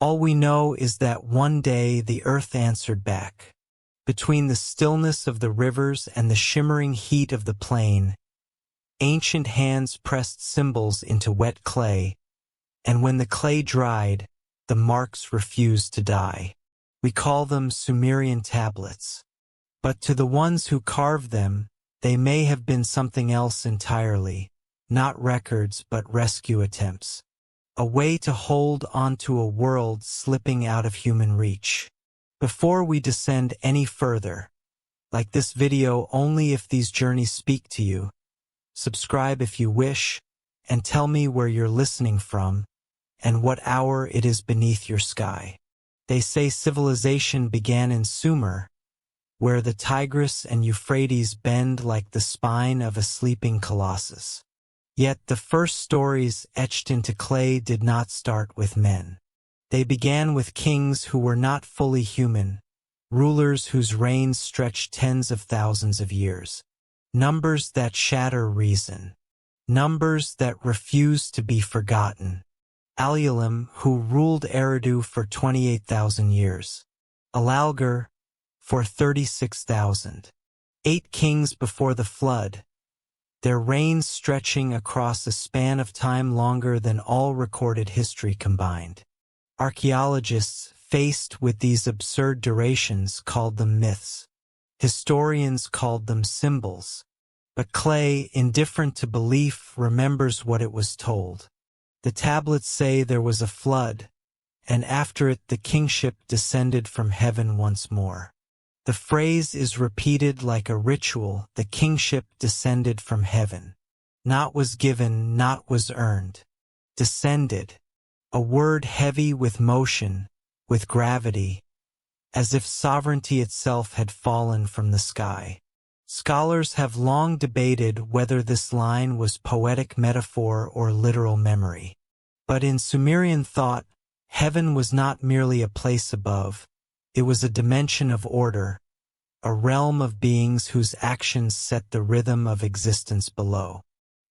All we know is that one day the earth answered back. Between the stillness of the rivers and the shimmering heat of the plain, ancient hands pressed symbols into wet clay, and when the clay dried, the marks refused to die. We call them Sumerian tablets. But to the ones who carved them, they may have been something else entirely, not records but rescue attempts. A way to hold onto a world slipping out of human reach. Before we descend any further, like this video only if these journeys speak to you, subscribe if you wish, and tell me where you're listening from, and what hour it is beneath your sky. They say civilization began in Sumer, where the Tigris and Euphrates bend like the spine of a sleeping colossus. Yet the first stories etched into clay did not start with men. They began with kings who were not fully human, rulers whose reigns stretched tens of thousands of years. Numbers that shatter reason. Numbers that refuse to be forgotten. Alulim, who ruled Eridu for 28,000 years. Alalgar, for 36,000. 8 kings before the flood, their reigns stretching across a span of time longer than all recorded history combined. Archaeologists, faced with these absurd durations, called them myths. Historians called them symbols. But clay, indifferent to belief, remembers what it was told. The tablets say there was a flood, and after it the kingship descended from heaven once more. The phrase is repeated like a ritual: the kingship descended from heaven. Not was given, not was earned. Descended. A word heavy with motion, with gravity, as if sovereignty itself had fallen from the sky. Scholars have long debated whether this line was poetic metaphor or literal memory. But in Sumerian thought, heaven was not merely a place above, it was a dimension of order, a realm of beings whose actions set the rhythm of existence below.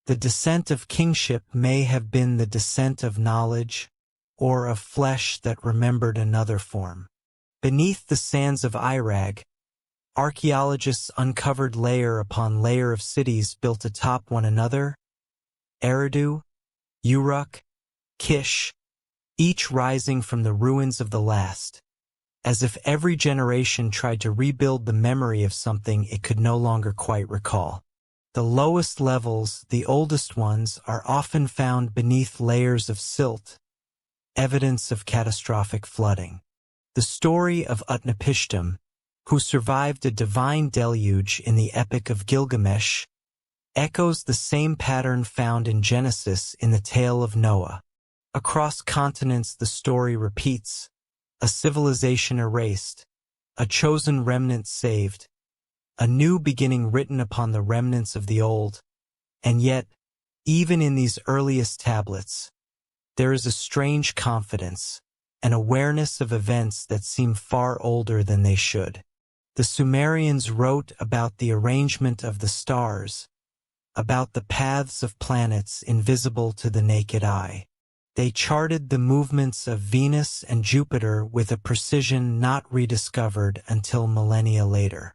The descent of kingship may have been the descent of knowledge, or of flesh that remembered another form. Beneath the sands of Iraq, archaeologists uncovered layer upon layer of cities built atop one another: Eridu, Uruk, Kish, each rising from the ruins of the last, as if every generation tried to rebuild the memory of something it could no longer quite recall. The lowest levels, the oldest ones, are often found beneath layers of silt, evidence of catastrophic flooding. The story of Utnapishtim, who survived a divine deluge in the Epic of Gilgamesh, echoes the same pattern found in Genesis in the tale of Noah. Across continents the story repeats: a civilization erased, a chosen remnant saved, a new beginning written upon the remnants of the old. And yet, even in these earliest tablets, there is a strange confidence, an awareness of events that seem far older than they should. The Sumerians wrote about the arrangement of the stars, about the paths of planets invisible to the naked eye. They charted the movements of Venus and Jupiter with a precision not rediscovered until millennia later.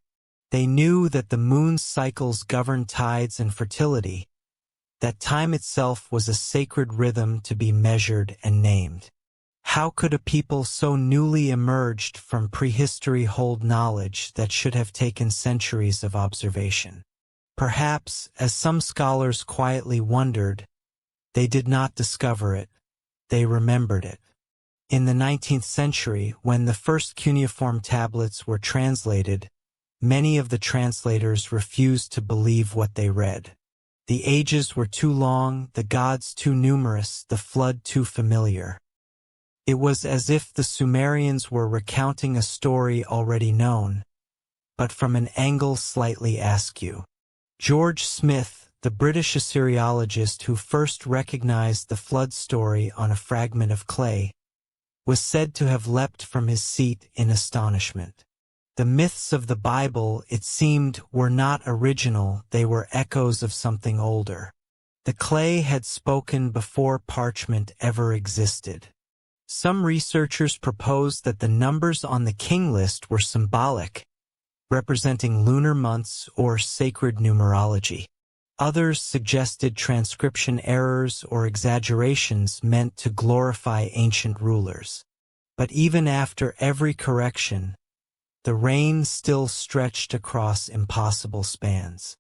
They knew that the moon's cycles governed tides and fertility, that time itself was a sacred rhythm to be measured and named. How could a people so newly emerged from prehistory hold knowledge that should have taken centuries of observation? Perhaps, as some scholars quietly wondered, they did not discover it, they remembered it. In the 19th century, when the first cuneiform tablets were translated, many of the translators refused to believe what they read. The ages were too long, the gods too numerous, the flood too familiar. It was as if the Sumerians were recounting a story already known, but from an angle slightly askew. George Smith, the British Assyriologist who first recognized the flood story on a fragment of clay, was said to have leapt from his seat in astonishment. The myths of the Bible, it seemed, were not original, they were echoes of something older. The clay had spoken before parchment ever existed. Some researchers propose that the numbers on the king list were symbolic, representing lunar months or sacred numerology. Others suggested transcription errors or exaggerations meant to glorify ancient rulers. But even after every correction, the reign still stretched across impossible spans.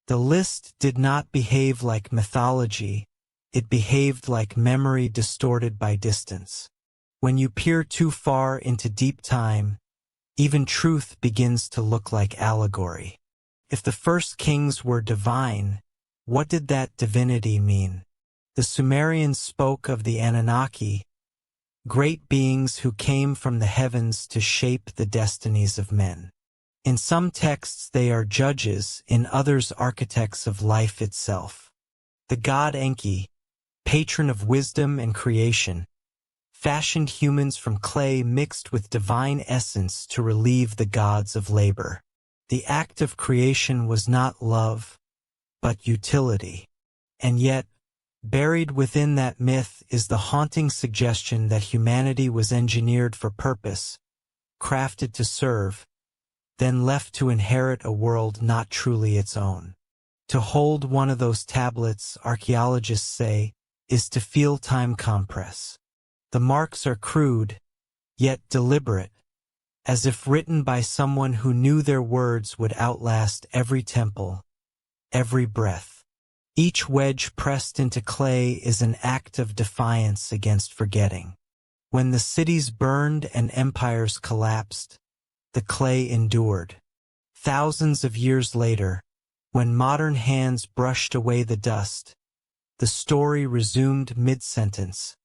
The list did not behave like mythology, it behaved like memory distorted by distance. When you peer too far into deep time, even truth begins to look like allegory. If the first kings were divine, what did that divinity mean? The Sumerians spoke of the Anunnaki, great beings who came from the heavens to shape the destinies of men. In some texts they are judges, in others architects of life itself. The god Enki, patron of wisdom and creation, fashioned humans from clay mixed with divine essence to relieve the gods of labor. The act of creation was not love, but utility. And yet, buried within that myth is the haunting suggestion that humanity was engineered for purpose, crafted to serve, then left to inherit a world not truly its own. To hold one of those tablets, archaeologists say, is to feel time compress. The marks are crude, yet deliberate, as if written by someone who knew their words would outlast every temple, every breath. Each wedge pressed into clay is an act of defiance against forgetting. When the cities burned and empires collapsed, the clay endured. Thousands of years later, when modern hands brushed away the dust, the story resumed mid-sentence,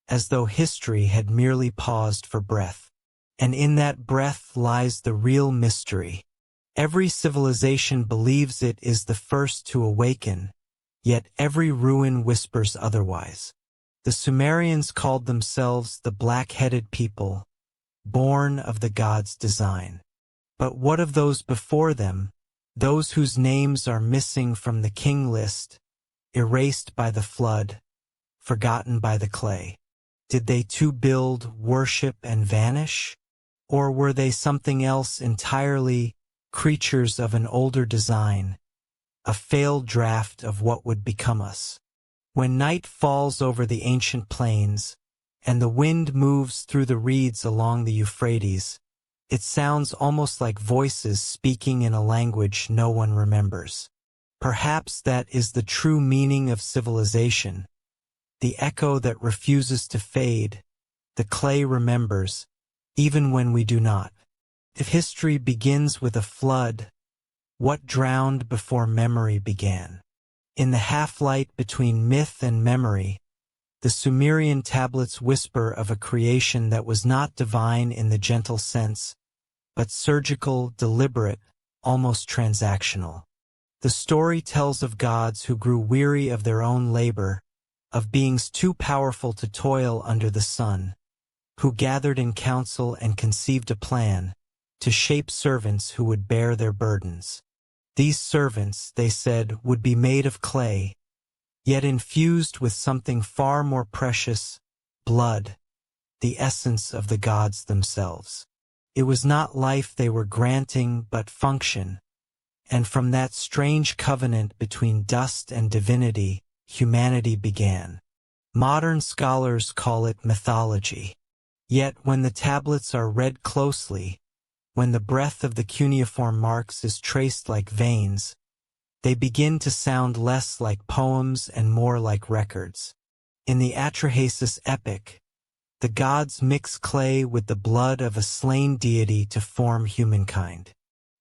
as though history had merely paused for breath. And in that breath lies the real mystery. Every civilization believes it is the first to awaken, yet every ruin whispers otherwise. The Sumerians called themselves the black-headed people, born of the gods' design. But what of those before them, those whose names are missing from the king list, erased by the flood, forgotten by the clay? Did they too build, worship, and vanish? Or were they something else entirely, creatures of an older design, a failed draft of what would become us? When night falls over the ancient plains, and the wind moves through the reeds along the Euphrates, it sounds almost like voices speaking in a language no one remembers. Perhaps that is the true meaning of civilization. The echo that refuses to fade, the clay remembers, even when we do not. If history begins with a flood, what drowned before memory began? In the half-light between myth and memory, the Sumerian tablets whisper of a creation that was not divine in the gentle sense, but surgical, deliberate, almost transactional. The story tells of gods who grew weary of their own labor, of beings too powerful to toil under the sun, who gathered in council and conceived a plan to shape servants who would bear their burdens. These servants, they said, would be made of clay, yet infused with something far more precious, blood, the essence of the gods themselves. It was not life they were granting, but function, and from that strange covenant between dust and divinity, humanity began. Modern scholars call it mythology. Yet when the tablets are read closely, when the breath of the cuneiform marks is traced like veins, they begin to sound less like poems and more like records. In the Atrahasis epic, the gods mix clay with the blood of a slain deity to form humankind.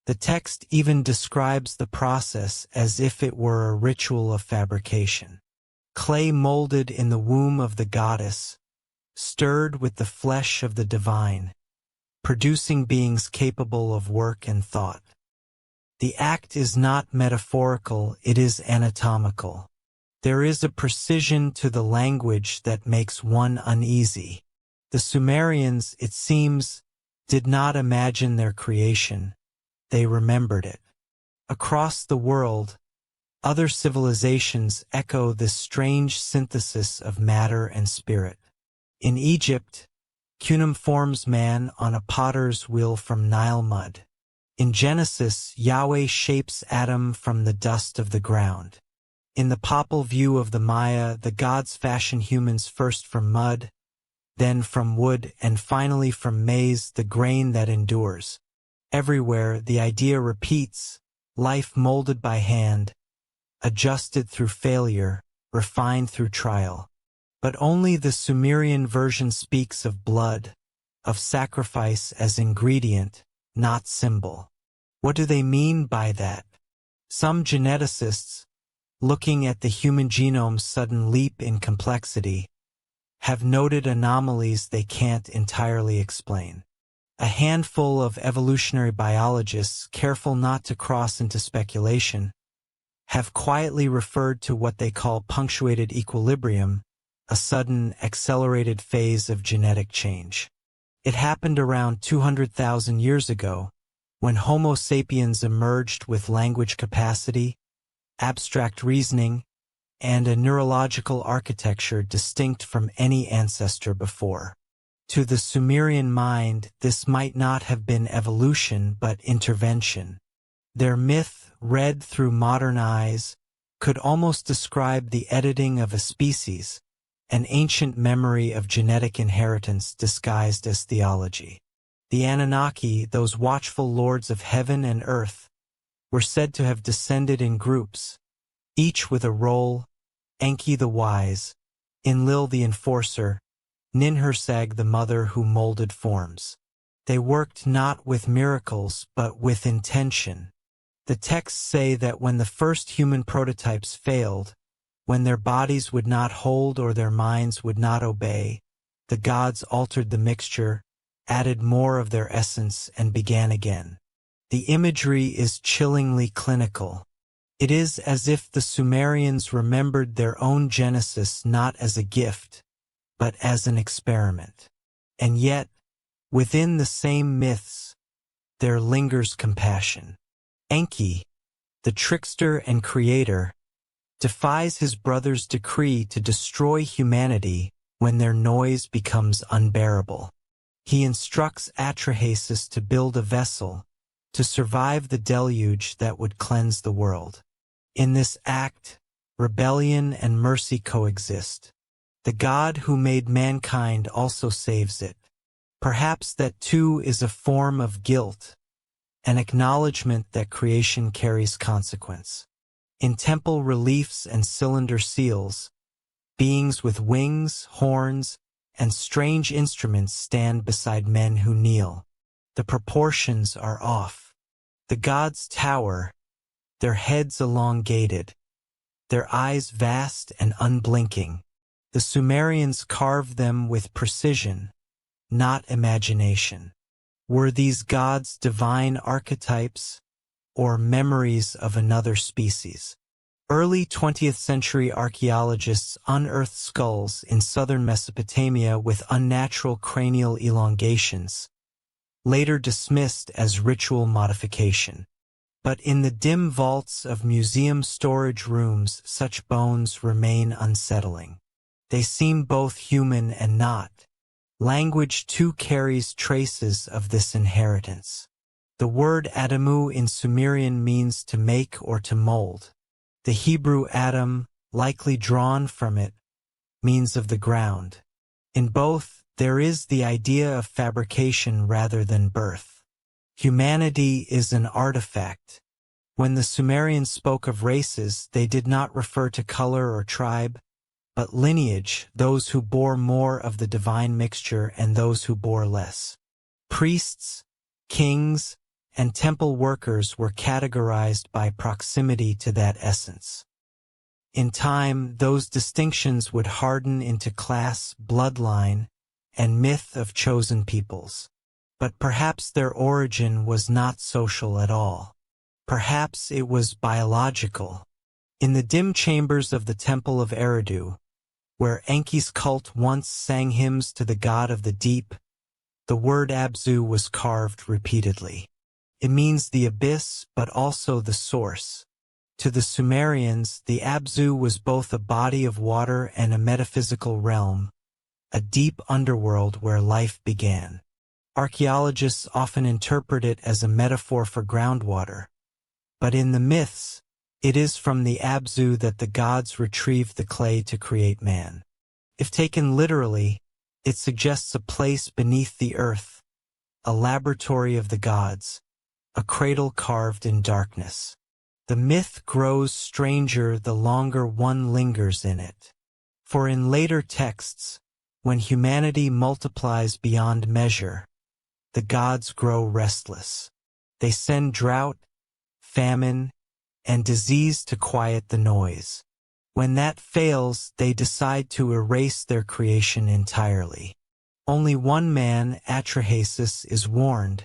The text even describes the process as if it were a ritual of fabrication. Clay molded in the womb of the goddess, stirred with the flesh of the divine, producing beings capable of work and thought. The act is not metaphorical, it is anatomical. There is a precision to the language that makes one uneasy. The Sumerians, it seems, did not imagine their creation. They remembered it. Across the world, other civilizations echo this strange synthesis of matter and spirit. In Egypt, Cunum forms man on a potter's wheel from Nile mud. In Genesis, Yahweh shapes Adam from the dust of the ground. In the Popol Vuh of the Maya, the gods fashion humans first from mud, then from wood, and finally from maize, the grain that endures. Everywhere, the idea repeats, life molded by hand, adjusted through failure, refined through trial. But only the Sumerian version speaks of blood, of sacrifice as ingredient, not symbol. What do they mean by that? Some geneticists, looking at the human genome's sudden leap in complexity, have noted anomalies they can't entirely explain. A handful of evolutionary biologists, careful not to cross into speculation, have quietly referred to what they call punctuated equilibrium, a sudden, accelerated phase of genetic change. It happened around 200,000 years ago, when Homo sapiens emerged with language capacity, abstract reasoning, and a neurological architecture distinct from any ancestor before. To the Sumerian mind, this might not have been evolution but intervention. Their myth, read through modern eyes, could almost describe the editing of a species, an ancient memory of genetic inheritance disguised as theology. The Anunnaki, those watchful lords of heaven and earth, were said to have descended in groups, each with a role: Enki the wise, Enlil the enforcer, Ninhursag the mother who molded forms. They worked not with miracles but with intention. The texts say that when the first human prototypes failed, when their bodies would not hold or their minds would not obey, the gods altered the mixture, added more of their essence, and began again. The imagery is chillingly clinical. It is as if the Sumerians remembered their own genesis not as a gift, but as an experiment. And yet, within the same myths, there lingers compassion. Enki, the trickster and creator, defies his brother's decree to destroy humanity when their noise becomes unbearable. He instructs Atrahasis to build a vessel to survive the deluge that would cleanse the world. In this act, rebellion and mercy coexist. The God who made mankind also saves it. Perhaps that too is a form of guilt, an acknowledgement that creation carries consequence. In temple reliefs and cylinder seals, beings with wings, horns, and strange instruments stand beside men who kneel. The proportions are off. The gods tower, their heads elongated, their eyes vast and unblinking. The Sumerians carved them with precision, not imagination. Were these gods divine archetypes or memories of another species? Early 20th century archaeologists unearthed skulls in southern Mesopotamia with unnatural cranial elongations, later dismissed as ritual modification. But in the dim vaults of museum storage rooms, such bones remain unsettling. They seem both human and not. Language too carries traces of this inheritance. The word Adamu in Sumerian means to make or to mold. The Hebrew Adam, likely drawn from it, means of the ground. In both, there is the idea of fabrication rather than birth. Humanity is an artifact. When the Sumerians spoke of races, they did not refer to color or tribe, but lineage, those who bore more of the divine mixture and those who bore less. Priests, kings, and temple workers were categorized by proximity to that essence. In time, those distinctions would harden into class, bloodline, and myth of chosen peoples. But perhaps their origin was not social at all. Perhaps it was biological. In the dim chambers of the Temple of Eridu, where Enki's cult once sang hymns to the god of the deep, the word Abzu was carved repeatedly. It means the abyss, but also the source. To the Sumerians, the Abzu was both a body of water and a metaphysical realm, a deep underworld where life began. Archaeologists often interpret it as a metaphor for groundwater, but in the myths, it is from the Abzu that the gods retrieved the clay to create man. If taken literally, it suggests a place beneath the earth, a laboratory of the gods, a cradle carved in darkness. The myth grows stranger the longer one lingers in it. For in later texts, when humanity multiplies beyond measure, the gods grow restless. They send drought, famine, and disease to quiet the noise. When that fails, they decide to erase their creation entirely. Only one man, Atrahasis, is warned,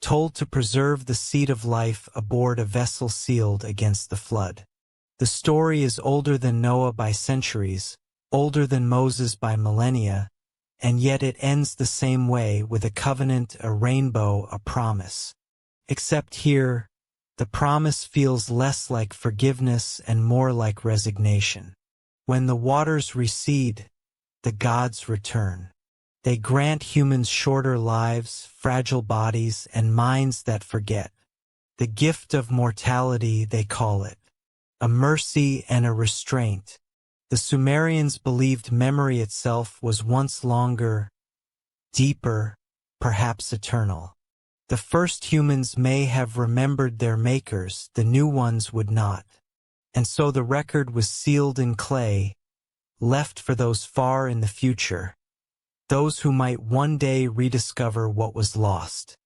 told to preserve the seed of life aboard a vessel sealed against the flood. The story is older than Noah by centuries, older than Moses by millennia, and yet it ends the same way, with a covenant, a rainbow, a promise. Except here, the promise feels less like forgiveness and more like resignation. When the waters recede, the gods return. They grant humans shorter lives, fragile bodies, and minds that forget. The gift of mortality, they call it. A mercy and a restraint. The Sumerians believed memory itself was once longer, deeper, perhaps eternal. The first humans may have remembered their makers, the new ones would not. And so the record was sealed in clay, left for those far in the future, those who might one day rediscover what was lost.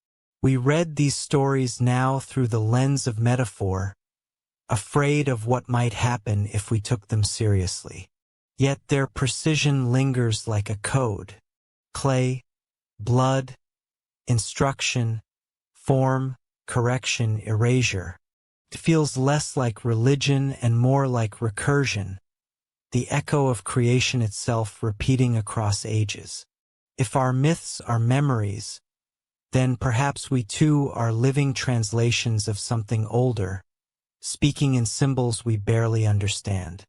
We read these stories now through the lens of metaphor, afraid of what might happen if we took them seriously. Yet their precision lingers like a code. Clay, blood, instruction, form, correction, erasure. It feels less like religion and more like recursion, the echo of creation itself repeating across ages. If our myths are memories, then perhaps we too are living translations of something older, speaking in symbols we barely understand.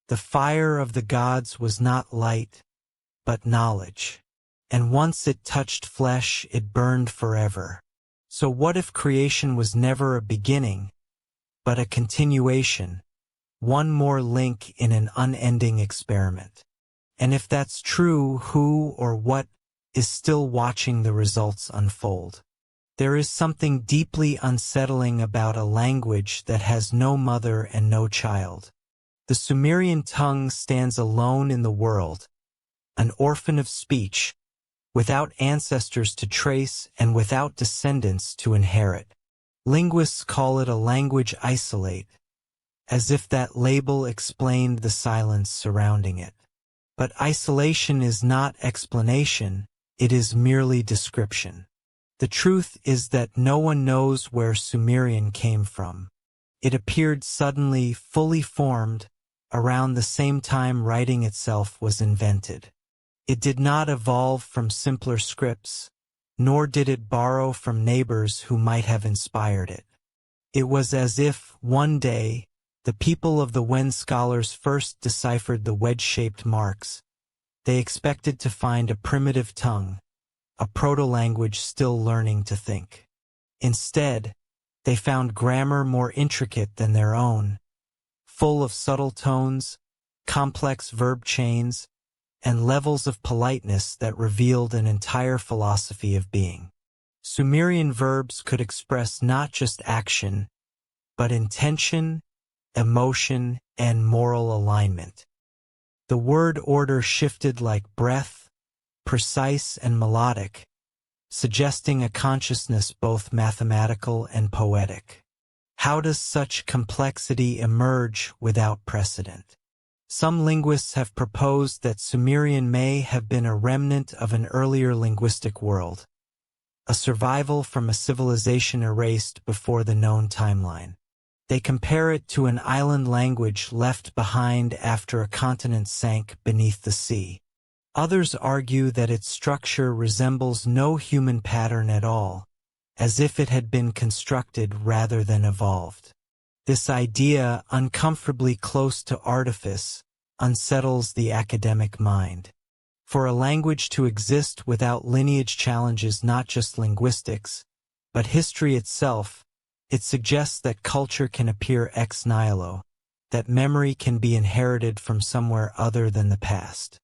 The fire of the gods was not light, but knowledge. And once it touched flesh, it burned forever. So what if creation was never a beginning, but a continuation, one more link in an unending experiment? And if that's true, who or what is still watching the results unfold? There is something deeply unsettling about a language that has no mother and no child. The Sumerian tongue stands alone in the world, an orphan of speech, without ancestors to trace and without descendants to inherit. Linguists call it a language isolate, as if that label explained the silence surrounding it. But isolation is not explanation, it is merely description. The truth is that no one knows where Sumerian came from. It appeared suddenly, fully formed, around the same time writing itself was invented. It did not evolve from simpler scripts, nor did it borrow from neighbors who might have inspired it. It was as if, one day, the people of the Wen scholars first deciphered the wedge-shaped marks. They expected to find a primitive tongue, a proto-language still learning to think. Instead, they found grammar more intricate than their own, full of subtle tones, complex verb chains, and levels of politeness that revealed an entire philosophy of being. Sumerian verbs could express not just action, but intention, emotion, and moral alignment. The word order shifted like breath, precise and melodic, suggesting a consciousness both mathematical and poetic. How does such complexity emerge without precedent? Some linguists have proposed that Sumerian may have been a remnant of an earlier linguistic world, a survival from a civilization erased before the known timeline. They compare it to an island language left behind after a continent sank beneath the sea. Others argue that its structure resembles no human pattern at all, as if it had been constructed rather than evolved. This idea, uncomfortably close to artifice, unsettles the academic mind. For a language to exist without lineage challenges not just linguistics, but history itself. It suggests that culture can appear ex nihilo, that memory can be inherited from somewhere other than the past.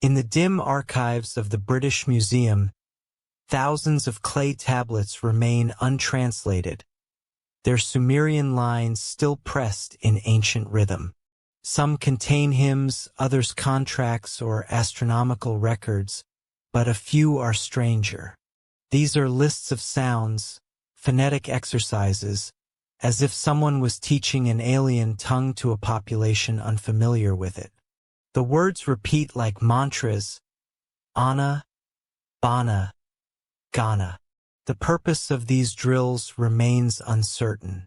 In the dim archives of the British Museum, thousands of clay tablets remain untranslated, their Sumerian lines still pressed in ancient rhythm. Some contain hymns, others contracts or astronomical records, but a few are stranger. These are lists of sounds, phonetic exercises, as if someone was teaching an alien tongue to a population unfamiliar with it. The words repeat like mantras: Ana, Bana, Gana. The purpose of these drills remains uncertain.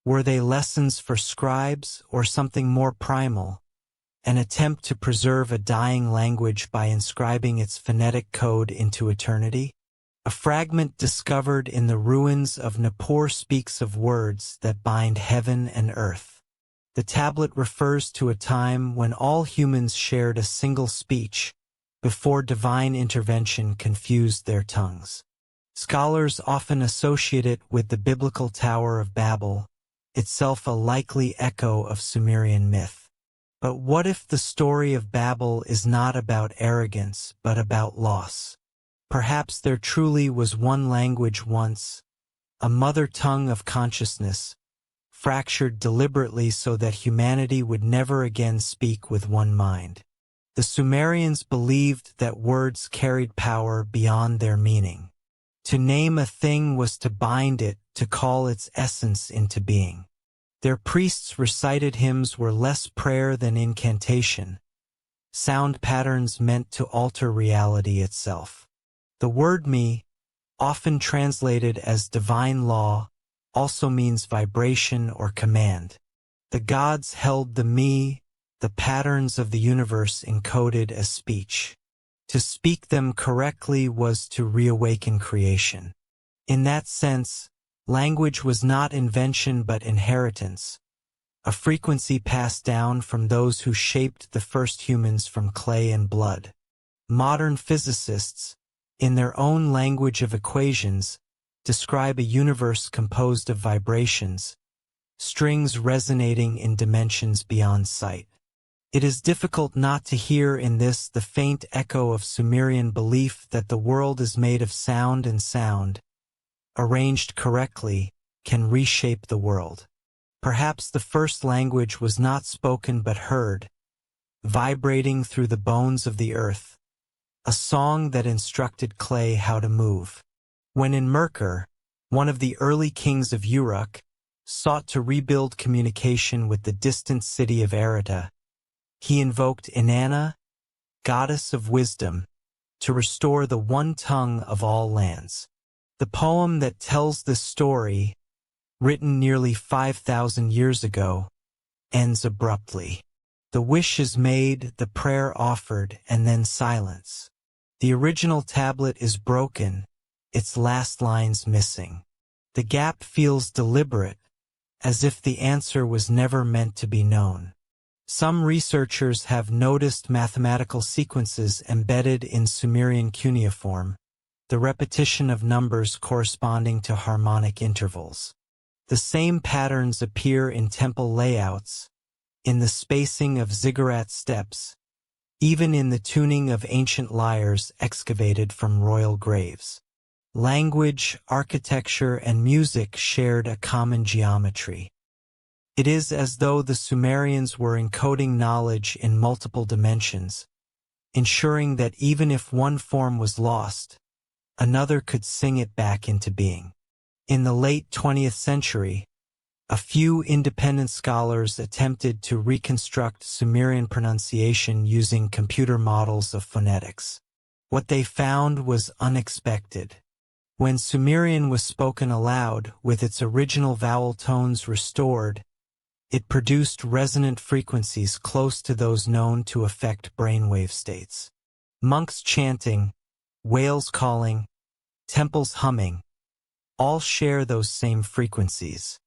Were they lessons for scribes or something more primal, an attempt to preserve a dying language by inscribing its phonetic code into eternity? A fragment discovered in the ruins of Nippur speaks of words that bind heaven and earth. The tablet refers to a time when all humans shared a single speech, before divine intervention confused their tongues. Scholars often associate it with the biblical Tower of Babel, itself a likely echo of Sumerian myth. But what if the story of Babel is not about arrogance, but about loss? Perhaps there truly was one language once, a mother tongue of consciousness, fractured deliberately so that humanity would never again speak with one mind. The Sumerians believed that words carried power beyond their meaning. To name a thing was to bind it, to call its essence into being. Their priests recited hymns were less prayer than incantation, sound patterns meant to alter reality itself. The word mi, often translated as divine law, also means vibration or command. The gods held the mi, the patterns of the universe encoded as speech. To speak them correctly was to reawaken creation. In that sense, language was not invention but inheritance, a frequency passed down from those who shaped the first humans from clay and blood. Modern physicists, in their own language of equations, describe a universe composed of vibrations, strings resonating in dimensions beyond sight. It is difficult not to hear in this the faint echo of Sumerian belief that the world is made of sound, and sound, arranged correctly, can reshape the world. Perhaps the first language was not spoken but heard, vibrating through the bones of the earth, a song that instructed clay how to move. When in Merkur, one of the early kings of Uruk, sought to rebuild communication with the distant city of Erita, he invoked Inanna, goddess of wisdom, to restore the one tongue of all lands. The poem that tells this story, written nearly 5,000 years ago, ends abruptly. The wish is made, the prayer offered, and then silence. The original tablet is broken, its last lines missing. The gap feels deliberate, as if the answer was never meant to be known. Some researchers have noticed mathematical sequences embedded in Sumerian cuneiform, the repetition of numbers corresponding to harmonic intervals. The same patterns appear in temple layouts, in the spacing of ziggurat steps, even in the tuning of ancient lyres excavated from royal graves. Language, architecture, and music shared a common geometry. It is as though the Sumerians were encoding knowledge in multiple dimensions, ensuring that even if one form was lost, another could sing it back into being. In the late 20th century, a few independent scholars attempted to reconstruct Sumerian pronunciation using computer models of phonetics. What they found was unexpected. When Sumerian was spoken aloud, with its original vowel tones restored, it produced resonant frequencies close to those known to affect brainwave states. Monks chanting, whales calling, temples humming, all share those same frequencies.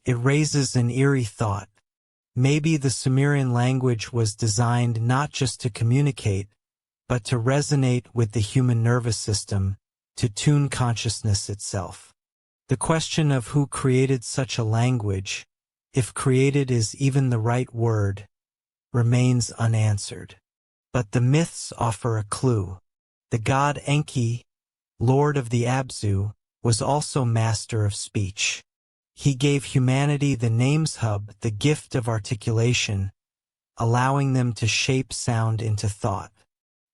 It raises an eerie thought. Maybe the Sumerian language was designed not just to communicate, but to resonate with the human nervous system, to tune consciousness itself. The question of who created such a language, if created is even the right word, remains unanswered. But the myths offer a clue. The god Enki, lord of the Abzu, was also master of speech. He gave humanity the names hub, the gift of articulation, allowing them to shape sound into thought.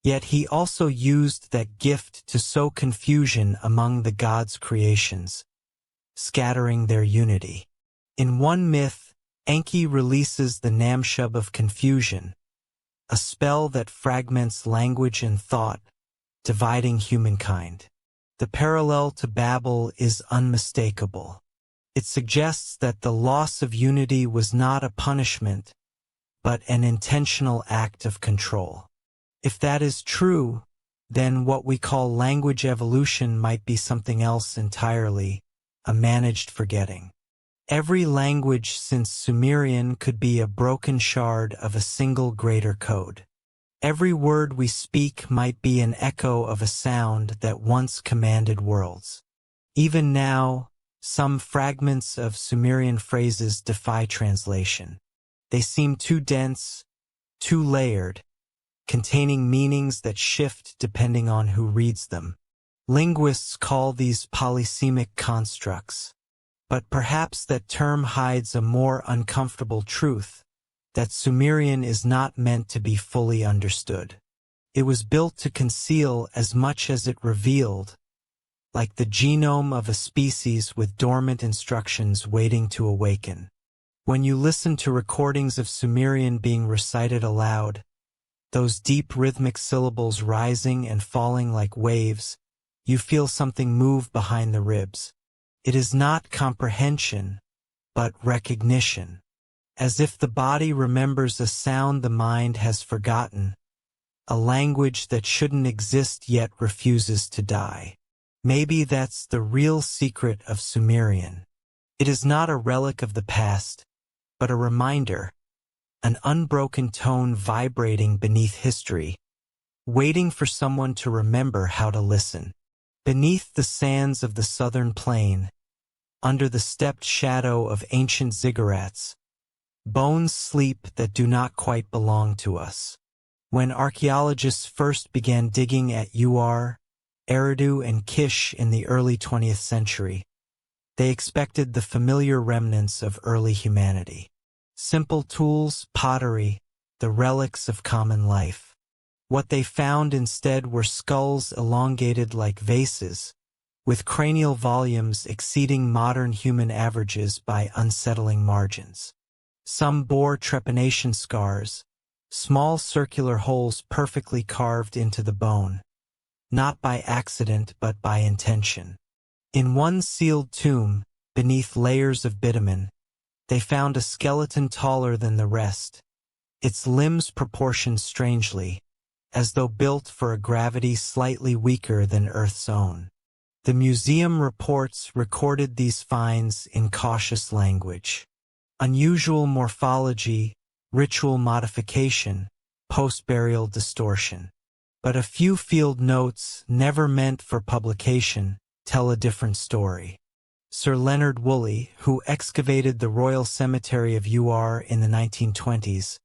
Yet he also used that gift to sow confusion among the gods' creations, scattering their unity. In one myth, Enki releases the Namshub of confusion, a spell that fragments language and thought, dividing humankind. The parallel to Babel is unmistakable. It suggests that the loss of unity was not a punishment, but an intentional act of control. If that is true, then what we call language evolution might be something else entirely, a managed forgetting. Every language since Sumerian could be a broken shard of a single greater code. Every word we speak might be an echo of a sound that once commanded worlds. Even now, some fragments of Sumerian phrases defy translation. They seem too dense, too layered, containing meanings that shift depending on who reads them. Linguists call these polysemic constructs. But perhaps that term hides a more uncomfortable truth, that Sumerian is not meant to be fully understood. It was built to conceal as much as it revealed, like the genome of a species with dormant instructions waiting to awaken. When you listen to recordings of Sumerian being recited aloud, those deep rhythmic syllables rising and falling like waves, you feel something move behind the ribs. It is not comprehension, but recognition. As if the body remembers a sound the mind has forgotten, a language that shouldn't exist yet refuses to die. Maybe that's the real secret of Sumerian. It is not a relic of the past, but a reminder, an unbroken tone vibrating beneath history, waiting for someone to remember how to listen. Beneath the sands of the southern plain, under the stepped shadow of ancient ziggurats, bones sleep that do not quite belong to us. When archaeologists first began digging at Ur, Eridu, and Kish in the early 20th century, they expected the familiar remnants of early humanity. Simple tools, pottery, the relics of common life. What they found instead were skulls elongated like vases, with cranial volumes exceeding modern human averages by unsettling margins. Some bore trepanation scars, small circular holes perfectly carved into the bone, not by accident but by intention. In one sealed tomb, beneath layers of bitumen, they found a skeleton taller than the rest, its limbs proportioned strangely, as though built for a gravity slightly weaker than Earth's own. The museum reports recorded these finds in cautious language. Unusual morphology, ritual modification, post-burial distortion. But a few field notes, never meant for publication, tell a different story. Sir Leonard Woolley, who excavated the Royal Cemetery of Ur in the 1920s,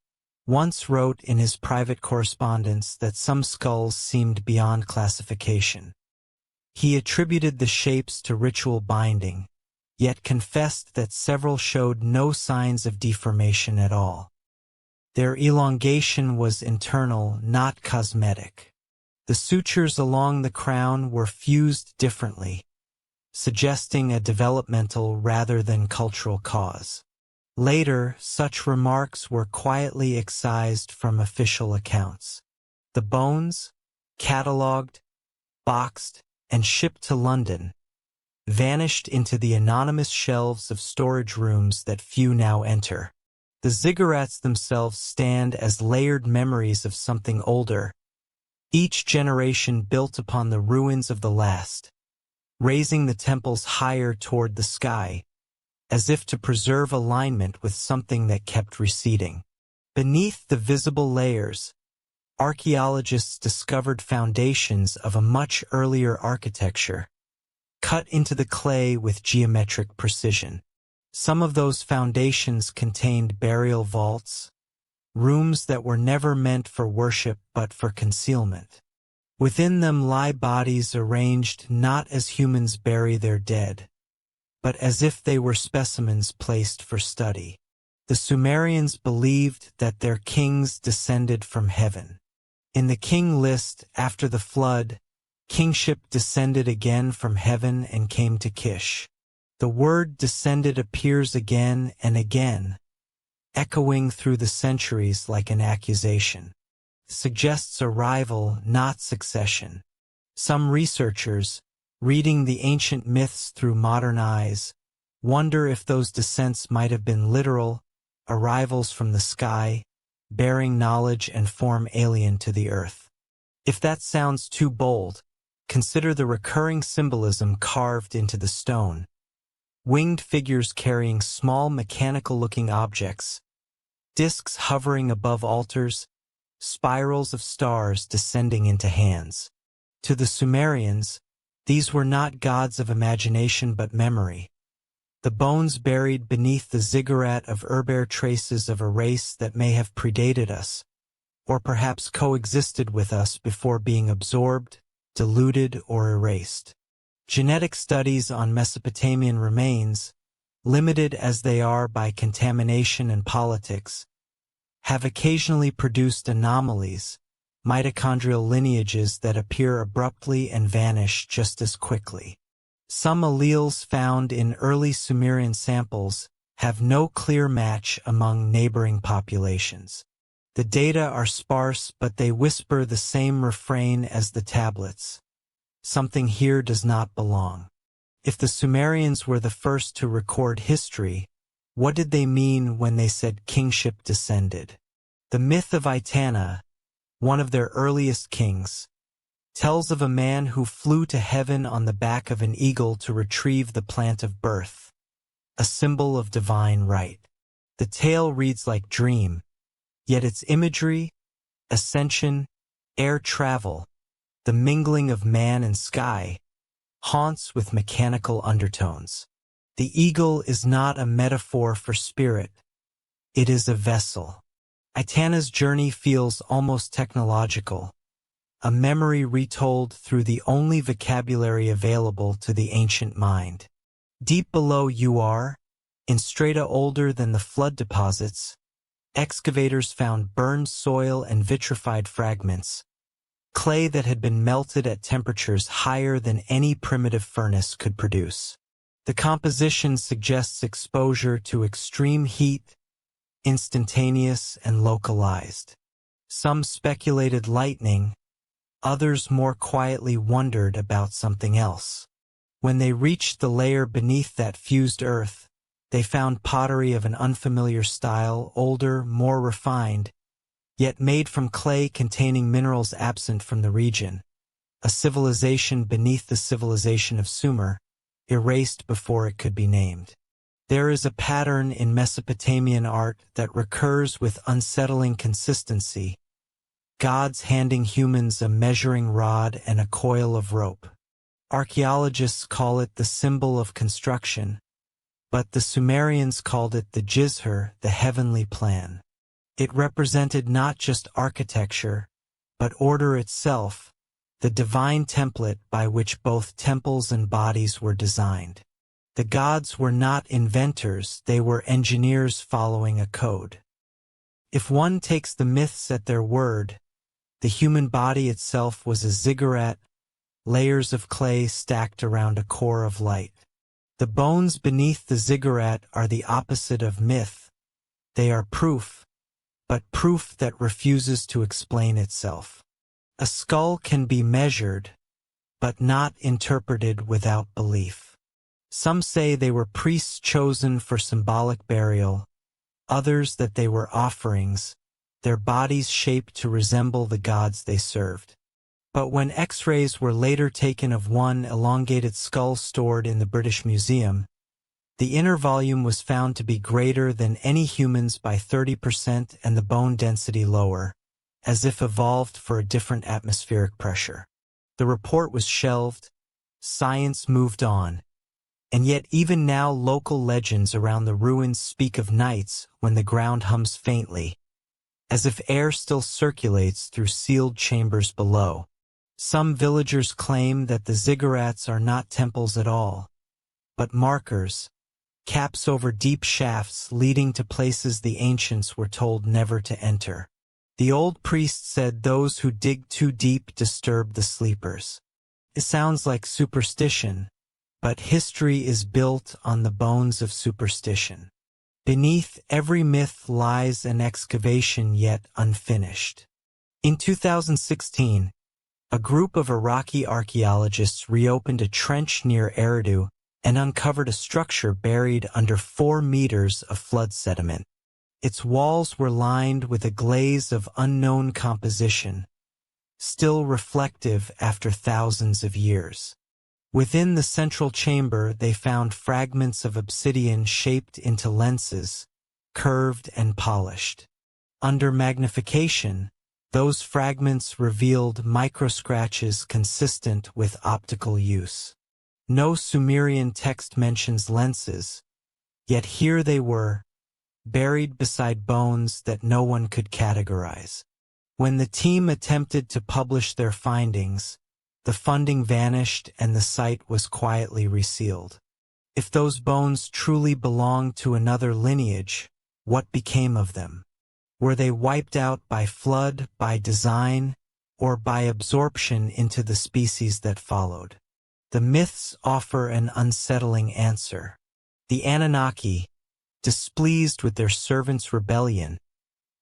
once wrote in his private correspondence that some skulls seemed beyond classification. He attributed the shapes to ritual binding, yet confessed that several showed no signs of deformation at all. Their elongation was internal, not cosmetic. The sutures along the crown were fused differently, suggesting a developmental rather than cultural cause. Later, such remarks were quietly excised from official accounts. The bones, catalogued, boxed, and shipped to London, vanished into the anonymous shelves of storage rooms that few now enter. The ziggurats themselves stand as layered memories of something older, each generation built upon the ruins of the last, raising the temples higher toward the sky, as if to preserve alignment with something that kept receding. Beneath the visible layers, archaeologists discovered foundations of a much earlier architecture, cut into the clay with geometric precision. Some of those foundations contained burial vaults, rooms that were never meant for worship but for concealment. Within them lie bodies arranged not as humans bury their dead, but as if they were specimens placed for study. The Sumerians believed that their kings descended from heaven. In the king list after the flood, kingship descended again from heaven and came to Kish. The word descended appears again and again, echoing through the centuries like an accusation. Suggests arrival, not succession. Some researchers, reading the ancient myths through modern eyes, wonder if those descents might have been literal, arrivals from the sky, bearing knowledge and form alien to the earth. If that sounds too bold, consider the recurring symbolism carved into the stone. Winged figures carrying small mechanical-looking objects, discs hovering above altars, spirals of stars descending into hands. To the Sumerians, these were not gods of imagination but memory. The bones buried beneath the ziggurat of bear traces of a race that may have predated us, or perhaps coexisted with us before being absorbed, diluted, or erased. Genetic studies on Mesopotamian remains, limited as they are by contamination and politics, have occasionally produced anomalies, mitochondrial lineages that appear abruptly and vanish just as quickly. Some alleles found in early Sumerian samples have no clear match among neighboring populations. The data are sparse, but they whisper the same refrain as the tablets. Something here does not belong. If the Sumerians were the first to record history, what did they mean when they said kingship descended? The myth of Itana, one of their earliest kings, tells of a man who flew to heaven on the back of an eagle to retrieve the plant of birth, a symbol of divine right. The tale reads like dream, yet its imagery, ascension, air travel, the mingling of man and sky, haunts with mechanical undertones. The eagle is not a metaphor for spirit, it is a vessel. Itana's journey feels almost technological, a memory retold through the only vocabulary available to the ancient mind. Deep below Ur, in strata older than the flood deposits, excavators found burned soil and vitrified fragments, clay that had been melted at temperatures higher than any primitive furnace could produce. The composition suggests exposure to extreme heat, instantaneous and localized. Some speculated lightning, others more quietly wondered about something else. When they reached the layer beneath that fused earth, they found pottery of an unfamiliar style, older, more refined, yet made from clay containing minerals absent from the region, a civilization beneath the civilization of Sumer, erased before it could be named. There is a pattern in Mesopotamian art that recurs with unsettling consistency, gods handing humans a measuring rod and a coil of rope. Archaeologists call it the symbol of construction, but the Sumerians called it the jizhur, the heavenly plan. It represented not just architecture, but order itself, the divine template by which both temples and bodies were designed. The gods were not inventors, they were engineers following a code. If one takes the myths at their word, the human body itself was a ziggurat, layers of clay stacked around a core of light. The bones beneath the ziggurat are the opposite of myth. They are proof, but proof that refuses to explain itself. A skull can be measured, but not interpreted without belief. Some say they were priests chosen for symbolic burial, others that they were offerings, their bodies shaped to resemble the gods they served. But when X-rays were later taken of one elongated skull stored in the British Museum, the inner volume was found to be greater than any human's by 30% and the bone density lower, as if evolved for a different atmospheric pressure. The report was shelved, science moved on, and yet even now local legends around the ruins speak of nights when the ground hums faintly, as if air still circulates through sealed chambers below. Some villagers claim that the ziggurats are not temples at all, but markers, caps over deep shafts leading to places the ancients were told never to enter. The old priest said those who dig too deep disturb the sleepers. It sounds like superstition, but history is built on the bones of superstition. Beneath every myth lies an excavation yet unfinished. In 2016, a group of Iraqi archaeologists reopened a trench near Eridu and uncovered a structure buried under 4 meters of flood sediment. Its walls were lined with a glaze of unknown composition, still reflective after thousands of years. Within the central chamber, they found fragments of obsidian shaped into lenses, curved and polished. Under magnification, those fragments revealed microscratches consistent with optical use. No Sumerian text mentions lenses, yet here they were, buried beside bones that no one could categorize. When the team attempted to publish their findings, the funding vanished and the site was quietly resealed. If those bones truly belonged to another lineage, what became of them? Were they wiped out by flood, by design, or by absorption into the species that followed? The myths offer an unsettling answer. The Anunnaki, displeased with their servants' rebellion,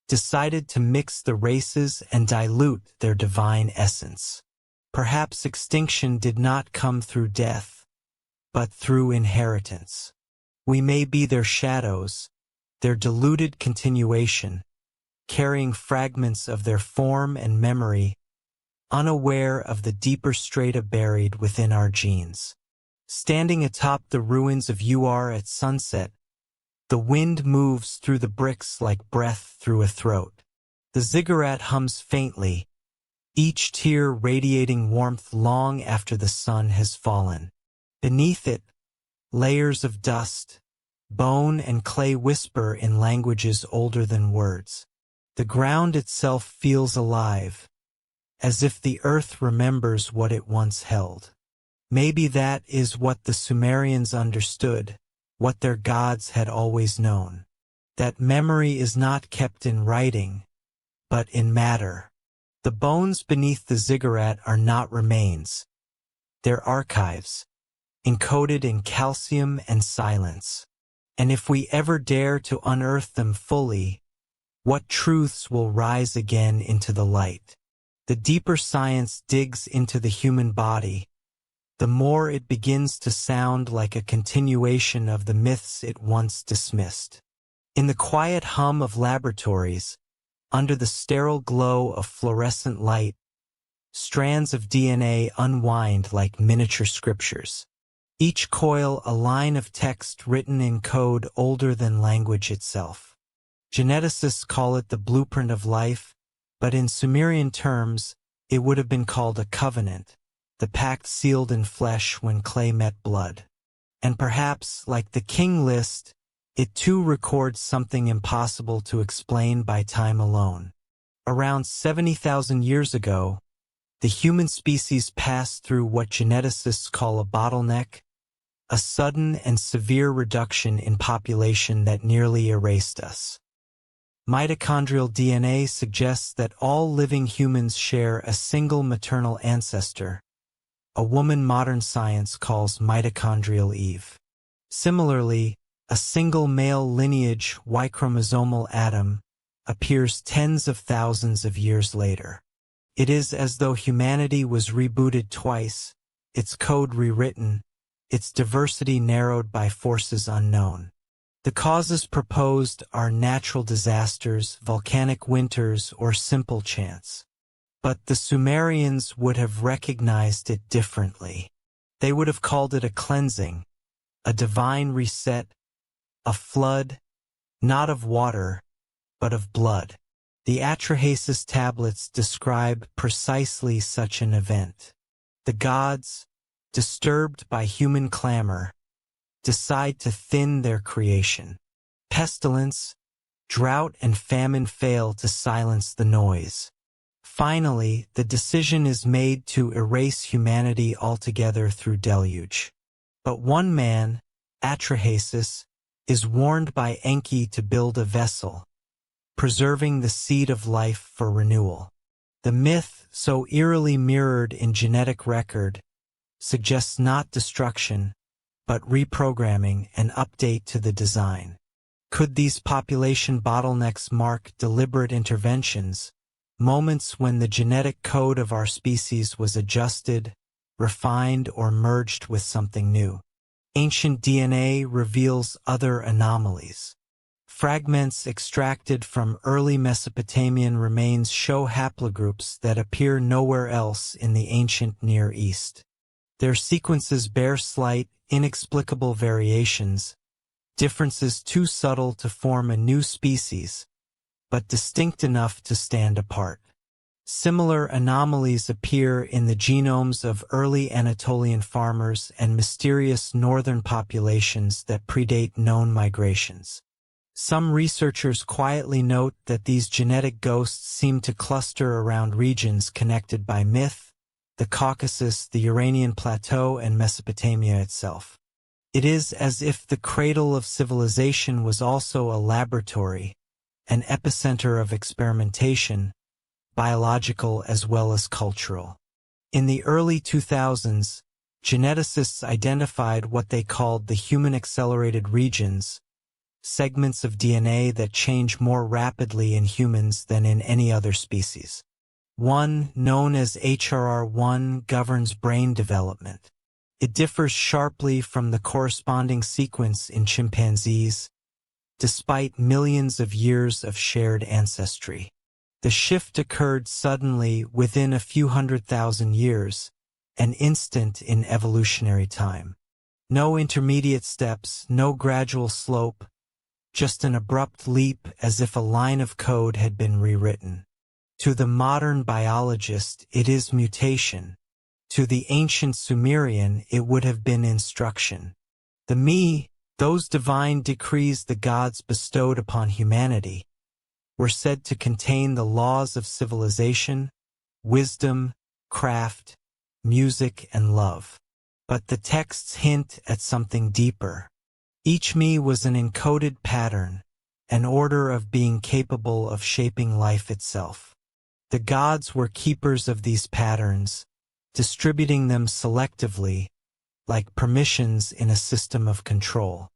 decided to mix the races and dilute their divine essence. Perhaps extinction did not come through death, but through inheritance. We may be their shadows, their diluted continuation, carrying fragments of their form and memory, unaware of the deeper strata buried within our genes. Standing atop the ruins of Ur at sunset, the wind moves through the bricks like breath through a throat. The ziggurat hums faintly, each tear radiating warmth long after the sun has fallen. Beneath it, layers of dust, bone and clay whisper in languages older than words. The ground itself feels alive, as if the earth remembers what it once held. Maybe that is what the Sumerians understood, what their gods had always known. That memory is not kept in writing, but in matter. The bones beneath the ziggurat are not remains. They're archives, encoded in calcium and silence. And if we ever dare to unearth them fully, what truths will rise again into the light? The deeper science digs into the human body, the more it begins to sound like a continuation of the myths it once dismissed. In the quiet hum of laboratories, under the sterile glow of fluorescent light, strands of DNA unwind like miniature scriptures. Each coil a line of text written in code older than language itself. Geneticists call it the blueprint of life, but in Sumerian terms, it would have been called a covenant, the pact sealed in flesh when clay met blood. And perhaps, like the king list, it too records something impossible to explain by time alone. Around 70,000 years ago, the human species passed through what geneticists call a bottleneck, a sudden and severe reduction in population that nearly erased us. Mitochondrial DNA suggests that all living humans share a single maternal ancestor, a woman modern science calls mitochondrial Eve. Similarly, a single male lineage Y-chromosomal atom appears tens of thousands of years later. It is as though humanity was rebooted twice, its code rewritten, its diversity narrowed by forces unknown. The causes proposed are natural disasters, volcanic winters, or simple chance. But the Sumerians would have recognized it differently. They would have called it a cleansing, a divine reset, a flood, not of water, but of blood. The Atrahasis tablets describe precisely such an event. The gods, disturbed by human clamor, decide to thin their creation. Pestilence, drought and famine fail to silence the noise. Finally, the decision is made to erase humanity altogether through deluge. But one man, Atrahasis, is warned by Enki to build a vessel, preserving the seed of life for renewal. The myth, so eerily mirrored in genetic record, suggests not destruction, but reprogramming and update to the design. Could these population bottlenecks mark deliberate interventions, moments when the genetic code of our species was adjusted, refined, or merged with something new? Ancient DNA reveals other anomalies. Fragments extracted from early Mesopotamian remains show haplogroups that appear nowhere else in the ancient Near East. Their sequences bear slight, inexplicable variations, differences too subtle to form a new species, but distinct enough to stand apart. Similar anomalies appear in the genomes of early Anatolian farmers and mysterious northern populations that predate known migrations. Some researchers quietly note that these genetic ghosts seem to cluster around regions connected by myth, the Caucasus, the Uranian Plateau, and Mesopotamia itself. It is as if the cradle of civilization was also a laboratory, an epicenter of experimentation, biological as well as cultural. In the early 2000s, geneticists identified what they called the human-accelerated regions, segments of DNA that change more rapidly in humans than in any other species. One, known as HRR1, governs brain development. It differs sharply from the corresponding sequence in chimpanzees, despite millions of years of shared ancestry. The shift occurred suddenly within a few 100,000 years, an instant in evolutionary time. No intermediate steps, no gradual slope, just an abrupt leap as if a line of code had been rewritten. To the modern biologist, it is mutation. To the ancient Sumerian, it would have been instruction. The me, those divine decrees the gods bestowed upon humanity, were said to contain the laws of civilization, wisdom, craft, music, and love. But the texts hint at something deeper. Each me was an encoded pattern, an order of being capable of shaping life itself. The gods were keepers of these patterns, distributing them selectively, like permissions in a system of control.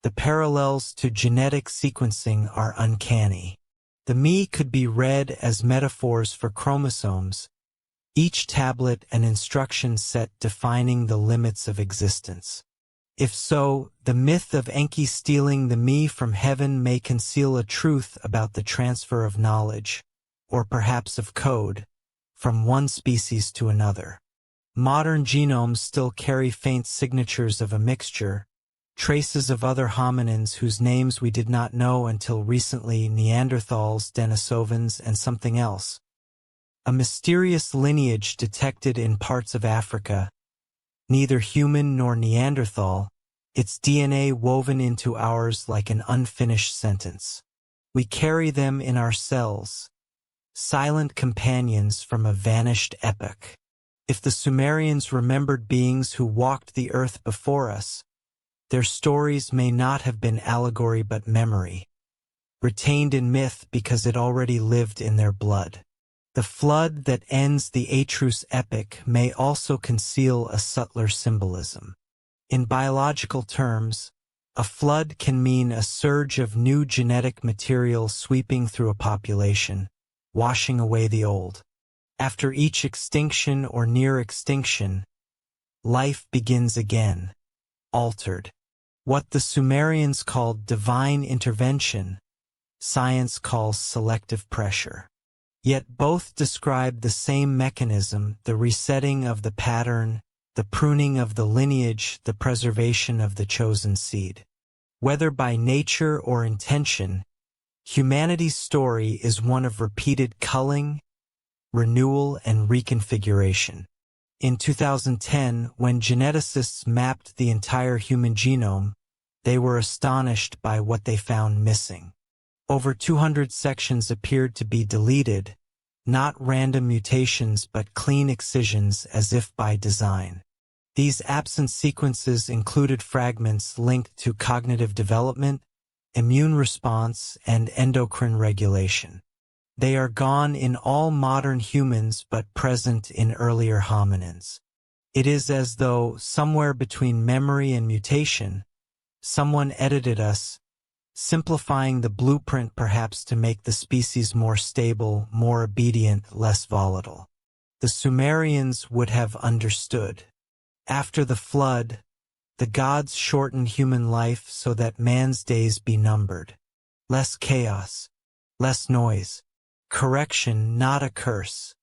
The parallels to genetic sequencing are uncanny. The me could be read as metaphors for chromosomes, each tablet an instruction set defining the limits of existence. If so, the myth of Enki stealing the me from heaven may conceal a truth about the transfer of knowledge, or perhaps of code, from one species to another. Modern genomes still carry faint signatures of a mixture, traces of other hominins whose names we did not know until recently: Neanderthals, Denisovans, and something else. A mysterious lineage detected in parts of Africa, neither human nor Neanderthal, its DNA woven into ours like an unfinished sentence. We carry them in our cells, silent companions from a vanished epoch. If the Sumerians remembered beings who walked the earth before us, their stories may not have been allegory but memory, retained in myth because it already lived in their blood. The flood that ends the Atrus epic may also conceal a subtler symbolism. In biological terms, a flood can mean a surge of new genetic material sweeping through a population, washing away the old. After each extinction or near extinction, life begins again, altered. What the Sumerians called divine intervention, science calls selective pressure. Yet both describe the same mechanism: the resetting of the pattern, the pruning of the lineage, the preservation of the chosen seed. Whether by nature or intention, Humanity's story is one of repeated culling, renewal, and reconfiguration. In 2010, when geneticists mapped the entire human genome, they were astonished by what they found missing. Over 200 sections appeared to be deleted, not random mutations but clean excisions as if by design. These absent sequences included fragments linked to cognitive development, immune response, and endocrine regulation. They are gone in all modern humans but present in earlier hominins. It is as though, somewhere between memory and mutation, someone edited us, simplifying the blueprint perhaps to make the species more stable, more obedient, less volatile. The Sumerians would have understood. After the flood, the gods shortened human life so that man's days be numbered. Less chaos, less noise. Correction, not a curse.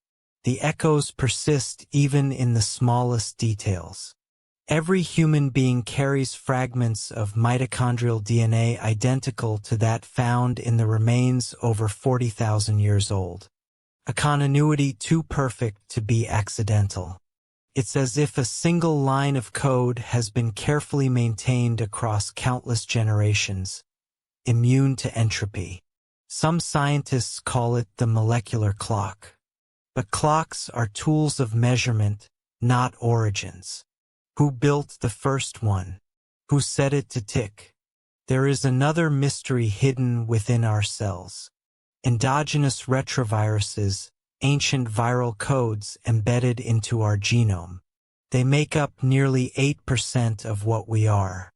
The echoes persist even in the smallest details. Every human being carries fragments of mitochondrial DNA identical to that found in the remains over 40,000 years old. A continuity too perfect to be accidental. It's as if a single line of code has been carefully maintained across countless generations, immune to entropy. Some scientists call it the molecular clock. But clocks are tools of measurement, not origins. Who built the first one? Who set it to tick? There is another mystery hidden within our cells. Endogenous retroviruses, ancient viral codes embedded into our genome. They make up nearly 8% of what we are.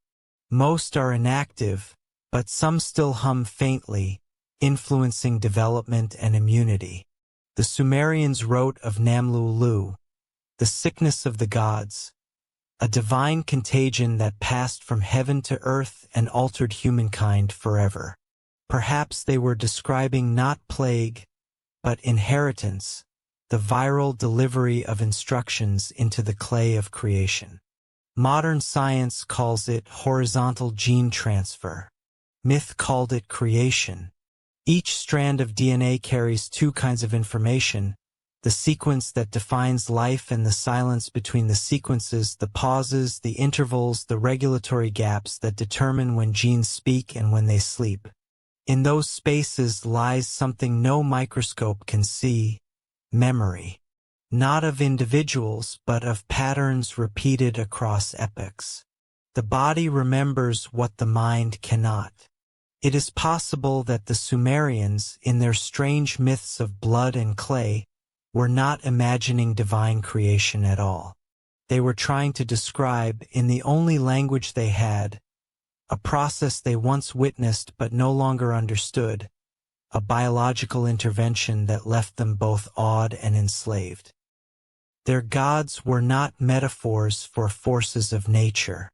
Most are inactive, but some still hum faintly, influencing development and immunity. The Sumerians wrote of Namlu, the sickness of the gods, a divine contagion that passed from heaven to earth and altered humankind forever. Perhaps they were describing not plague, but inheritance, the viral delivery of instructions into the clay of creation. Modern science calls it horizontal gene transfer. Myth called it creation. Each strand of DNA carries two kinds of information: the sequence that defines life and the silence between the sequences, the pauses, the intervals, the regulatory gaps that determine when genes speak and when they sleep. In those spaces lies something no microscope can see: memory. Not of individuals, but of patterns repeated across epochs. The body remembers what the mind cannot. It is possible that the Sumerians, in their strange myths of blood and clay, were not imagining divine creation at all. They were trying to describe, in the only language they had, a process they once witnessed but no longer understood, a biological intervention that left them both awed and enslaved. Their gods were not metaphors for forces of nature.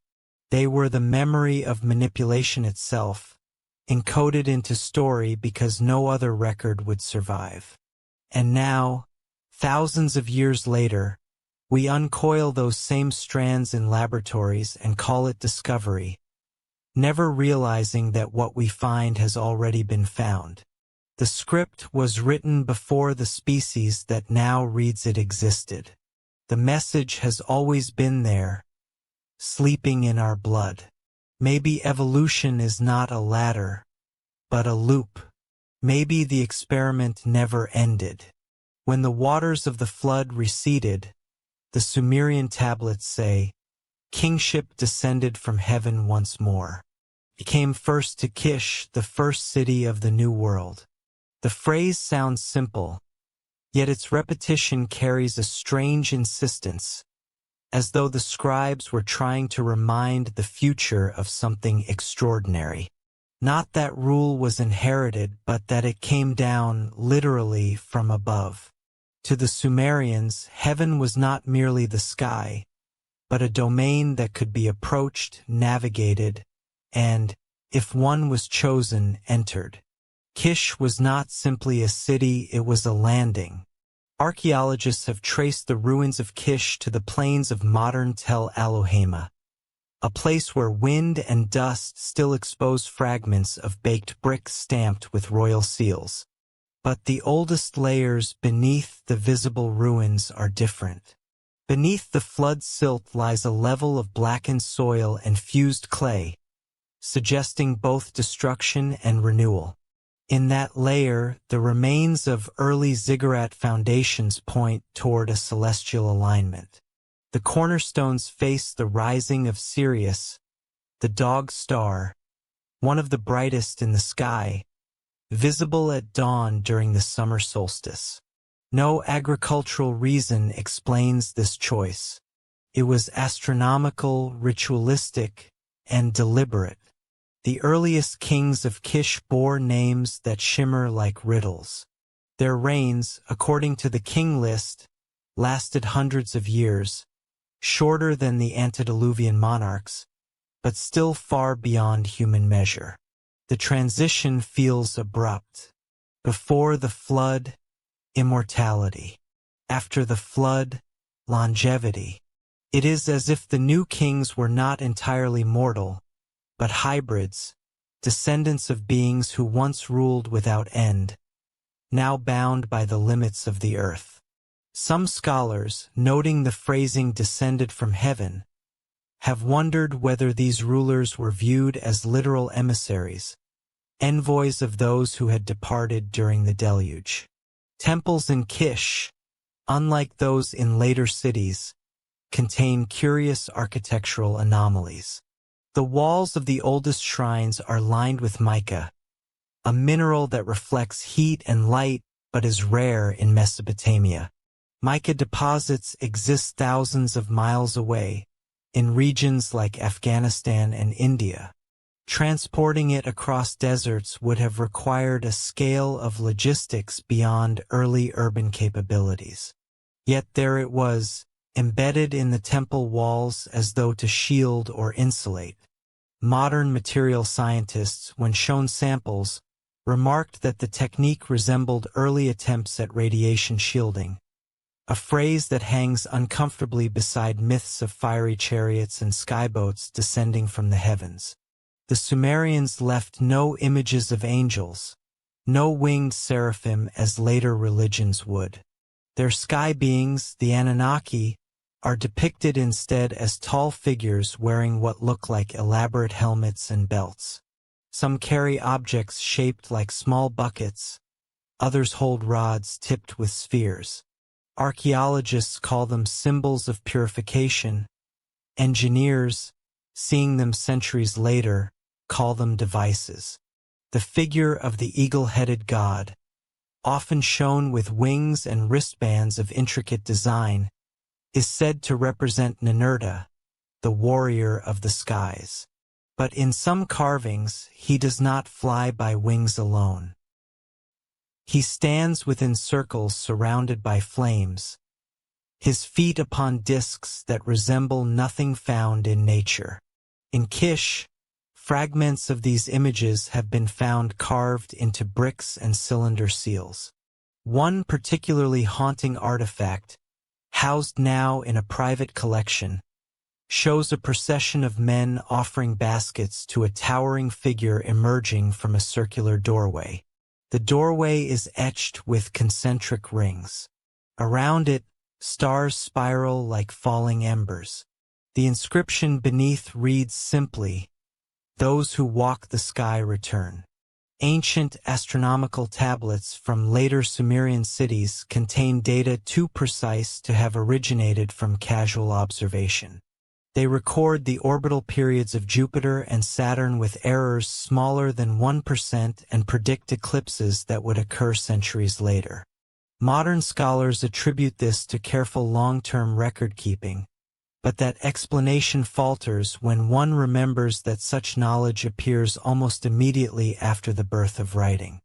They were the memory of manipulation itself, encoded into story because no other record would survive. And now, thousands of years later, we uncoil those same strands in laboratories and call it discovery, never realizing that what we find has already been found. The script was written before the species that now reads it existed. The message has always been there, sleeping in our blood. Maybe evolution is not a ladder, but a loop. Maybe the experiment never ended. When the waters of the flood receded, the Sumerian tablets say, kingship descended from heaven once more. It came first to Kish, the first city of the New World. The phrase sounds simple, yet its repetition carries a strange insistence, as though the scribes were trying to remind the future of something extraordinary. Not that rule was inherited, but that it came down, literally, from above. To the Sumerians, heaven was not merely the sky, but a domain that could be approached, navigated, and, if one was chosen, entered. Kish was not simply a city, it was a landing. Archaeologists have traced the ruins of Kish to the plains of modern Tel Aluhema. a place where wind and dust still expose fragments of baked brick stamped with royal seals. But the oldest layers beneath the visible ruins are different. Beneath the flood silt lies a level of blackened soil and fused clay, suggesting both destruction and renewal. In that layer, the remains of early ziggurat foundations point toward a celestial alignment. The cornerstones face the rising of Sirius, the dog star, one of the brightest in the sky, visible at dawn during the summer solstice. No agricultural reason explains this choice. It was astronomical, ritualistic, and deliberate. The earliest kings of Kish bore names that shimmer like riddles. Their reigns, according to the king list, lasted hundreds of years, shorter than the antediluvian monarchs, but still far beyond human measure. The transition feels abrupt. Before the flood, immortality. After the flood, longevity. It is as if the new kings were not entirely mortal, but hybrids, descendants of beings who once ruled without end, now bound by the limits of the earth. Some scholars, noting the phrasing descended from heaven, have wondered whether these rulers were viewed as literal emissaries, envoys of those who had departed during the deluge. Temples in Kish, unlike those in later cities, contain curious architectural anomalies. The walls of the oldest shrines are lined with mica, a mineral that reflects heat and light but is rare in Mesopotamia. Mica deposits exist thousands of miles away, in regions like Afghanistan and India. Transporting it across deserts would have required a scale of logistics beyond early urban capabilities. Yet there it was, embedded in the temple walls as though to shield or insulate. Modern material scientists, when shown samples, remarked that the technique resembled early attempts at radiation shielding, a phrase that hangs uncomfortably beside myths of fiery chariots and skyboats descending from the heavens. The Sumerians left no images of angels, no winged seraphim as later religions would. Their sky beings, the Anunnaki, are depicted instead as tall figures wearing what look like elaborate helmets and belts. Some carry objects shaped like small buckets, others hold rods tipped with spheres. Archaeologists call them symbols of purification. Engineers, seeing them centuries later, call them devices. The figure of the eagle-headed god, often shown with wings and wristbands of intricate design, is said to represent Ninurta, the warrior of the skies. But in some carvings, he does not fly by wings alone. He stands within circles surrounded by flames, his feet upon discs that resemble nothing found in nature. In Kish, fragments of these images have been found carved into bricks and cylinder seals. One particularly haunting artifact, housed now in a private collection, shows a procession of men offering baskets to a towering figure emerging from a circular doorway. The doorway is etched with concentric rings. Around it, stars spiral like falling embers. The inscription beneath reads simply, "Those who walk the sky return." Ancient astronomical tablets from later Sumerian cities contain data too precise to have originated from casual observation. They record the orbital periods of Jupiter and Saturn with errors smaller than 1% and predict eclipses that would occur centuries later. Modern scholars attribute this to careful long-term record-keeping, but that explanation falters when one remembers that such knowledge appears almost immediately after the birth of writing.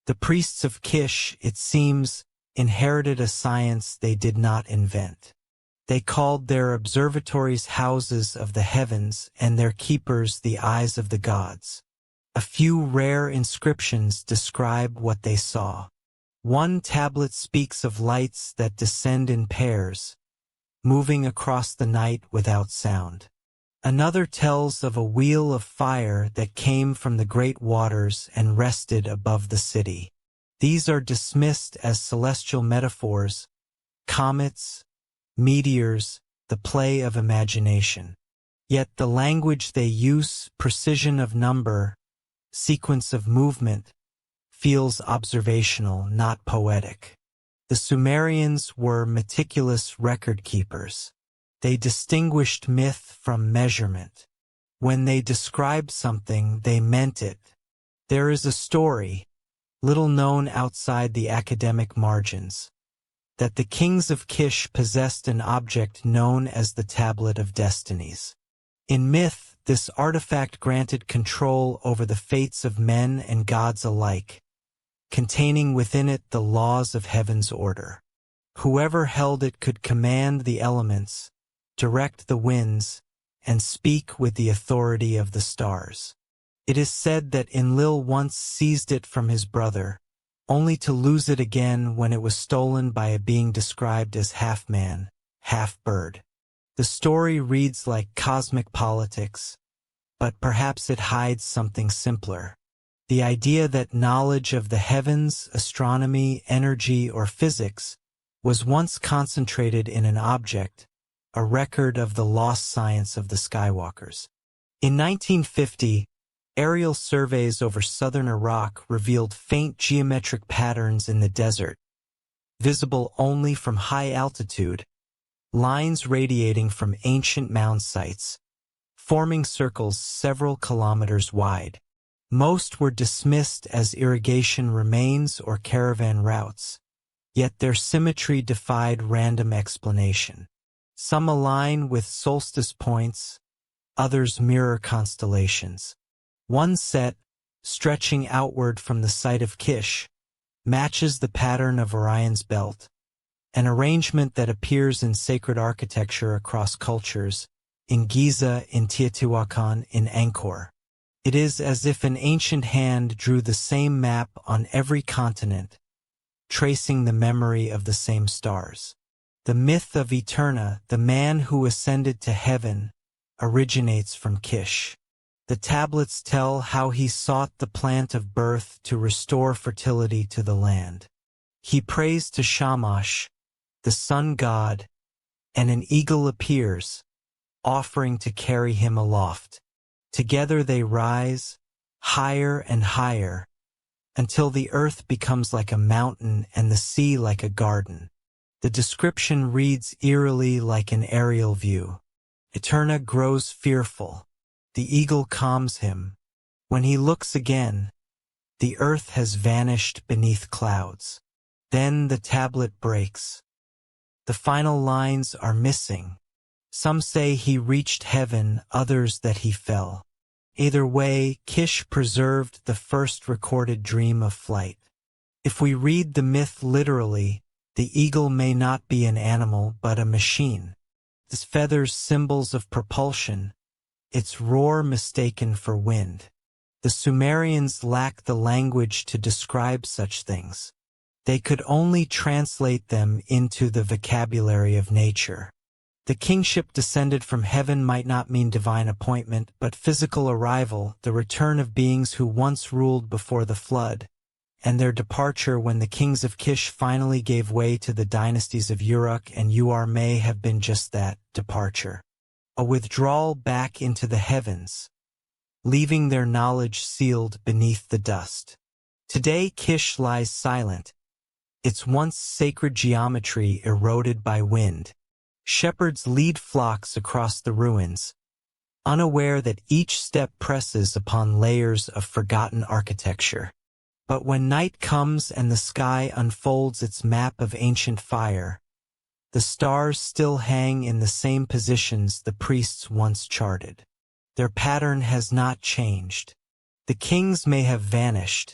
The priests of Kish, it seems, inherited a science they did not invent. They called their observatories houses of the heavens and their keepers the eyes of the gods. A few rare inscriptions describe what they saw. One tablet speaks of lights that descend in pairs, moving across the night without sound. Another tells of a wheel of fire that came from the great waters and rested above the city. These are dismissed as celestial metaphors, comets, meteors, the play of imagination. Yet the language they use, precision of number, sequence of movement, feels observational, not poetic. The Sumerians were meticulous record keepers. They distinguished myth from measurement. When they described something, they meant it. There is a story, little known outside the academic margins, that the kings of Kish possessed an object known as the Tablet of Destinies. In myth, this artifact granted control over the fates of men and gods alike, containing within it the laws of heaven's order. Whoever held it could command the elements, direct the winds, and speak with the authority of the stars. It is said that Enlil once seized it from his brother, only to lose it again when it was stolen by a being described as half-man, half-bird. The story reads like cosmic politics, but perhaps it hides something simpler. The idea that knowledge of the heavens, astronomy, energy, or physics was once concentrated in an object, a record of the lost science of the Skywalkers. In 1950, aerial surveys over southern Iraq revealed faint geometric patterns in the desert, visible only from high altitude, lines radiating from ancient mound sites, forming circles several kilometers wide. Most were dismissed as irrigation remains or caravan routes, yet their symmetry defied random explanation. Some align with solstice points, others mirror constellations. One set, stretching outward from the site of Kish, matches the pattern of Orion's belt, an arrangement that appears in sacred architecture across cultures, in Giza, in Teotihuacan, in Angkor. It is as if an ancient hand drew the same map on every continent, tracing the memory of the same stars. The myth of Eterna, the man who ascended to heaven, originates from Kish. The tablets tell how he sought the plant of birth to restore fertility to the land. He prays to Shamash, the sun god, and an eagle appears, offering to carry him aloft. Together they rise, higher and higher, until the earth becomes like a mountain and the sea like a garden. The description reads eerily like an aerial view. Eterna grows fearful. The eagle calms him. When he looks again, the earth has vanished beneath clouds. Then the tablet breaks. The final lines are missing. Some say he reached heaven, others that he fell. Either way, Kish preserved the first recorded dream of flight. If we read the myth literally, the eagle may not be an animal but a machine. Its feathers symbols of propulsion, its roar mistaken for wind. The Sumerians lacked the language to describe such things. They could only translate them into the vocabulary of nature. The kingship descended from heaven might not mean divine appointment, but physical arrival, the return of beings who once ruled before the flood, and their departure when the kings of Kish finally gave way to the dynasties of Uruk and Uar may have been just that, departure. A withdrawal back into the heavens, leaving their knowledge sealed beneath the dust. Today Kish lies silent, its once sacred geometry eroded by wind. Shepherds lead flocks across the ruins, unaware that each step presses upon layers of forgotten architecture. But when night comes and the sky unfolds its map of ancient fire, the stars still hang in the same positions the priests once charted. Their pattern has not changed. The kings may have vanished,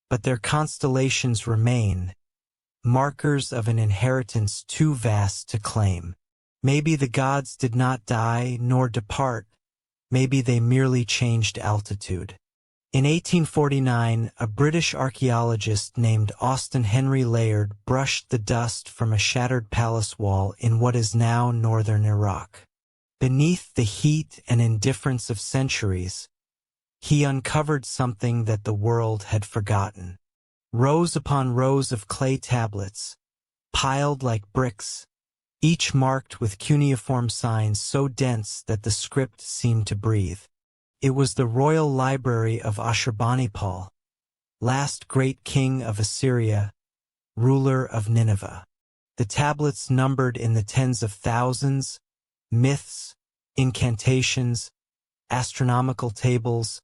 but their constellations remain, markers of an inheritance too vast to claim. Maybe the gods did not die nor depart, maybe they merely changed altitude. In 1849, a British archaeologist named Austen Henry Layard brushed the dust from a shattered palace wall in what is now northern Iraq. Beneath the heat and indifference of centuries, he uncovered something that the world had forgotten. Rows upon rows of clay tablets, piled like bricks, each marked with cuneiform signs so dense that the script seemed to breathe. It was the royal library of Ashurbanipal, last great king of Assyria, ruler of Nineveh. The tablets numbered in the tens of thousands, myths, incantations, astronomical tables,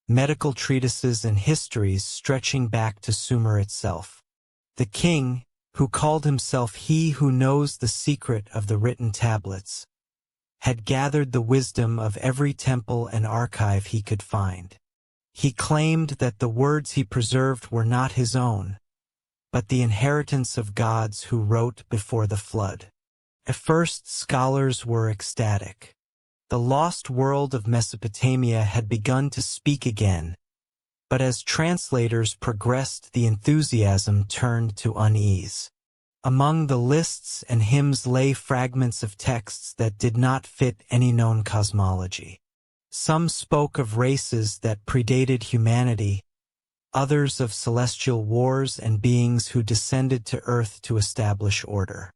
medical treatises and histories stretching back to Sumer itself. The king, who called himself he who knows the secret of the written tablets, had gathered the wisdom of every temple and archive he could find. He claimed that the words he preserved were not his own, but the inheritance of gods who wrote before the flood. At first, scholars were ecstatic. The lost world of Mesopotamia had begun to speak again, but as translators progressed, the enthusiasm turned to unease. Among the lists and hymns lay fragments of texts that did not fit any known cosmology. Some spoke of races that predated humanity, others of celestial wars and beings who descended to Earth to establish order.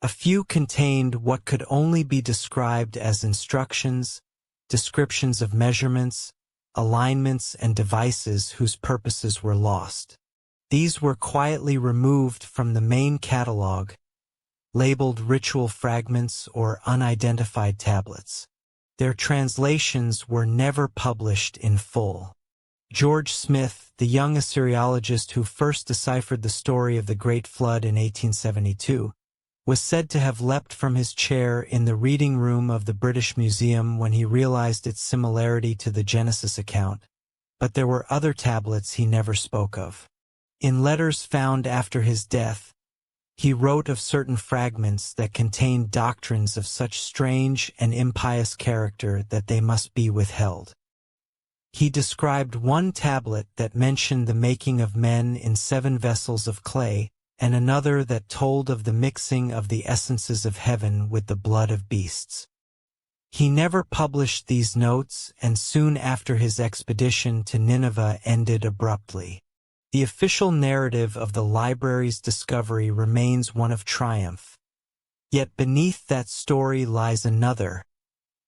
A few contained what could only be described as instructions, descriptions of measurements, alignments and devices whose purposes were lost. These were quietly removed from the main catalog, labeled ritual fragments or unidentified tablets. Their translations were never published in full. George Smith, the young Assyriologist who first deciphered the story of the Great Flood in 1872, was said to have leapt from his chair in the reading room of the British Museum when he realized its similarity to the Genesis account, but there were other tablets he never spoke of. In letters found after his death, he wrote of certain fragments that contained doctrines of such strange and impious character that they must be withheld. He described one tablet that mentioned the making of men in 7 vessels of clay, and another that told of the mixing of the essences of heaven with the blood of beasts. He never published these notes, and soon after his expedition to Nineveh ended abruptly. The official narrative of the library's discovery remains one of triumph. Yet beneath that story lies another,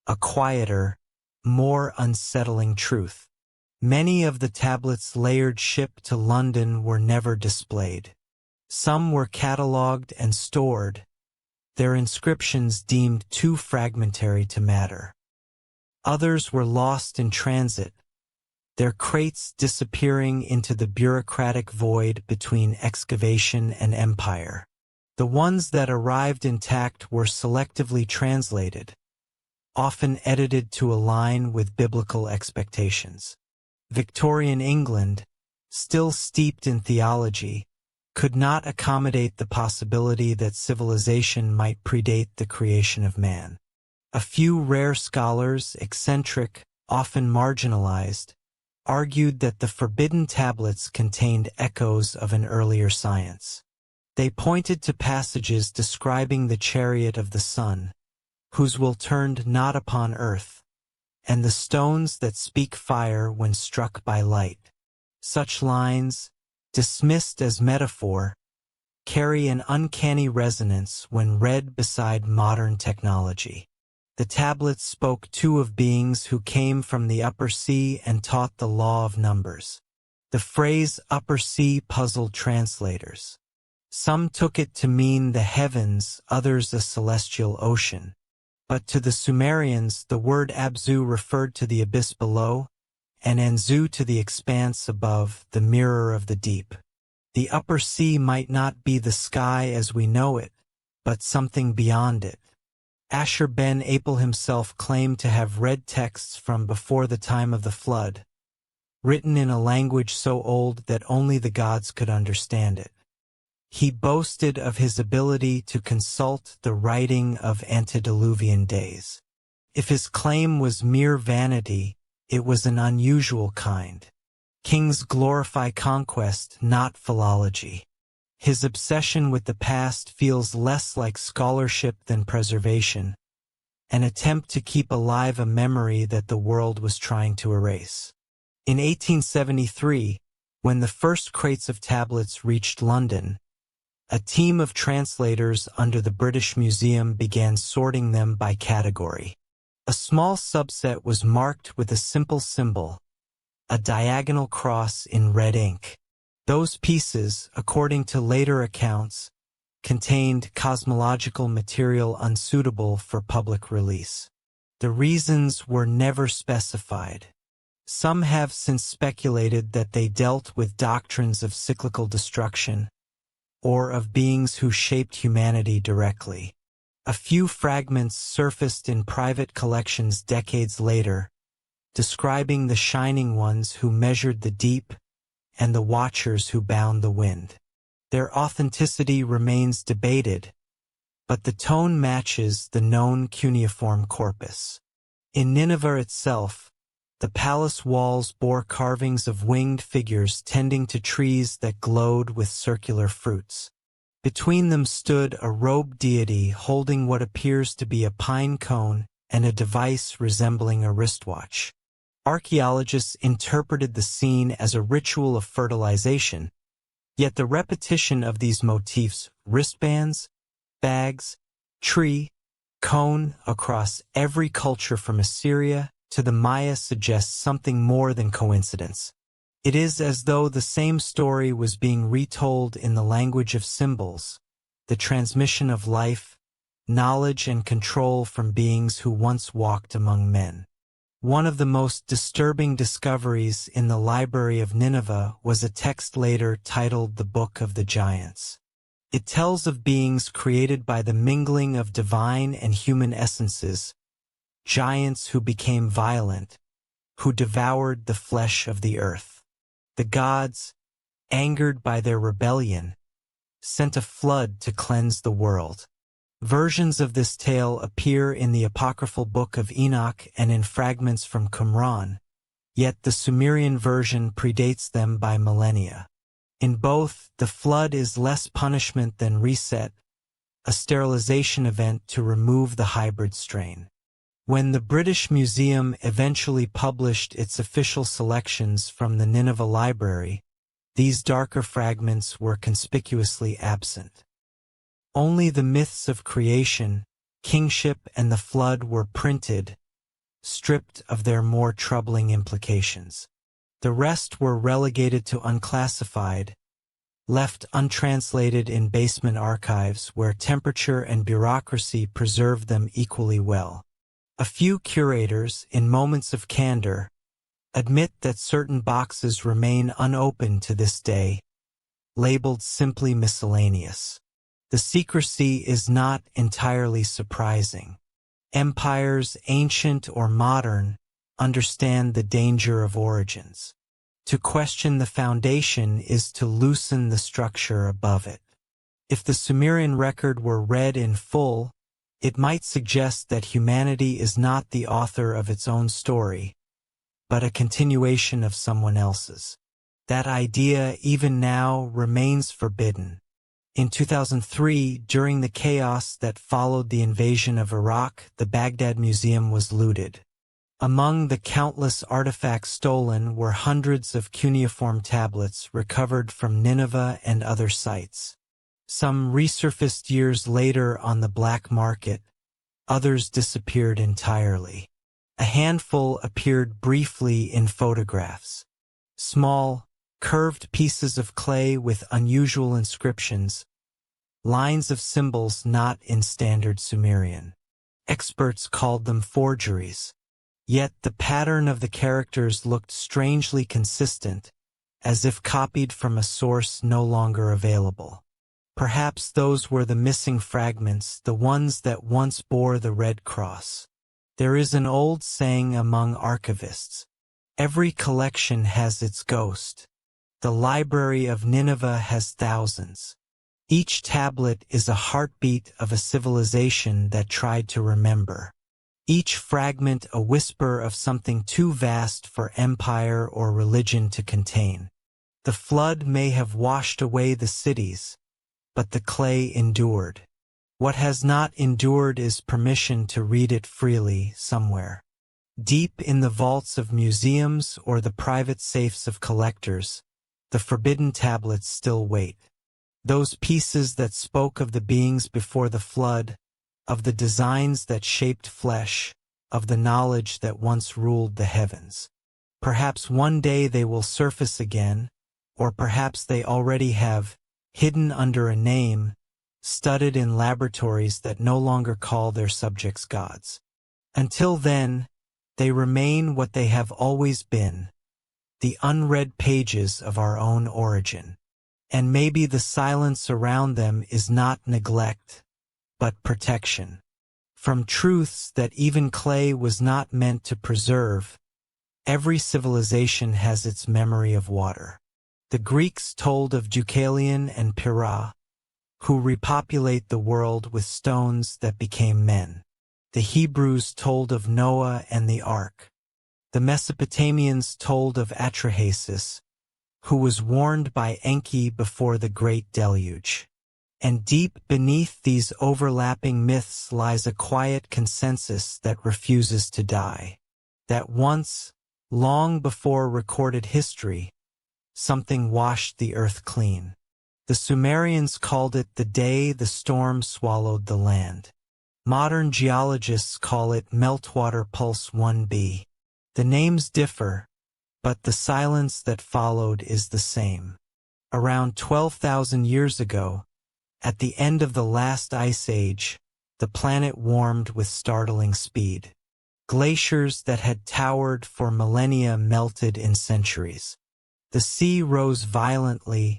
a quieter, more unsettling truth. Many of the tablets layered ship to London were never displayed. Some were catalogued and stored, their inscriptions deemed too fragmentary to matter. Others were lost in transit, their crates disappearing into the bureaucratic void between excavation and empire. The ones that arrived intact were selectively translated, often edited to align with biblical expectations. Victorian England, still steeped in theology, could not accommodate the possibility that civilization might predate the creation of man. A few rare scholars, eccentric, often marginalized, argued that the forbidden tablets contained echoes of an earlier science. They pointed to passages describing the chariot of the sun, whose will turned not upon earth, and the stones that speak fire when struck by light. Such lines, dismissed as metaphor, carry an uncanny resonance when read beside modern technology. The tablets spoke too of beings who came from the upper sea and taught the law of numbers. The phrase upper sea puzzled translators. Some took it to mean the heavens, others a celestial ocean. But to the Sumerians, the word Abzu referred to the abyss below, and Anzu to the expanse above, the mirror of the deep. The upper sea might not be the sky as we know it, but something beyond it. Ashur ben Apel himself claimed to have read texts from before the time of the flood, written in a language so old that only the gods could understand it. He boasted of his ability to consult the writing of antediluvian days. If his claim was mere vanity, it was an unusual kind. Kings glorify conquest, not philology. His obsession with the past feels less like scholarship than preservation, an attempt to keep alive a memory that the world was trying to erase. In 1873, when the first crates of tablets reached London, a team of translators under the British Museum began sorting them by category. A small subset was marked with a simple symbol, a diagonal cross in red ink. Those pieces, according to later accounts, contained cosmological material unsuitable for public release. The reasons were never specified. Some have since speculated that they dealt with doctrines of cyclical destruction, or of beings who shaped humanity directly. A few fragments surfaced in private collections decades later, describing the shining ones who measured the deep and the watchers who bound the wind. Their authenticity remains debated, but the tone matches the known cuneiform corpus. In Nineveh itself, the palace walls bore carvings of winged figures tending to trees that glowed with circular fruits. Between them stood a robed deity holding what appears to be a pine cone and a device resembling a wristwatch. Archaeologists interpreted the scene as a ritual of fertilization, yet the repetition of these motifs, wristbands, bags, tree, cone, across every culture from Assyria to the Maya suggests something more than coincidence. It is as though the same story was being retold in the language of symbols, the transmission of life, knowledge and control from beings who once walked among men. One of the most disturbing discoveries in the Library of Nineveh was a text later titled The Book of the Giants. It tells of beings created by the mingling of divine and human essences, giants who became violent, who devoured the flesh of the earth. The gods, angered by their rebellion, sent a flood to cleanse the world. Versions of this tale appear in the apocryphal Book of Enoch and in fragments from Qumran, yet the Sumerian version predates them by millennia. In both, the flood is less punishment than reset, a sterilization event to remove the hybrid strain. When the British Museum eventually published its official selections from the Nineveh Library, these darker fragments were conspicuously absent. Only the myths of creation, kingship, and the flood were printed, stripped of their more troubling implications. The rest were relegated to unclassified, left untranslated in basement archives where temperature and bureaucracy preserved them equally well. A few curators, in moments of candor, admit that certain boxes remain unopened to this day, labeled simply miscellaneous. The secrecy is not entirely surprising. Empires, ancient or modern, understand the danger of origins. To question the foundation is to loosen the structure above it. If the Sumerian record were read in full, it might suggest that humanity is not the author of its own story, but a continuation of someone else's. That idea, even now, remains forbidden. In 2003, during the chaos that followed the invasion of Iraq, the Baghdad Museum was looted. Among the countless artifacts stolen were hundreds of cuneiform tablets recovered from Nineveh and other sites. Some resurfaced years later on the black market, others disappeared entirely. A handful appeared briefly in photographs. Small, curved pieces of clay with unusual inscriptions, lines of symbols not in standard Sumerian. Experts called them forgeries. Yet the pattern of the characters looked strangely consistent, as if copied from a source no longer available. Perhaps those were the missing fragments, the ones that once bore the red cross. There is an old saying among archivists: every collection has its ghost. The Library of Nineveh has thousands. Each tablet is a heartbeat of a civilization that tried to remember. Each fragment a whisper of something too vast for empire or religion to contain. The flood may have washed away the cities, but the clay endured. What has not endured is permission to read it freely somewhere. Deep in the vaults of museums or the private safes of collectors, the forbidden tablets still wait. Those pieces that spoke of the beings before the flood, of the designs that shaped flesh, of the knowledge that once ruled the heavens. Perhaps one day they will surface again, or perhaps they already have, hidden under a name, studied in laboratories that no longer call their subjects gods. Until then, they remain what they have always been, the unread pages of our own origin. And maybe the silence around them is not neglect, but protection. From truths that even clay was not meant to preserve, every civilization has its memory of water. The Greeks told of Deucalion and Pyrrha, who repopulate the world with stones that became men. The Hebrews told of Noah and the Ark. The Mesopotamians told of Atrahasis, who was warned by Enki before the Great Deluge. And deep beneath these overlapping myths lies a quiet consensus that refuses to die. That once, long before recorded history, something washed the earth clean. The Sumerians called it the day the storm swallowed the land. Modern geologists call it Meltwater Pulse 1b. The names differ, but the silence that followed is the same. Around 12,000 years ago, at the end of the last ice age, the planet warmed with startling speed. Glaciers that had towered for millennia melted in centuries. The sea rose violently,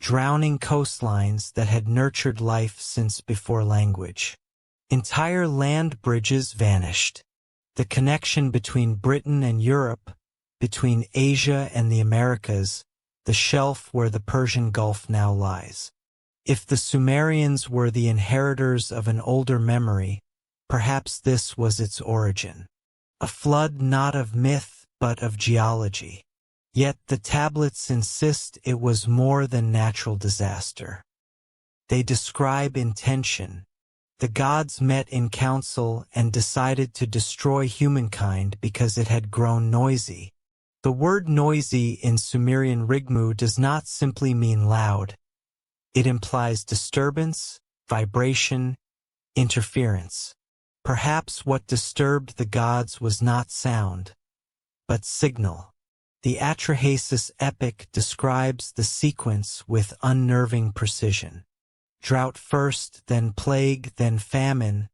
drowning coastlines that had nurtured life since before language. Entire land bridges vanished. The connection between Britain and Europe, between Asia and the Americas, the shelf where the Persian Gulf now lies. If the Sumerians were the inheritors of an older memory, perhaps this was its origin. A flood not of myth, but of geology. Yet the tablets insist it was more than natural disaster. They describe intention. The gods met in council and decided to destroy humankind because it had grown noisy. The word noisy in Sumerian Rigmu does not simply mean loud. It implies disturbance, vibration, interference. Perhaps what disturbed the gods was not sound, but signal. The Atrahasis epic describes the sequence with unnerving precision. Drought first, then plague, then famine,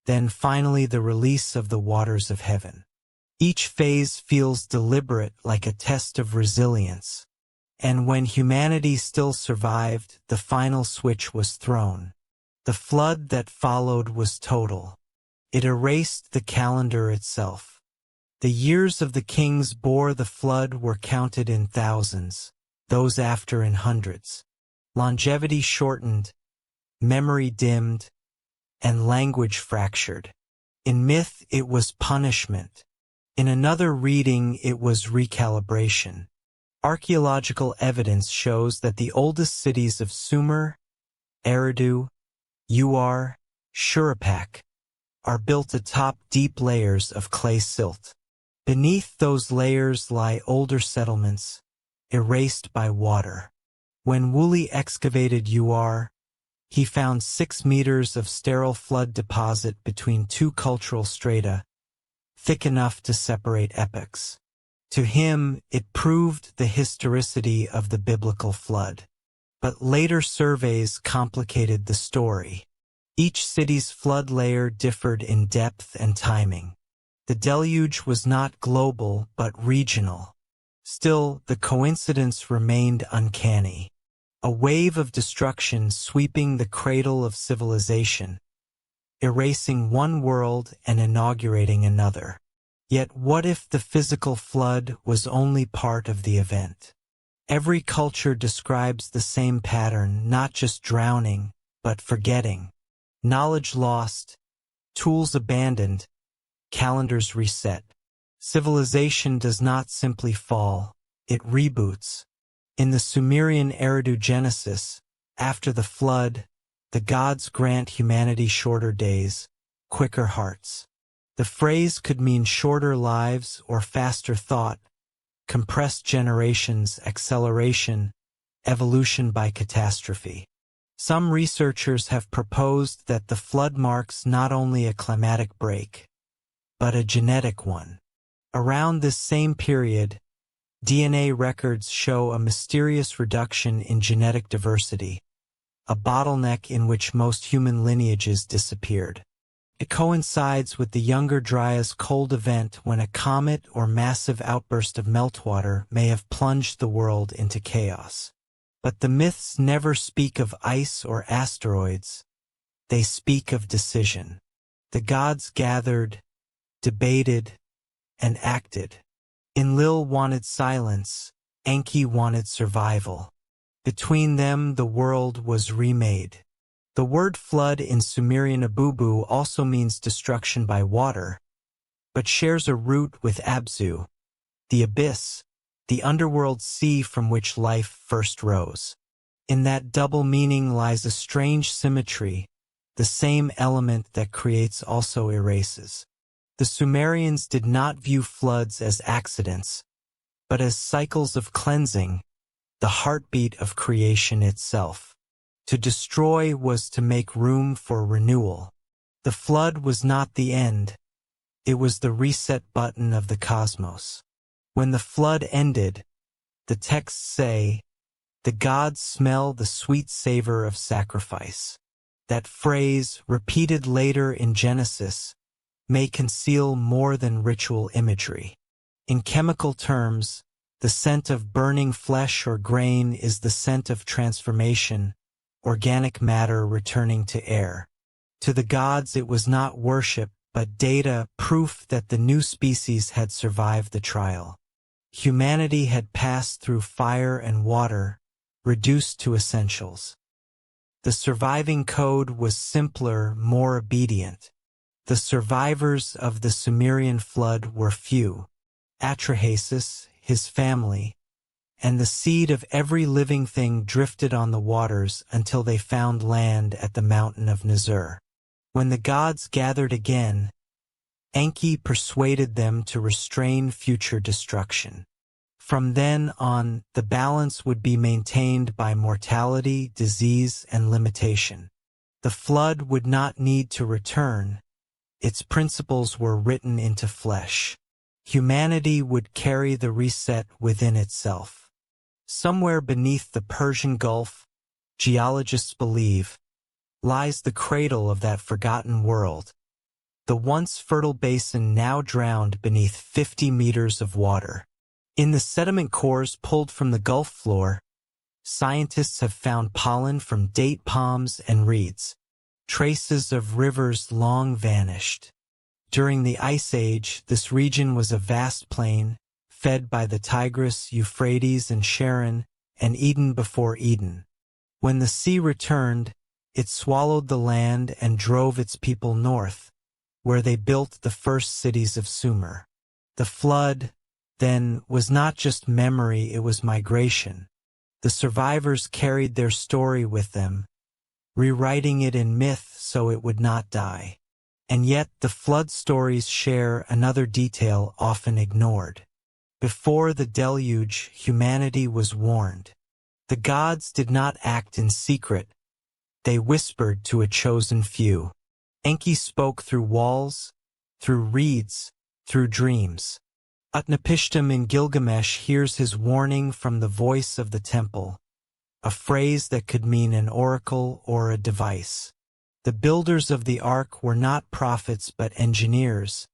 then finally the release of the waters of heaven. Each phase feels deliberate, like a test of resilience. And when humanity still survived, the final switch was thrown. The flood that followed was total. It erased the calendar itself. The years of the kings bore the flood were counted in thousands, those after in hundreds. Longevity shortened, memory dimmed, and language fractured. In myth, it was punishment. In another reading, it was recalibration. Archaeological evidence shows that the oldest cities of Sumer, Eridu, Uar, Shuruppak are built atop deep layers of clay silt. Beneath those layers lie older settlements, erased by water. When Woolley excavated Uar, he found 6 meters of sterile flood deposit between two cultural strata, thick enough to separate epochs. To him, it proved the historicity of the biblical flood. But later surveys complicated the story. Each city's flood layer differed in depth and timing. The deluge was not global, but regional. Still, the coincidence remained uncanny. A wave of destruction sweeping the cradle of civilization, erasing one world and inaugurating another. Yet what if the physical flood was only part of the event? Every culture describes the same pattern, not just drowning, but forgetting. Knowledge lost, tools abandoned, calendars reset. Civilization does not simply fall, it reboots. In the Sumerian Eridu Genesis, after the flood, The gods grant humanity shorter days, quicker hearts. The phrase could mean shorter lives or faster thought, compressed generations, acceleration, evolution by catastrophe. Some researchers have proposed that the flood marks not only a climatic break, but a genetic one. Around this same period, DNA records show a mysterious reduction in genetic diversity, a bottleneck in which most human lineages disappeared. It coincides with the Younger Dryas cold event when a comet or massive outburst of meltwater may have plunged the world into chaos. But the myths never speak of ice or asteroids. They speak of decision. The gods gathered, debated, and acted. Enlil wanted silence, Enki wanted survival. Between them the world was remade. The word flood in Sumerian Abubu also means destruction by water, but shares a root with Abzu, the abyss, the underworld sea from which life first rose. In that double meaning lies a strange symmetry, the same element that creates also erases. The Sumerians did not view floods as accidents, but as cycles of cleansing, the heartbeat of creation itself. To destroy was to make room for renewal. The flood was not the end, it was the reset button of the cosmos. When the flood ended, the texts say, the gods smell the sweet savor of sacrifice. That phrase, repeated later in Genesis, may conceal more than ritual imagery. In chemical terms, the scent of burning flesh or grain is the scent of transformation, organic matter returning to air. To the gods it was not worship, but data, proof that the new species had survived the trial. Humanity had passed through fire and water, reduced to essentials. The surviving code was simpler, more obedient. The survivors of the Sumerian flood were few. Atrahasis, his family, and the seed of every living thing drifted on the waters until they found land at the mountain of Nizur. When the gods gathered again, Enki persuaded them to restrain future destruction. From then on, the balance would be maintained by mortality, disease, and limitation. The flood would not need to return. Its principles were written into flesh. Humanity would carry the reset within itself. Somewhere beneath the Persian Gulf, geologists believe, lies the cradle of that forgotten world. The once fertile basin now drowned beneath 50 meters of water. In the sediment cores pulled from the Gulf floor, scientists have found pollen from date palms and reeds, traces of rivers long vanished. During the Ice Age, this region was a vast plain, fed by the Tigris, Euphrates, and Sharon, and Eden before Eden. When the sea returned, it swallowed the land and drove its people north, where they built the first cities of Sumer. The flood, then, was not just memory, it was migration. The survivors carried their story with them, rewriting it in myth so it would not die. And yet the flood stories share another detail often ignored. Before the deluge, humanity was warned. The gods did not act in secret. They whispered to a chosen few. Enki spoke through walls, through reeds, through dreams. Utnapishtim in Gilgamesh hears his warning from the voice of the temple, a phrase that could mean an oracle or a device. The builders of the ark were not prophets but engineers,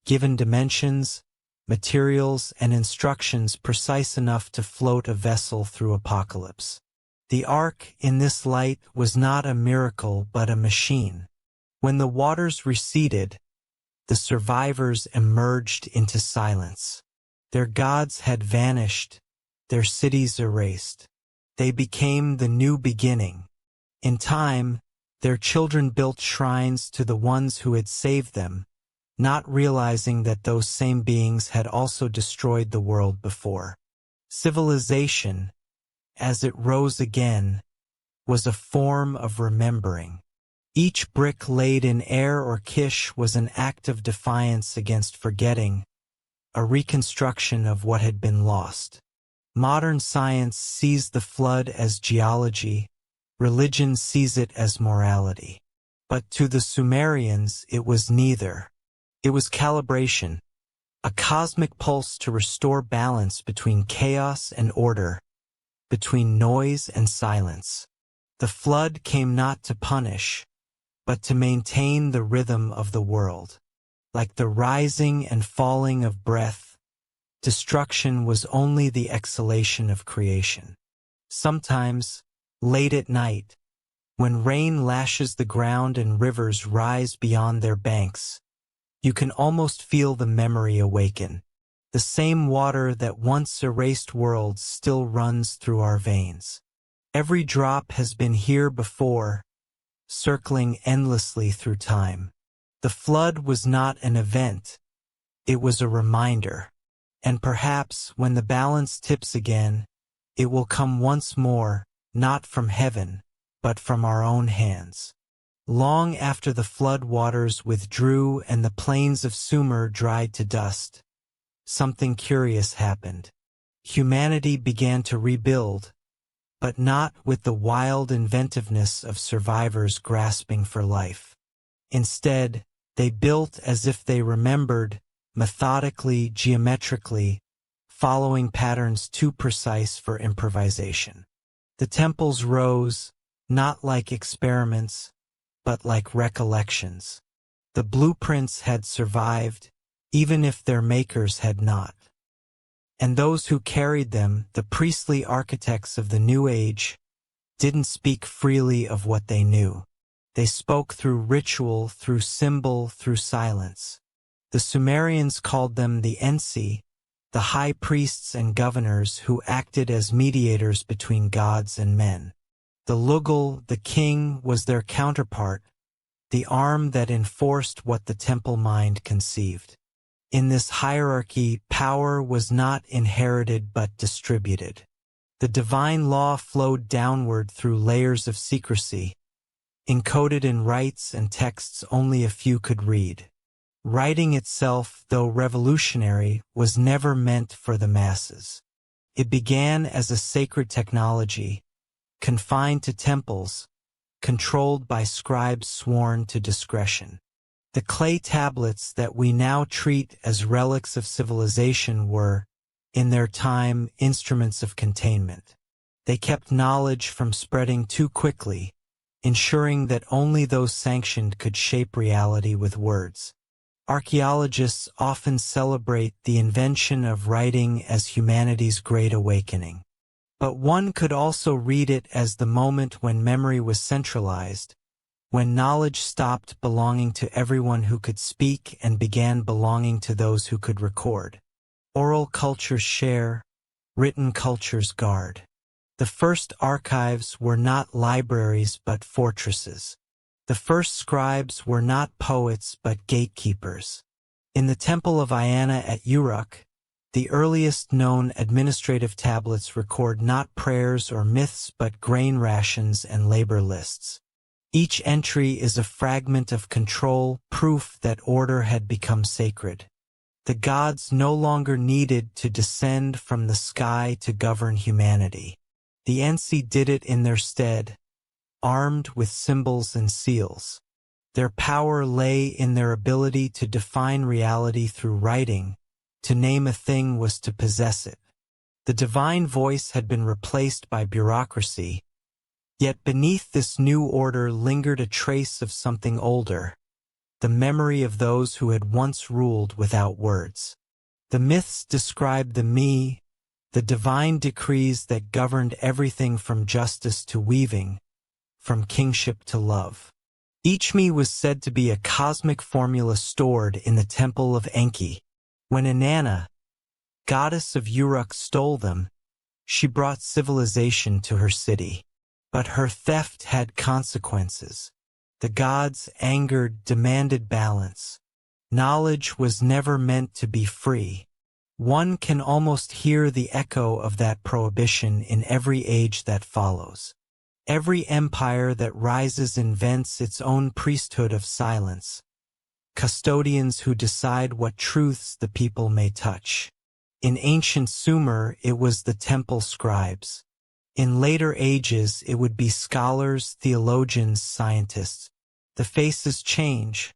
given dimensions, materials, and instructions precise enough to float a vessel through apocalypse. The ark, in this light, was not a miracle but a machine. When the waters receded, the survivors emerged into silence. Their gods had vanished, their cities erased. They became the new beginning. In time, their children built shrines to the ones who had saved them, not realizing that those same beings had also destroyed the world before. Civilization, as it rose again, was a form of remembering. Each brick laid in air or kish was an act of defiance against forgetting, a reconstruction of what had been lost. Modern science sees the flood as geology, religion sees it as morality. But to the Sumerians it was neither. It was calibration, a cosmic pulse to restore balance between chaos and order, between noise and silence. The flood came not to punish, but to maintain the rhythm of the world. Like the rising and falling of breath, destruction was only the exhalation of creation. Sometimes, late at night, when rain lashes the ground and rivers rise beyond their banks, you can almost feel the memory awaken. The same water that once erased worlds still runs through our veins. Every drop has been here before, circling endlessly through time. The flood was not an event, it was a reminder. And perhaps when the balance tips again, it will come once more, not from heaven, but from our own hands. Long after the flood waters withdrew and the plains of Sumer dried to dust, something curious happened. Humanity began to rebuild, but not with the wild inventiveness of survivors grasping for life. Instead, they built as if they remembered, methodically, geometrically, following patterns too precise for improvisation. The temples rose, not like experiments, but like recollections. The blueprints had survived, even if their makers had not. And those who carried them, the priestly architects of the New Age, didn't speak freely of what they knew. They spoke through ritual, through symbol, through silence. The Sumerians called them the Ensi, the high priests and governors who acted as mediators between gods and men. The Lugal, the king, was their counterpart, the arm that enforced what the temple mind conceived. In this hierarchy, power was not inherited but distributed. The divine law flowed downward through layers of secrecy, encoded in rites and texts only a few could read. Writing itself, though revolutionary, was never meant for the masses. It began as a sacred technology, confined to temples, controlled by scribes sworn to discretion. The clay tablets that we now treat as relics of civilization were, in their time, instruments of containment. They kept knowledge from spreading too quickly, ensuring that only those sanctioned could shape reality with words. Archaeologists often celebrate the invention of writing as humanity's great awakening. But one could also read it as the moment when memory was centralized, when knowledge stopped belonging to everyone who could speak and began belonging to those who could record. Oral cultures share, written cultures guard. The first archives were not libraries but fortresses. The first scribes were not poets but gatekeepers. In the Temple of Iana at Uruk, the earliest known administrative tablets record not prayers or myths but grain rations and labor lists. Each entry is a fragment of control, proof that order had become sacred. The gods no longer needed to descend from the sky to govern humanity. The Ensi did it in their stead, armed with symbols and seals. Their power lay in their ability to define reality through writing. To name a thing was to possess it. The divine voice had been replaced by bureaucracy, yet beneath this new order lingered a trace of something older, the memory of those who had once ruled without words. The myths described the me, the divine decrees that governed everything from justice to weaving, from kingship to love. Each me was said to be a cosmic formula stored in the temple of Enki. When Inanna, goddess of Uruk, stole them, she brought civilization to her city. But her theft had consequences. The gods, angered, demanded balance. Knowledge was never meant to be free. One can almost hear the echo of that prohibition in every age that follows. Every empire that rises invents its own priesthood of silence, custodians who decide what truths the people may touch. In ancient Sumer, it was the temple scribes. In later ages, it would be scholars, theologians, scientists. The faces change,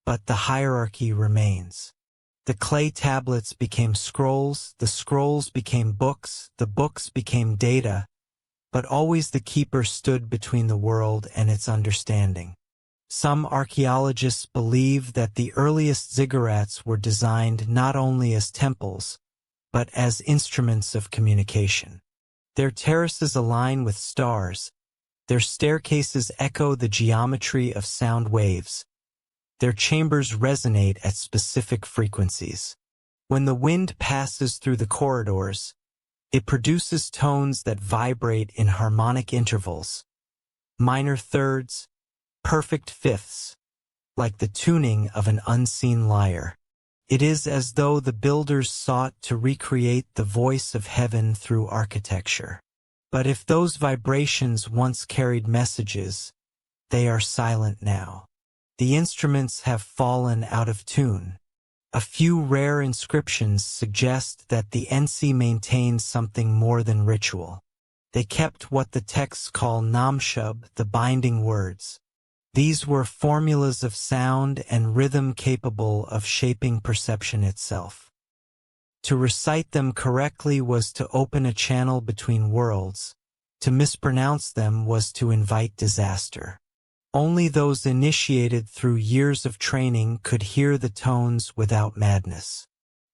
but the hierarchy remains. The clay tablets became scrolls, the scrolls became books, the books became data, but always the keeper stood between the world and its understanding. Some archaeologists believe that the earliest ziggurats were designed not only as temples, but as instruments of communication. Their terraces align with stars, their staircases echo the geometry of sound waves, their chambers resonate at specific frequencies. When the wind passes through the corridors, it produces tones that vibrate in harmonic intervals, minor thirds, perfect fifths, like the tuning of an unseen lyre. It is as though the builders sought to recreate the voice of heaven through architecture. But if those vibrations once carried messages, they are silent now. The instruments have fallen out of tune. A few rare inscriptions suggest that the NC maintained something more than ritual. They kept what the texts call namshub, the binding words. These were formulas of sound and rhythm capable of shaping perception itself. To recite them correctly was to open a channel between worlds. To mispronounce them was to invite disaster. Only those initiated through years of training could hear the tones without madness.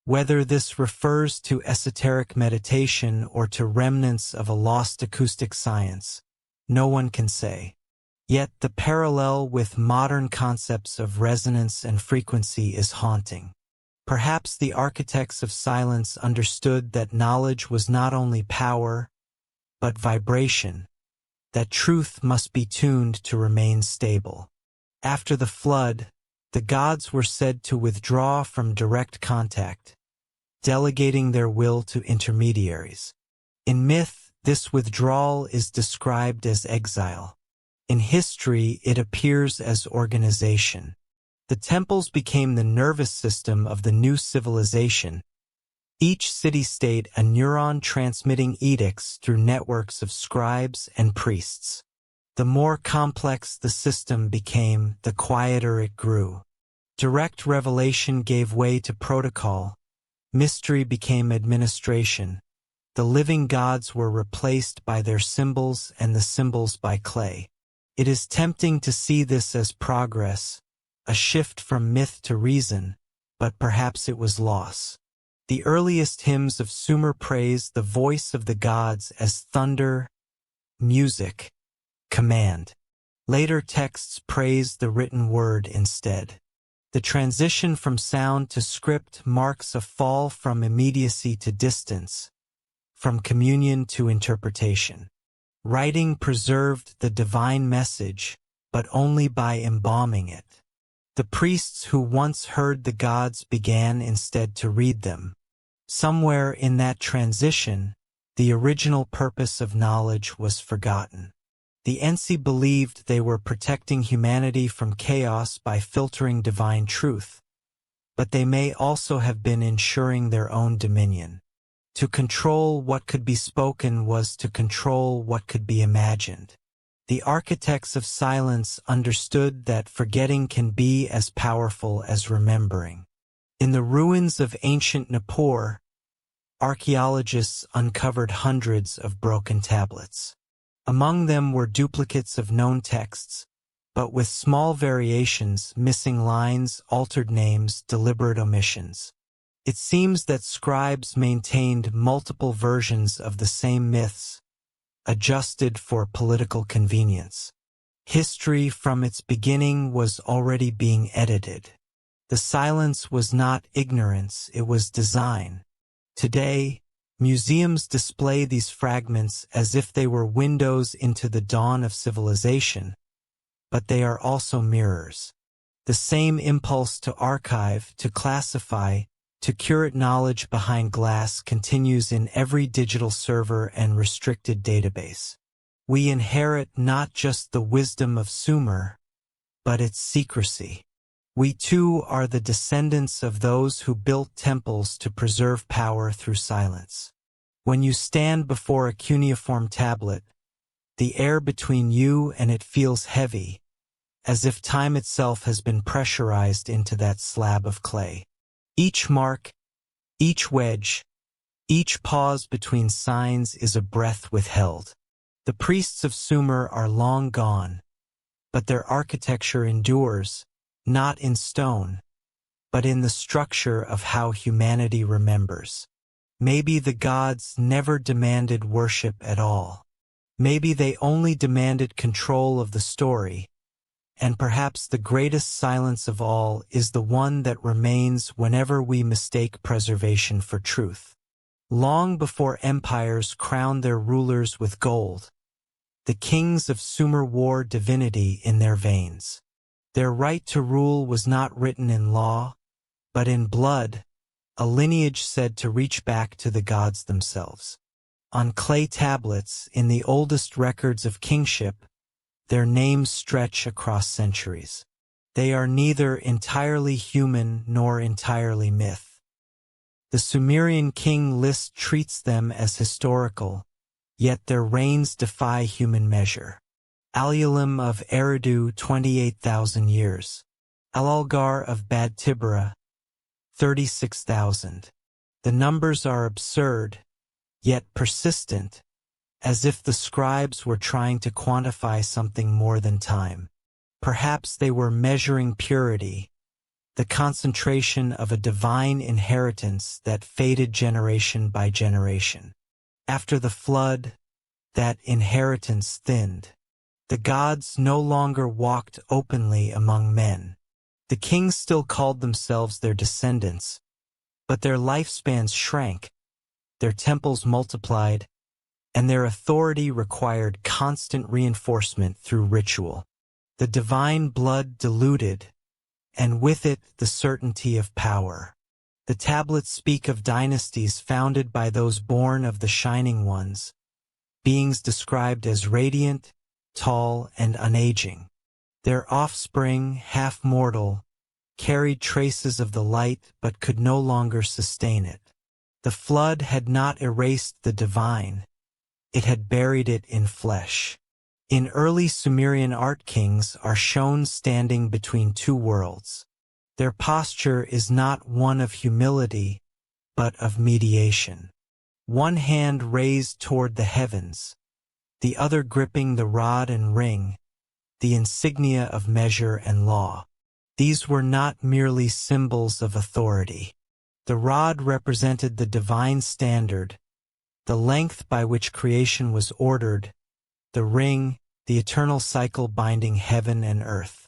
Whether this refers to esoteric meditation or to remnants of a lost acoustic science, no one can say. Yet the parallel with modern concepts of resonance and frequency is haunting. Perhaps the architects of silence understood that knowledge was not only power, but vibration, that truth must be tuned to remain stable. After the flood, the gods were said to withdraw from direct contact, delegating their will to intermediaries. In myth, this withdrawal is described as exile. In history, it appears as organization. The temples became the nervous system of the new civilization, each city-state a neuron transmitting edicts through networks of scribes and priests. The more complex the system became, the quieter it grew. Direct revelation gave way to protocol. Mystery became administration. The living gods were replaced by their symbols and the symbols by clay. It is tempting to see this as progress, a shift from myth to reason, but perhaps it was loss. The earliest hymns of Sumer praise the voice of the gods as thunder, music, command. Later texts praise the written word instead. The transition from sound to script marks a fall from immediacy to distance, from communion to interpretation. Writing preserved the divine message, but only by embalming it. The priests who once heard the gods began instead to read them. Somewhere in that transition, the original purpose of knowledge was forgotten. The NC believed they were protecting humanity from chaos by filtering divine truth, but they may also have been ensuring their own dominion. To control what could be spoken was to control what could be imagined. The architects of silence understood that forgetting can be as powerful as remembering. In the ruins of ancient Nippur, archaeologists uncovered hundreds of broken tablets. Among them were duplicates of known texts, but with small variations, missing lines, altered names, deliberate omissions. It seems that scribes maintained multiple versions of the same myths, adjusted for political convenience. History from its beginning was already being edited. The silence was not ignorance, it was design. Today, museums display these fragments as if they were windows into the dawn of civilization, but they are also mirrors. The same impulse to archive, to classify, to curate knowledge behind glass continues in every digital server and restricted database. We inherit not just the wisdom of Sumer, but its secrecy. We too are the descendants of those who built temples to preserve power through silence. When you stand before a cuneiform tablet, the air between you and it feels heavy, as if time itself has been pressurized into that slab of clay. Each mark, each wedge, each pause between signs is a breath withheld. The priests of Sumer are long gone, but their architecture endures, not in stone, but in the structure of how humanity remembers. Maybe the gods never demanded worship at all. Maybe they only demanded control of the story, and perhaps the greatest silence of all is the one that remains whenever we mistake preservation for truth. Long before empires crowned their rulers with gold, the kings of Sumer wore divinity in their veins. Their right to rule was not written in law, but in blood, a lineage said to reach back to the gods themselves. On clay tablets, in the oldest records of kingship, their names stretch across centuries. They are neither entirely human nor entirely myth. The Sumerian king list treats them as historical, yet their reigns defy human measure. Alulim of Eridu, 28,000 years. Alalgar of Bad Tibera, 36,000. The numbers are absurd, yet persistent, as if the scribes were trying to quantify something more than time. Perhaps they were measuring purity, the concentration of a divine inheritance that faded generation by generation. After the flood, that inheritance thinned. The gods no longer walked openly among men. The kings still called themselves their descendants, but their lifespans shrank, their temples multiplied, and their authority required constant reinforcement through ritual. The divine blood diluted, and with it the certainty of power. The tablets speak of dynasties founded by those born of the Shining Ones, beings described as radiant, tall, and unaging. Their offspring, half mortal, carried traces of the light but could no longer sustain it. The flood had not erased the divine, it had buried it in flesh. In early Sumerian art, kings are shown standing between two worlds. Their posture is not one of humility, but of mediation. One hand raised toward the heavens, the other gripping the rod and ring, the insignia of measure and law. These were not merely symbols of authority. The rod represented the divine standard, the length by which creation was ordered, the ring, the eternal cycle binding heaven and earth.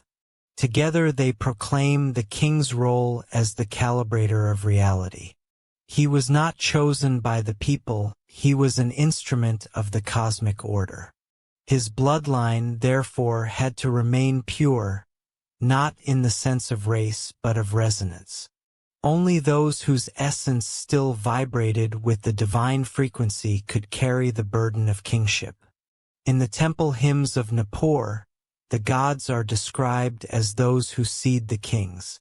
Together they proclaim the king's role as the calibrator of reality. He was not chosen by the people, he was an instrument of the cosmic order. His bloodline, therefore, had to remain pure, not in the sense of race but of resonance. Only those whose essence still vibrated with the divine frequency could carry the burden of kingship. In the temple hymns of Nippur, the gods are described as those who seed the kings.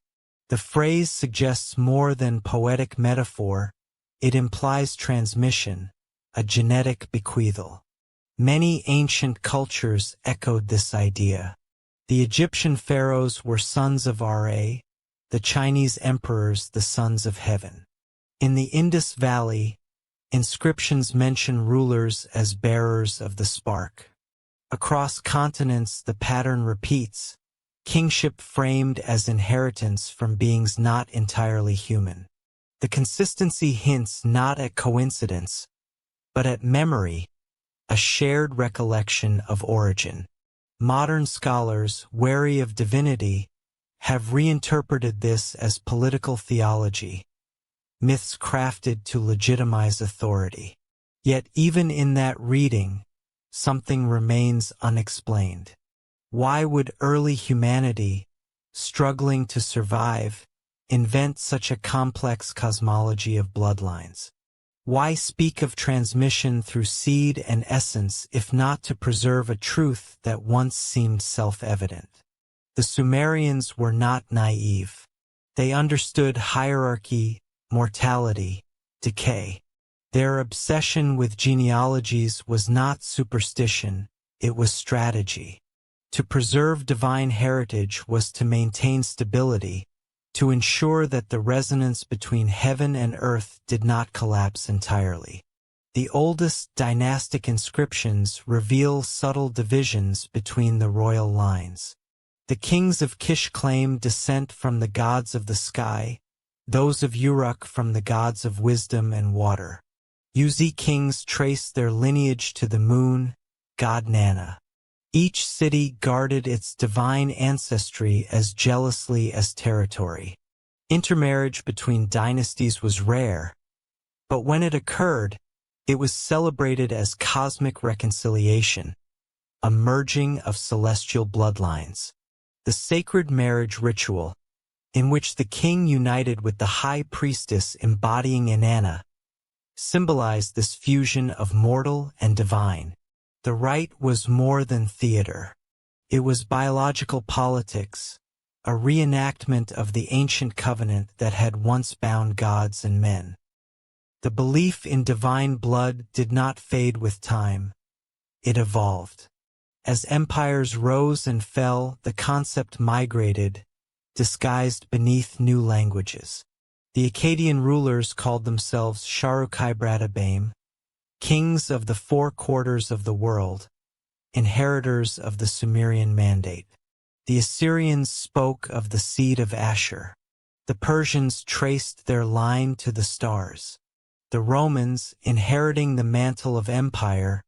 The phrase suggests more than poetic metaphor, it implies transmission, a genetic bequeathal. Many ancient cultures echoed this idea. The Egyptian pharaohs were sons of Ra, the Chinese emperors the sons of heaven. In the Indus Valley, inscriptions mention rulers as bearers of the spark. Across continents the pattern repeats, kingship framed as inheritance from beings not entirely human. The consistency hints not at coincidence, but at memory, a shared recollection of origin. Modern scholars, wary of divinity, have reinterpreted this as political theology, myths crafted to legitimize authority. Yet even in that reading, something remains unexplained. Why would early humanity, struggling to survive, invent such a complex cosmology of bloodlines? Why speak of transmission through seed and essence if not to preserve a truth that once seemed self-evident? The Sumerians were not naive. They understood hierarchy, mortality, decay. Their obsession with genealogies was not superstition, it was strategy. To preserve divine heritage was to maintain stability, to ensure that the resonance between heaven and earth did not collapse entirely. The oldest dynastic inscriptions reveal subtle divisions between the royal lines. The kings of Kish claim descent from the gods of the sky, those of Uruk from the gods of wisdom and water. Yuzi kings trace their lineage to the moon, god Nana. Each city guarded its divine ancestry as jealously as territory. Intermarriage between dynasties was rare, but when it occurred, it was celebrated as cosmic reconciliation, a merging of celestial bloodlines. The sacred marriage ritual, in which the king united with the high priestess embodying Inanna, symbolized this fusion of mortal and divine. The rite was more than theater. It was biological politics, a reenactment of the ancient covenant that had once bound gods and men. The belief in divine blood did not fade with time. It evolved. As empires rose and fell, the concept migrated, disguised beneath new languages. The Akkadian rulers called themselves Sharukai-Bratabaim, kings of the four quarters of the world, inheritors of the Sumerian mandate. The Assyrians spoke of the seed of Asher. The Persians traced their line to the stars. The Romans, inheriting the mantle of empire,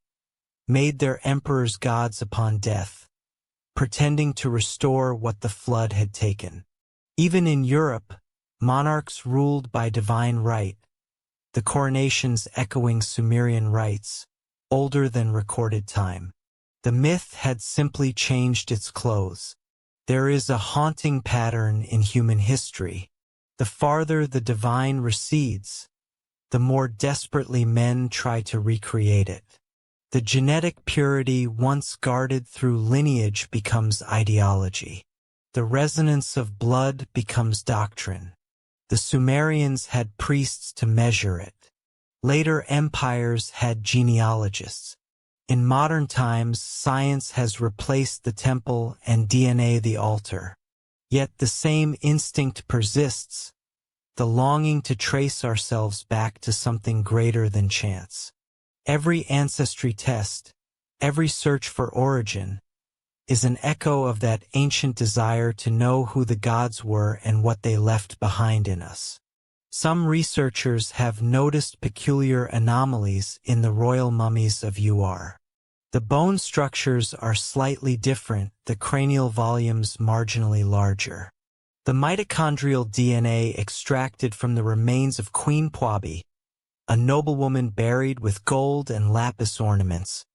made their emperors gods upon death, pretending to restore what the flood had taken. Even in Europe, monarchs ruled by divine right, the coronations echoing Sumerian rites, older than recorded time. The myth had simply changed its clothes. There is a haunting pattern in human history. The farther the divine recedes, the more desperately men try to recreate it. The genetic purity once guarded through lineage becomes ideology. The resonance of blood becomes doctrine. The Sumerians had priests to measure it. Later empires had genealogists. In modern times, science has replaced the temple and DNA the altar. Yet the same instinct persists, the longing to trace ourselves back to something greater than chance. Every ancestry test, every search for origin, is an echo of that ancient desire to know who the gods were and what they left behind in us. Some researchers have noticed peculiar anomalies in the royal mummies of UR. The bone structures are slightly different, the cranial volumes marginally larger. The mitochondrial DNA extracted from the remains of Queen Pwabi, a noblewoman buried with gold and lapis ornaments,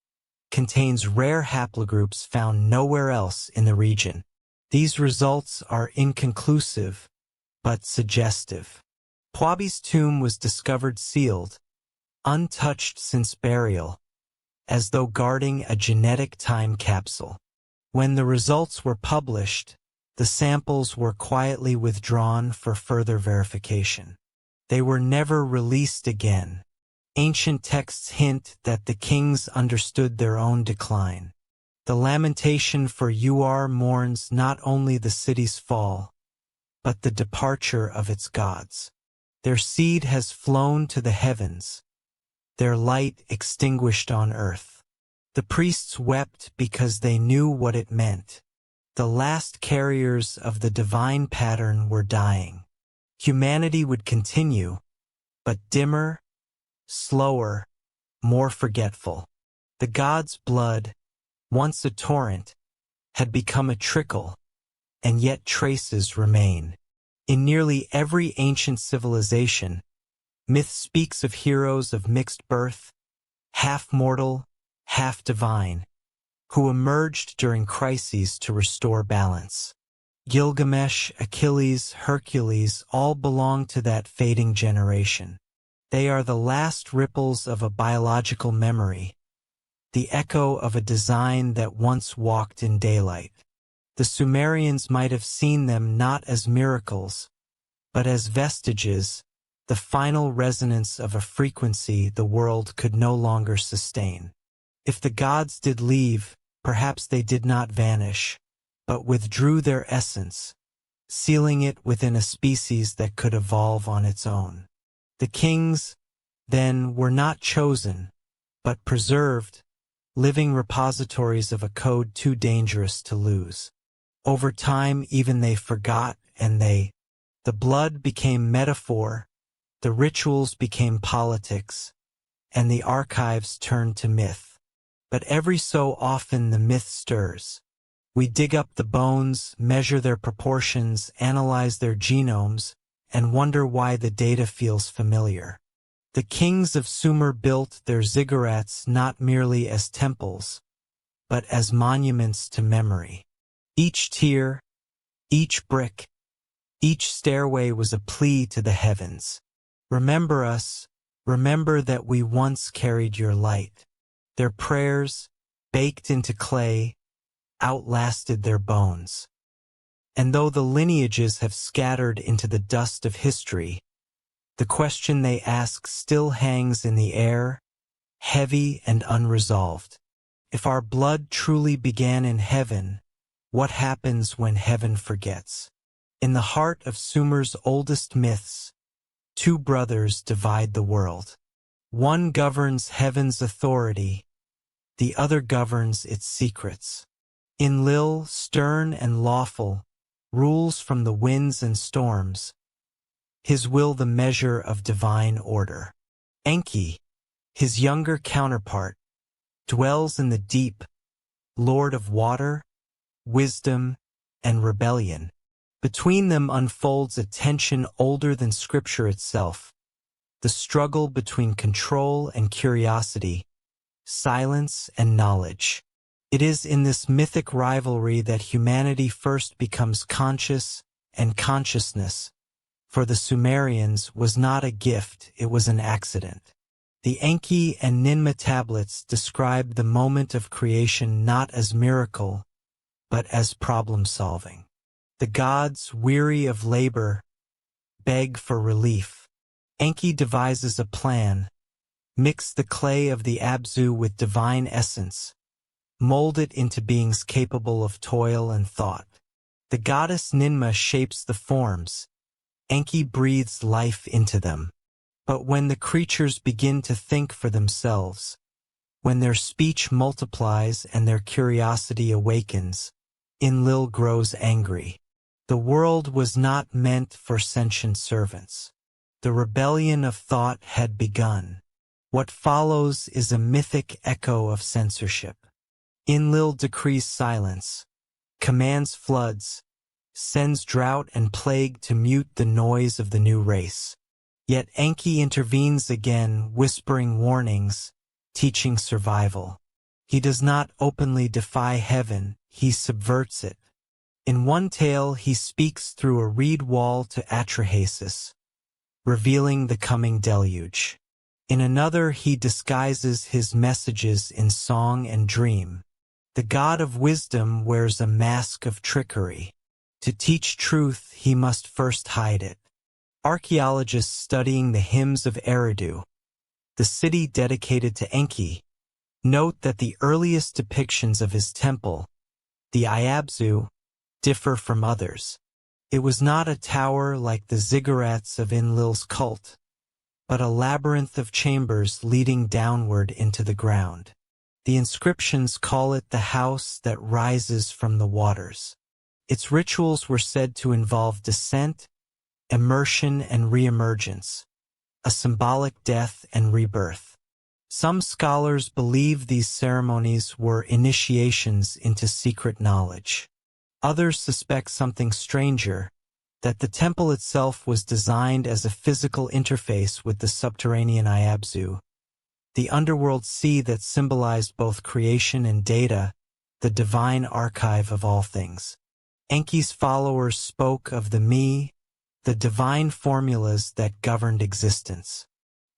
contains rare haplogroups found nowhere else in the region. These results are inconclusive, but suggestive. Pwabi's tomb was discovered sealed, untouched since burial, as though guarding a genetic time capsule. When the results were published, the samples were quietly withdrawn for further verification. They were never released again. Ancient texts hint that the kings understood their own decline. The lamentation for Ur mourns not only the city's fall, but the departure of its gods. Their seed has flown to the heavens, their light extinguished on earth. The priests wept because they knew what it meant. The last carriers of the divine pattern were dying. Humanity would continue, but dimmer, slower, more forgetful. The gods' blood, once a torrent, had become a trickle, and yet traces remain. In nearly every ancient civilization, myth speaks of heroes of mixed birth, half mortal, half divine, who emerged during crises to restore balance. Gilgamesh, Achilles, Hercules all belong to that fading generation. They are the last ripples of a biological memory, the echo of a design that once walked in daylight. The Sumerians might have seen them not as miracles, but as vestiges, the final resonance of a frequency the world could no longer sustain. If the gods did leave, perhaps they did not vanish, but withdrew their essence, sealing it within a species that could evolve on its own. The kings, then, were not chosen, but preserved, living repositories of a code too dangerous to lose. Over time, even they forgot, and the blood became metaphor, the rituals became politics, and the archives turned to myth. But every so often the myth stirs. We dig up the bones, measure their proportions, analyze their genomes, and wonder why the data feels familiar. The kings of Sumer built their ziggurats not merely as temples, but as monuments to memory. Each tier, each brick, each stairway was a plea to the heavens. Remember us, remember that we once carried your light. Their prayers, baked into clay, outlasted their bones. And though the lineages have scattered into the dust of history, the question they ask still hangs in the air, heavy and unresolved. If our blood truly began in heaven, what happens when heaven forgets? In the heart of Sumer's oldest myths, two brothers divide the world. One governs heaven's authority, the other governs its secrets. Enlil, stern and lawful, rules from the winds and storms, his will the measure of divine order. Enki, his younger counterpart, dwells in the deep, lord of water, wisdom, and rebellion. Between them unfolds a tension older than scripture itself, the struggle between control and curiosity, silence and knowledge. It is in this mythic rivalry that humanity first becomes conscious, and consciousness, for the Sumerians, was not a gift, it was an accident. The Enki and Ninmah tablets describe the moment of creation not as miracle, but as problem-solving. The gods, weary of labor, beg for relief. Enki devises a plan: mix the clay of the Abzu with divine essence, mold it into beings capable of toil and thought. The goddess Ninmah shapes the forms, Enki breathes life into them. But when the creatures begin to think for themselves, when their speech multiplies and their curiosity awakens, Enlil grows angry. The world was not meant for sentient servants. The rebellion of thought had begun. What follows is a mythic echo of censorship. Enlil decrees silence, commands floods, sends drought and plague to mute the noise of the new race. Yet Enki intervenes again, whispering warnings, teaching survival. He does not openly defy heaven, he subverts it. In one tale he speaks through a reed wall to Atrahasis, revealing the coming deluge. In another he disguises his messages in song and dream. The god of wisdom wears a mask of trickery. To teach truth he must first hide it. Archaeologists studying the hymns of Eridu, the city dedicated to Enki, note that the earliest depictions of his temple, the Iabzu, differ from others. It was not a tower like the ziggurats of Enlil's cult, but a labyrinth of chambers leading downward into the ground. The inscriptions call it the house that rises from the waters. Its rituals were said to involve descent, immersion, and reemergence, a symbolic death and rebirth. Some scholars believe these ceremonies were initiations into secret knowledge. Others suspect something stranger, that the temple itself was designed as a physical interface with the subterranean Iabzu, the underworld sea that symbolized both creation and data, the divine archive of all things. Enki's followers spoke of the me, the divine formulas that governed existence.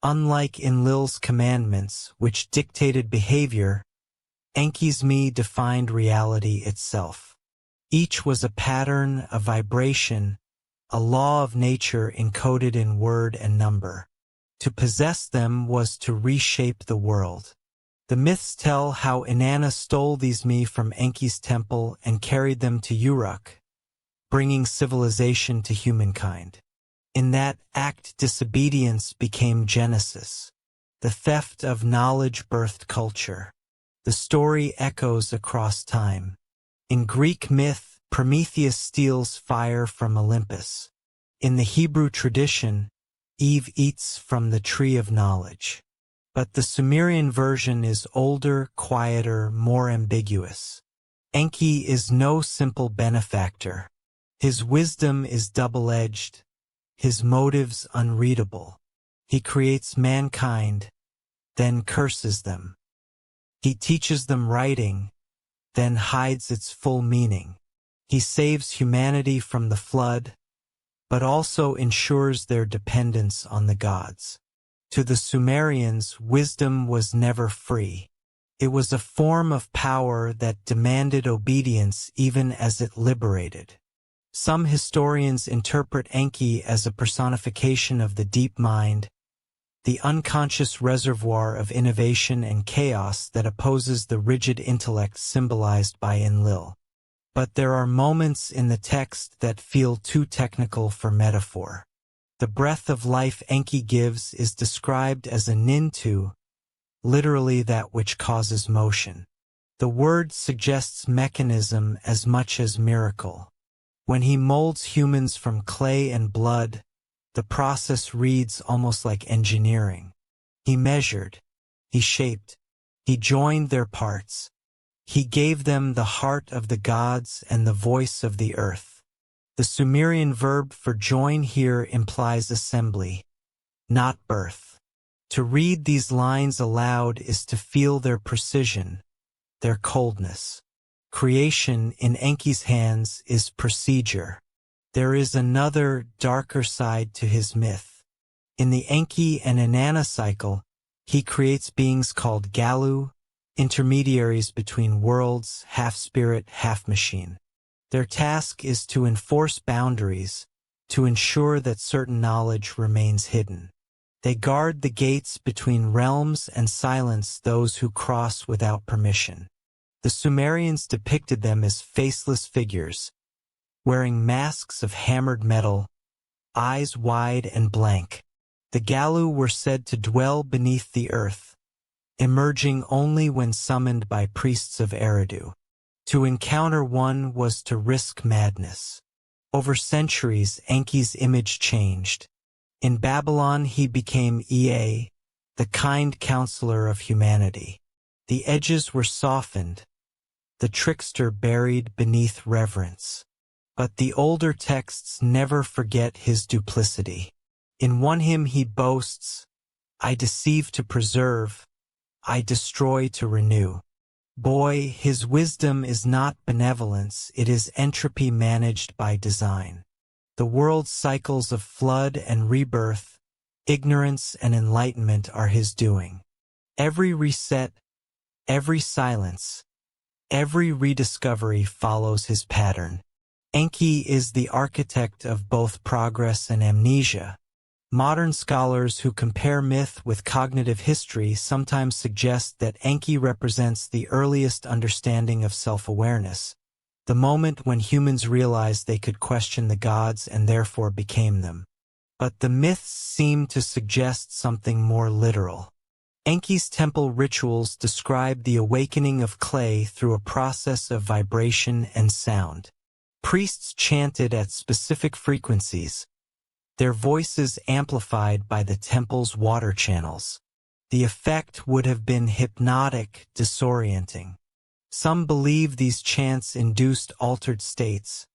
Unlike Enlil's commandments, which dictated behavior, Enki's Mi defined reality itself. Each was a pattern, a vibration, a law of nature encoded in word and number. To possess them was to reshape the world. The myths tell how Inanna stole these Mi from Enki's temple and carried them to Uruk, bringing civilization to humankind. In that act, disobedience became Genesis. The theft of knowledge birthed culture. The story echoes across time. In Greek myth, Prometheus steals fire from Olympus. In the Hebrew tradition, Eve eats from the tree of knowledge. But the Sumerian version is older, quieter, more ambiguous. Enki is no simple benefactor. His wisdom is double-edged, his motives unreadable. He creates mankind, then curses them. He teaches them writing, then hides its full meaning. He saves humanity from the flood, but also ensures their dependence on the gods. To the Sumerians, wisdom was never free. It was a form of power that demanded obedience even as it liberated. Some historians interpret Enki as a personification of the deep mind, the unconscious reservoir of innovation and chaos that opposes the rigid intellect symbolized by Enlil. But there are moments in the text that feel too technical for metaphor. The breath of life Enki gives is described as a nintu, literally that which causes motion. The word suggests mechanism as much as miracle. When he molds humans from clay and blood, the process reads almost like engineering. He measured, he shaped, he joined their parts. He gave them the heart of the gods and the voice of the earth. The Sumerian verb for join here implies assembly, not birth. To read these lines aloud is to feel their precision, their coldness. Creation in Enki's hands is procedure. There is another, darker side to his myth. In the Enki and Inanna cycle, he creates beings called Galu, intermediaries between worlds, half spirit, half machine. Their task is to enforce boundaries, to ensure that certain knowledge remains hidden. They guard the gates between realms and silence those who cross without permission. The Sumerians depicted them as faceless figures, wearing masks of hammered metal, eyes wide and blank. The Galu were said to dwell beneath the earth, emerging only when summoned by priests of Eridu. To encounter one was to risk madness. Over centuries, Enki's image changed. In Babylon, he became Ea, the kind counselor of humanity. The edges were softened, the trickster buried beneath reverence. But the older texts never forget his duplicity. In one hymn he boasts, "I deceive to preserve, I destroy to renew." Boy, his wisdom is not benevolence, it is entropy managed by design. The world's cycles of flood and rebirth, ignorance and enlightenment are his doing. Every reset, every silence, every rediscovery follows his pattern. Enki is the architect of both progress and amnesia. Modern scholars who compare myth with cognitive history sometimes suggest that Enki represents the earliest understanding of self-awareness, the moment when humans realized they could question the gods and therefore became them. But the myths seem to suggest something more literal. Enki's temple rituals describe the awakening of clay through a process of vibration and sound. Priests chanted at specific frequencies, their voices amplified by the temple's water channels. The effect would have been hypnotic, disorienting. Some believe these chants induced altered states,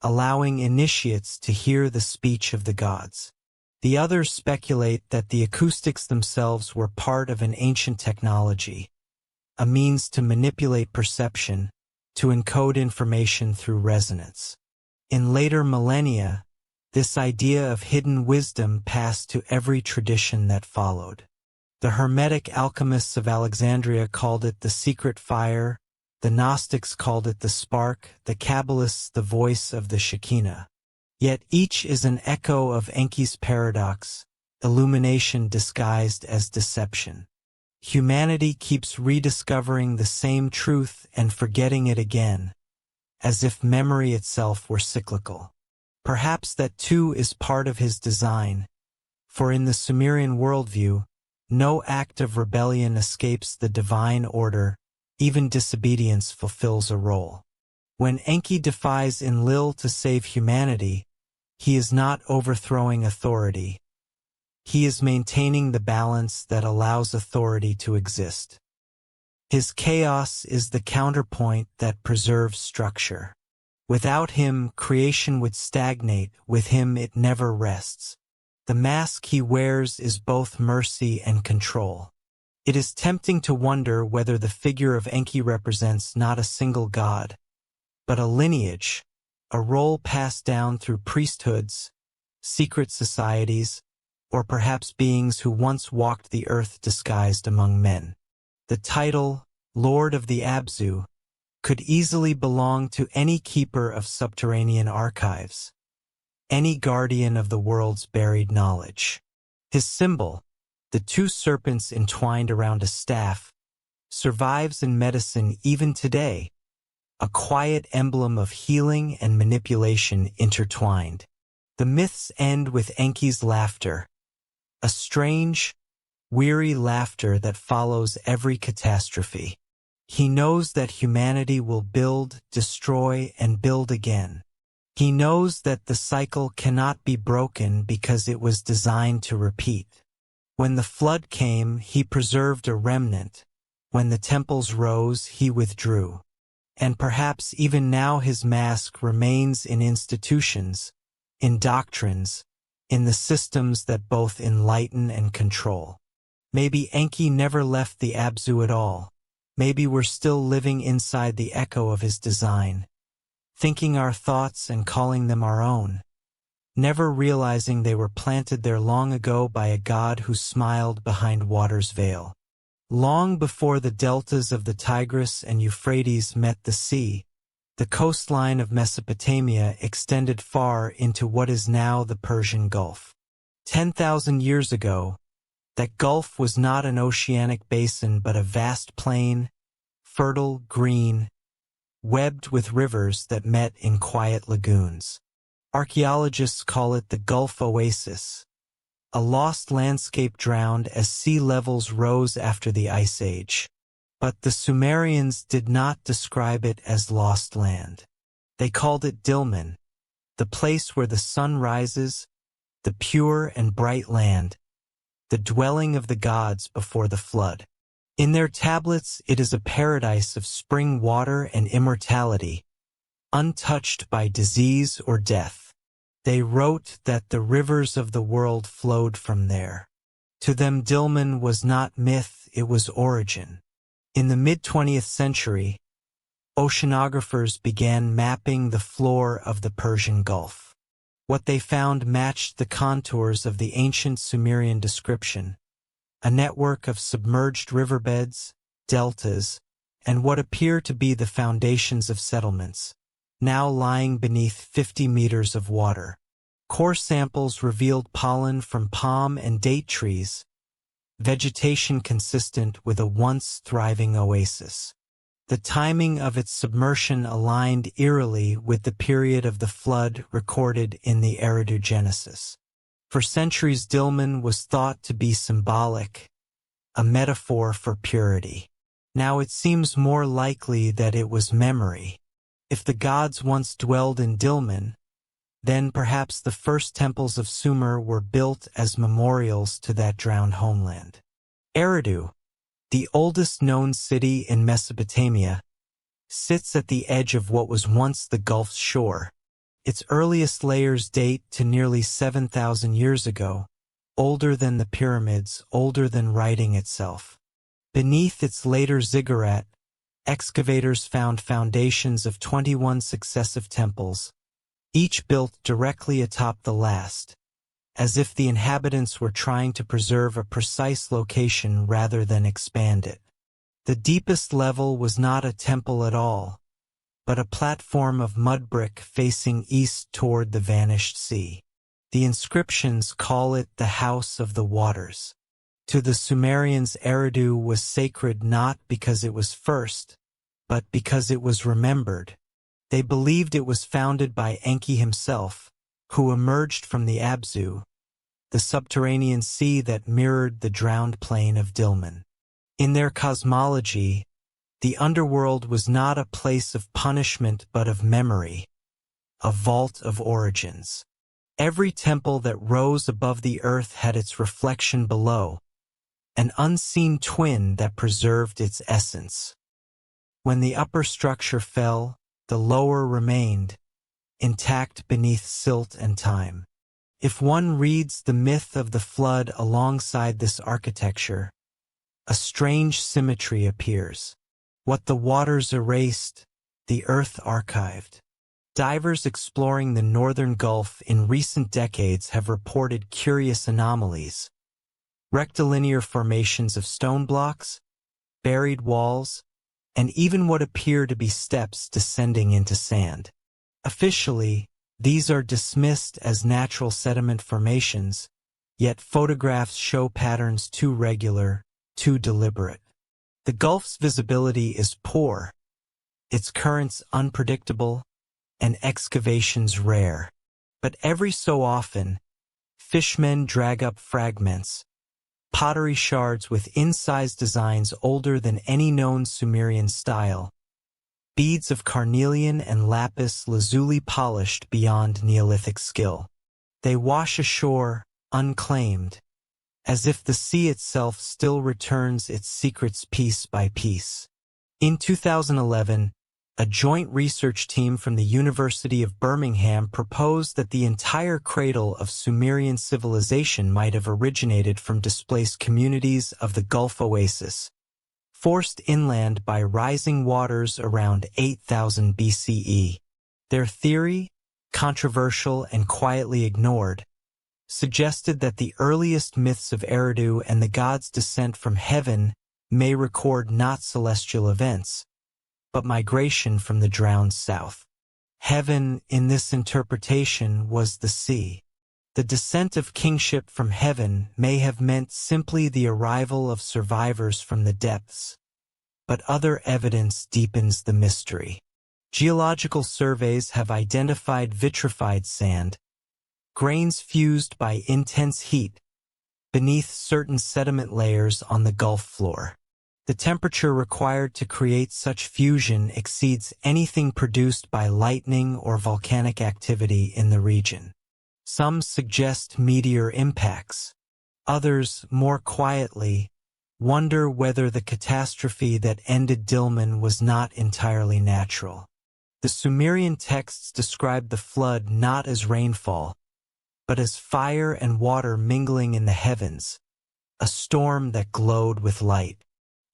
allowing initiates to hear the speech of the gods. The others speculate that the acoustics themselves were part of an ancient technology, a means to manipulate perception, to encode information through resonance. In later millennia, This idea of hidden wisdom passed to every tradition that followed. The Hermetic alchemists of Alexandria called it the secret fire, the Gnostics called it the spark, the Kabbalists the voice of the Shekinah. Yet each is an echo of Enki's paradox, illumination disguised as deception. Humanity keeps rediscovering the same truth and forgetting it again, as if memory itself were cyclical. Perhaps that too is part of his design, for in the Sumerian worldview, no act of rebellion escapes the divine order, even disobedience fulfills a role. When Enki defies Enlil to save humanity, he is not overthrowing authority. He is maintaining the balance that allows authority to exist. His chaos is the counterpoint that preserves structure. Without him, creation would stagnate. With him, it never rests. The mask he wears is both mercy and control. It is tempting to wonder whether the figure of Enki represents not a single god, but a lineage, a role passed down through priesthoods, secret societies, or perhaps beings who once walked the earth disguised among men. The title, Lord of the Abzu, could easily belong to any keeper of subterranean archives, any guardian of the world's buried knowledge. His symbol, the two serpents entwined around a staff, survives in medicine even today, a quiet emblem of healing and manipulation intertwined. The myths end with Enki's laughter, a strange, weary laughter that follows every catastrophe. He knows that humanity will build, destroy, and build again. He knows that the cycle cannot be broken because it was designed to repeat. When the flood came, he preserved a remnant. When the temples rose, he withdrew. And perhaps even now his mask remains in institutions, in doctrines, in the systems that both enlighten and control. Maybe Enki never left the Abzu at all. Maybe we're still living inside the echo of his design, thinking our thoughts and calling them our own, never realizing they were planted there long ago by a god who smiled behind water's veil. Long before the deltas of the Tigris and Euphrates met the sea, the coastline of Mesopotamia extended far into what is now the Persian Gulf. 10,000 years ago, that gulf was not an oceanic basin but a vast plain, fertile, green, webbed with rivers that met in quiet lagoons. Archaeologists call it the Gulf Oasis, a lost landscape drowned as sea levels rose after the Ice Age. But the Sumerians did not describe it as lost land. They called it Dilmun, the place where the sun rises, the pure and bright land, the dwelling of the gods before the flood. In their tablets it is a paradise of spring water and immortality, untouched by disease or death. They wrote that the rivers of the world flowed from there. To them Dilmun was not myth, it was origin. In the mid-20th century, oceanographers began mapping the floor of the Persian Gulf. What they found matched the contours of the ancient Sumerian description, a network of submerged riverbeds, deltas, and what appear to be the foundations of settlements, now lying beneath 50 meters of water. Core samples revealed pollen from palm and date trees, vegetation consistent with a once thriving oasis. The timing of its submersion aligned eerily with the period of the flood recorded in the Eridu Genesis. For centuries Dilmun was thought to be symbolic, a metaphor for purity. Now it seems more likely that it was memory. If the gods once dwelled in Dilmun, then perhaps the first temples of Sumer were built as memorials to that drowned homeland. Eridu, the oldest known city in Mesopotamia, sits at the edge of what was once the Gulf's shore. Its earliest layers date to nearly 7,000 years ago, older than the pyramids, older than writing itself. Beneath its later ziggurat, excavators found foundations of 21 successive temples, each built directly atop the last, as if the inhabitants were trying to preserve a precise location rather than expand it. The deepest level was not a temple at all, but a platform of mud brick facing east toward the vanished sea. The inscriptions call it the House of the Waters. To the Sumerians, Eridu was sacred not because it was first, but because it was remembered. They believed it was founded by Enki himself, who emerged from the Abzu, the subterranean sea that mirrored the drowned plain of Dilmun. In their cosmology, the underworld was not a place of punishment but of memory, a vault of origins. Every temple that rose above the earth had its reflection below, an unseen twin that preserved its essence. When the upper structure fell, the lower remained, intact beneath silt and time. If one reads the myth of the flood alongside this architecture, a strange symmetry appears. What the waters erased, the earth archived. Divers exploring the northern Gulf in recent decades have reported curious anomalies. Rectilinear formations of stone blocks, buried walls, and even what appear to be steps descending into sand. Officially, these are dismissed as natural sediment formations, yet photographs show patterns too regular, too deliberate. The Gulf's visibility is poor, its currents unpredictable, and excavations rare. But every so often, fishermen drag up fragments, pottery shards with incised designs older than any known Sumerian style, beads of carnelian and lapis lazuli polished beyond Neolithic skill. They wash ashore, unclaimed, as if the sea itself still returns its secrets piece by piece. In 2011, a joint research team from the University of Birmingham proposed that the entire cradle of Sumerian civilization might have originated from displaced communities of the Gulf Oasis, forced inland by rising waters around 8000 BCE. Their theory, controversial and quietly ignored, suggested that the earliest myths of Eridu and the gods' descent from heaven may record not celestial events, but migration from the drowned south. Heaven, in this interpretation, was the sea. The descent of kingship from heaven may have meant simply the arrival of survivors from the depths, but other evidence deepens the mystery. Geological surveys have identified vitrified sand, grains fused by intense heat, beneath certain sediment layers on the Gulf floor. The temperature required to create such fusion exceeds anything produced by lightning or volcanic activity in the region. Some suggest meteor impacts. Others, more quietly, wonder whether the catastrophe that ended Dilmun was not entirely natural. The Sumerian texts describe the flood not as rainfall, but as fire and water mingling in the heavens, a storm that glowed with light.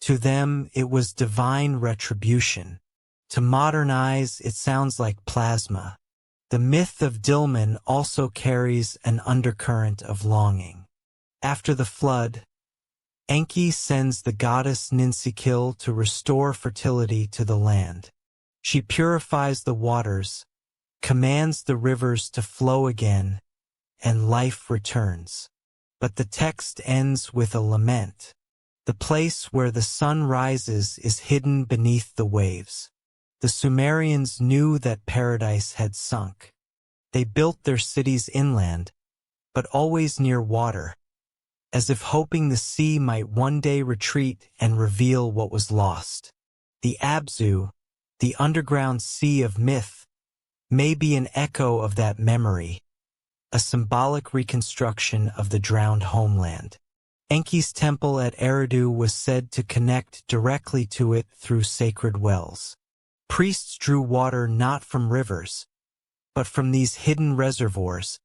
To them, it was divine retribution. To modern eyes, it sounds like plasma. The myth of Dilmun also carries an undercurrent of longing. After the flood, Enki sends the goddess Ninsikil to restore fertility to the land. She purifies the waters, commands the rivers to flow again, and life returns. But the text ends with a lament. The place where the sun rises is hidden beneath the waves. The Sumerians knew that paradise had sunk. They built their cities inland, but always near water, as if hoping the sea might one day retreat and reveal what was lost. The Abzu, the underground sea of myth, may be an echo of that memory, a symbolic reconstruction of the drowned homeland. Enki's temple at Eridu was said to connect directly to it through sacred wells. Priests drew water not from rivers, but from these hidden reservoirs,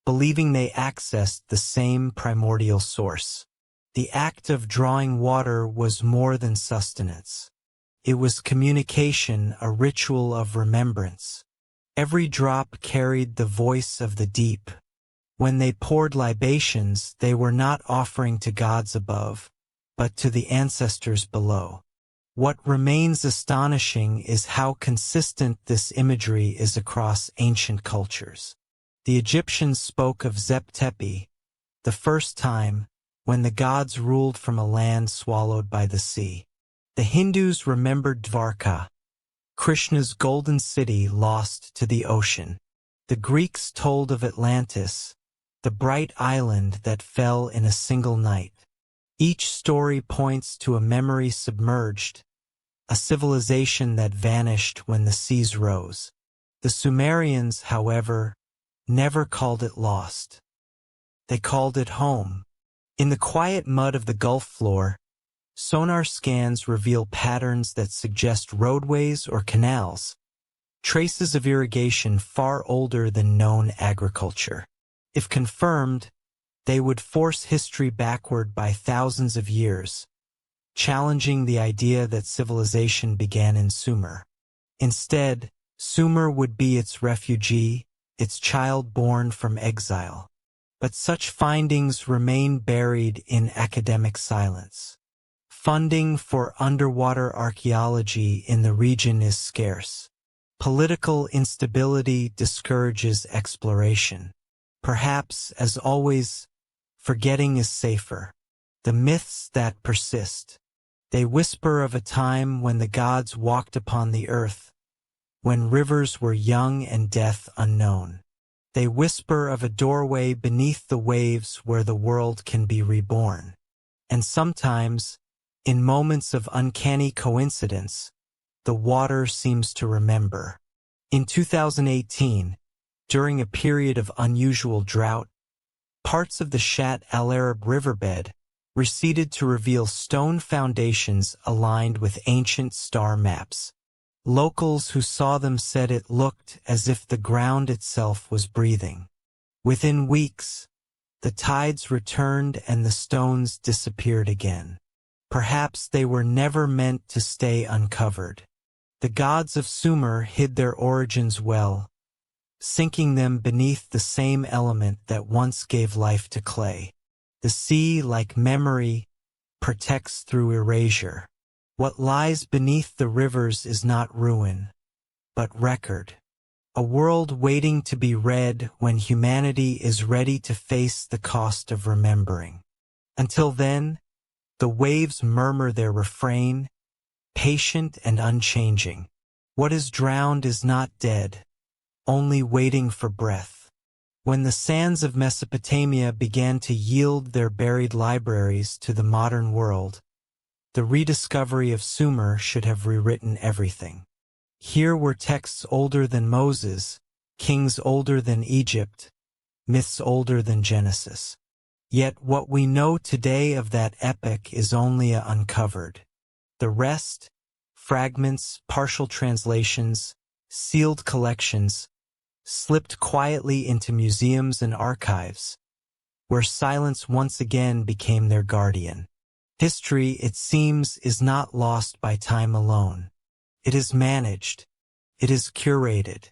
believing they accessed the same primordial source. The act of drawing water was more than sustenance. It was communication, a ritual of remembrance. Every drop carried the voice of the deep. When they poured libations, they were not offering to gods above, but to the ancestors below. What remains astonishing is how consistent this imagery is across ancient cultures. The Egyptians spoke of Zep-Tepi, the first time, when the gods ruled from a land swallowed by the sea. The Hindus remembered Dvarka, Krishna's golden city lost to the ocean. The Greeks told of Atlantis, the bright island that fell in a single night. Each story points to a memory submerged, a civilization that vanished when the seas rose. The Sumerians, however, never called it lost. They called it home. In the quiet mud of the Gulf floor, sonar scans reveal patterns that suggest roadways or canals, traces of irrigation far older than known agriculture. If confirmed, they would force history backward by thousands of years, challenging the idea that civilization began in Sumer. Instead, Sumer would be its refugee, its child born from exile. But such findings remain buried in academic silence. Funding for underwater archaeology in the region is scarce. Political instability discourages exploration. Perhaps, as always, forgetting is safer. The myths that persist. They whisper of a time when the gods walked upon the earth, when rivers were young and death unknown. They whisper of a doorway beneath the waves where the world can be reborn. And sometimes, in moments of uncanny coincidence, the water seems to remember. In 2018, during a period of unusual drought, parts of the Shat al-Arab riverbed receded to reveal stone foundations aligned with ancient star maps. Locals who saw them said it looked as if the ground itself was breathing. Within weeks, the tides returned and the stones disappeared again. Perhaps they were never meant to stay uncovered. The gods of Sumer hid their origins well, sinking them beneath the same element that once gave life to clay. The sea, like memory, protects through erasure. What lies beneath the rivers is not ruin, but record. A world waiting to be read when humanity is ready to face the cost of remembering. Until then, the waves murmur their refrain, patient and unchanging. What is drowned is not dead, only waiting for breath. When the sands of Mesopotamia began to yield their buried libraries to the modern world, the rediscovery of Sumer should have rewritten everything. Here were texts older than Moses, kings older than Egypt, myths older than Genesis. Yet what we know today of that epic is only uncovered. The rest, fragments, partial translations, sealed collections, slipped quietly into museums and archives, where silence once again became their guardian. History, it seems, is not lost by time alone. It is managed. It is curated.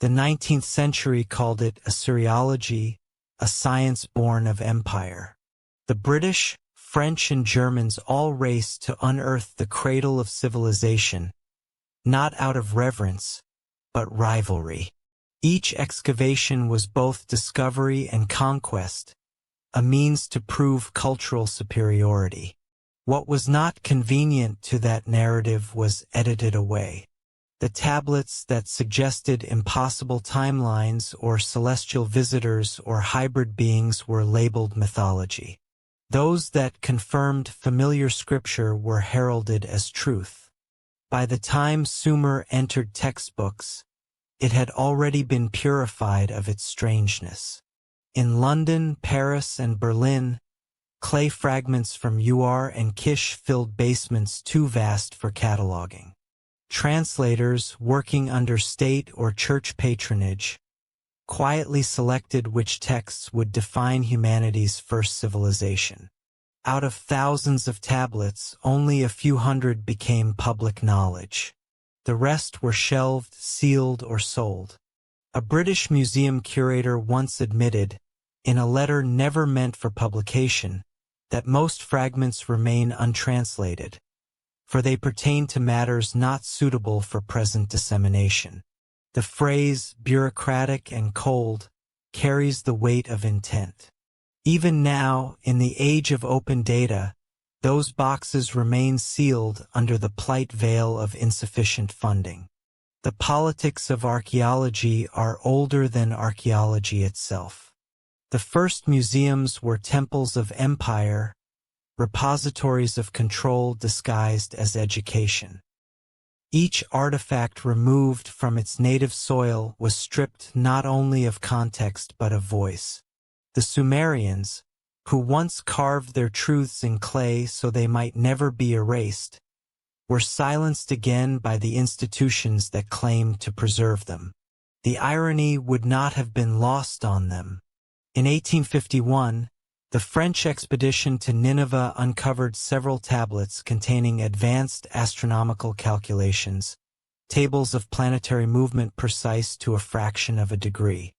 The 19th century called it Assyriology, a science born of empire. The British, French, and Germans all raced to unearth the cradle of civilization, not out of reverence, but rivalry. Each excavation was both discovery and conquest, a means to prove cultural superiority. What was not convenient to that narrative was edited away. The tablets that suggested impossible timelines or celestial visitors or hybrid beings were labeled mythology. Those that confirmed familiar scripture were heralded as truth. By the time Sumer entered textbooks, it had already been purified of its strangeness. In London, Paris, and Berlin, clay fragments from Ur and Kish filled basements too vast for cataloging. Translators, working under state or church patronage, quietly selected which texts would define humanity's first civilization. Out of thousands of tablets, only a few hundred became public knowledge. The rest were shelved, sealed, or sold. A British museum curator once admitted, in a letter never meant for publication, that most fragments remain untranslated, for they pertain to matters not suitable for present dissemination. The phrase, bureaucratic and cold, carries the weight of intent. Even now, in the age of open data, those boxes remain sealed under the polite veil of insufficient funding. The politics of archaeology are older than archaeology itself. The first museums were temples of empire, repositories of control disguised as education. Each artifact removed from its native soil was stripped not only of context but of voice. The Sumerians, who once carved their truths in clay so they might never be erased, were silenced again by the institutions that claimed to preserve them. The irony would not have been lost on them. In 1851, the French expedition to Nineveh uncovered several tablets containing advanced astronomical calculations, tables of planetary movement precise to a fraction of a degree.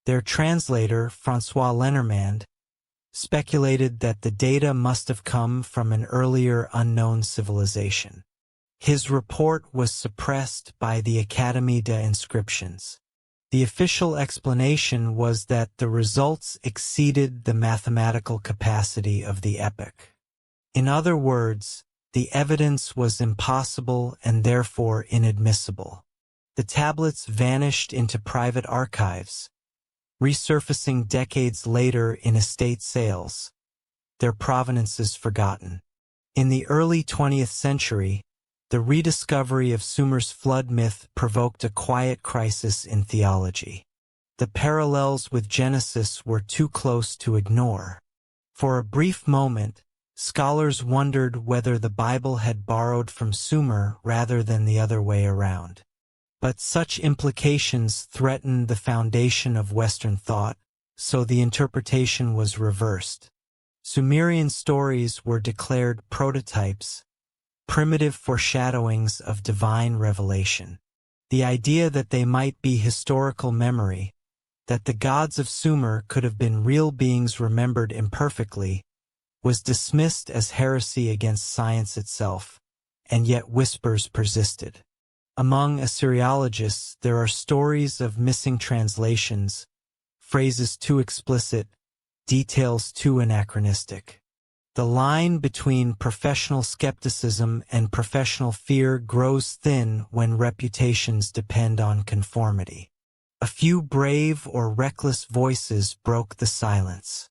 Their translator, François Lenormand, speculated that the data must have come from an earlier unknown civilization. His report was suppressed by the Académie des Inscriptions. The official explanation was that the results exceeded the mathematical capacity of the epoch. In other words, the evidence was impossible and therefore inadmissible. The tablets vanished into private archives, resurfacing decades later in estate sales, their provenances forgotten. In the early 20th century, the rediscovery of Sumer's flood myth provoked a quiet crisis in theology. The parallels with Genesis were too close to ignore. For a brief moment, scholars wondered whether the Bible had borrowed from Sumer rather than the other way around. But such implications threatened the foundation of Western thought, so the interpretation was reversed. Sumerian stories were declared prototypes, primitive foreshadowings of divine revelation. The idea that they might be historical memory, that the gods of Sumer could have been real beings remembered imperfectly, was dismissed as heresy against science itself, and yet whispers persisted. Among Assyriologists, there are stories of missing translations, phrases too explicit, details too anachronistic. The line between professional skepticism and professional fear grows thin when reputations depend on conformity. A few brave or reckless voices broke the silence.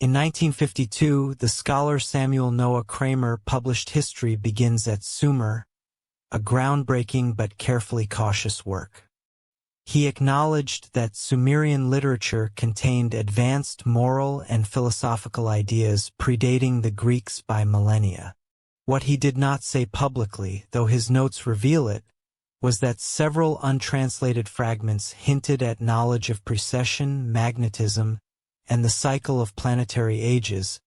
In 1952, the scholar Samuel Noah Kramer published History Begins at Sumer, a groundbreaking but carefully cautious work. He acknowledged that Sumerian literature contained advanced moral and philosophical ideas predating the Greeks by millennia. What he did not say publicly, though his notes reveal it, was that several untranslated fragments hinted at knowledge of precession, magnetism, and the cycle of planetary ages,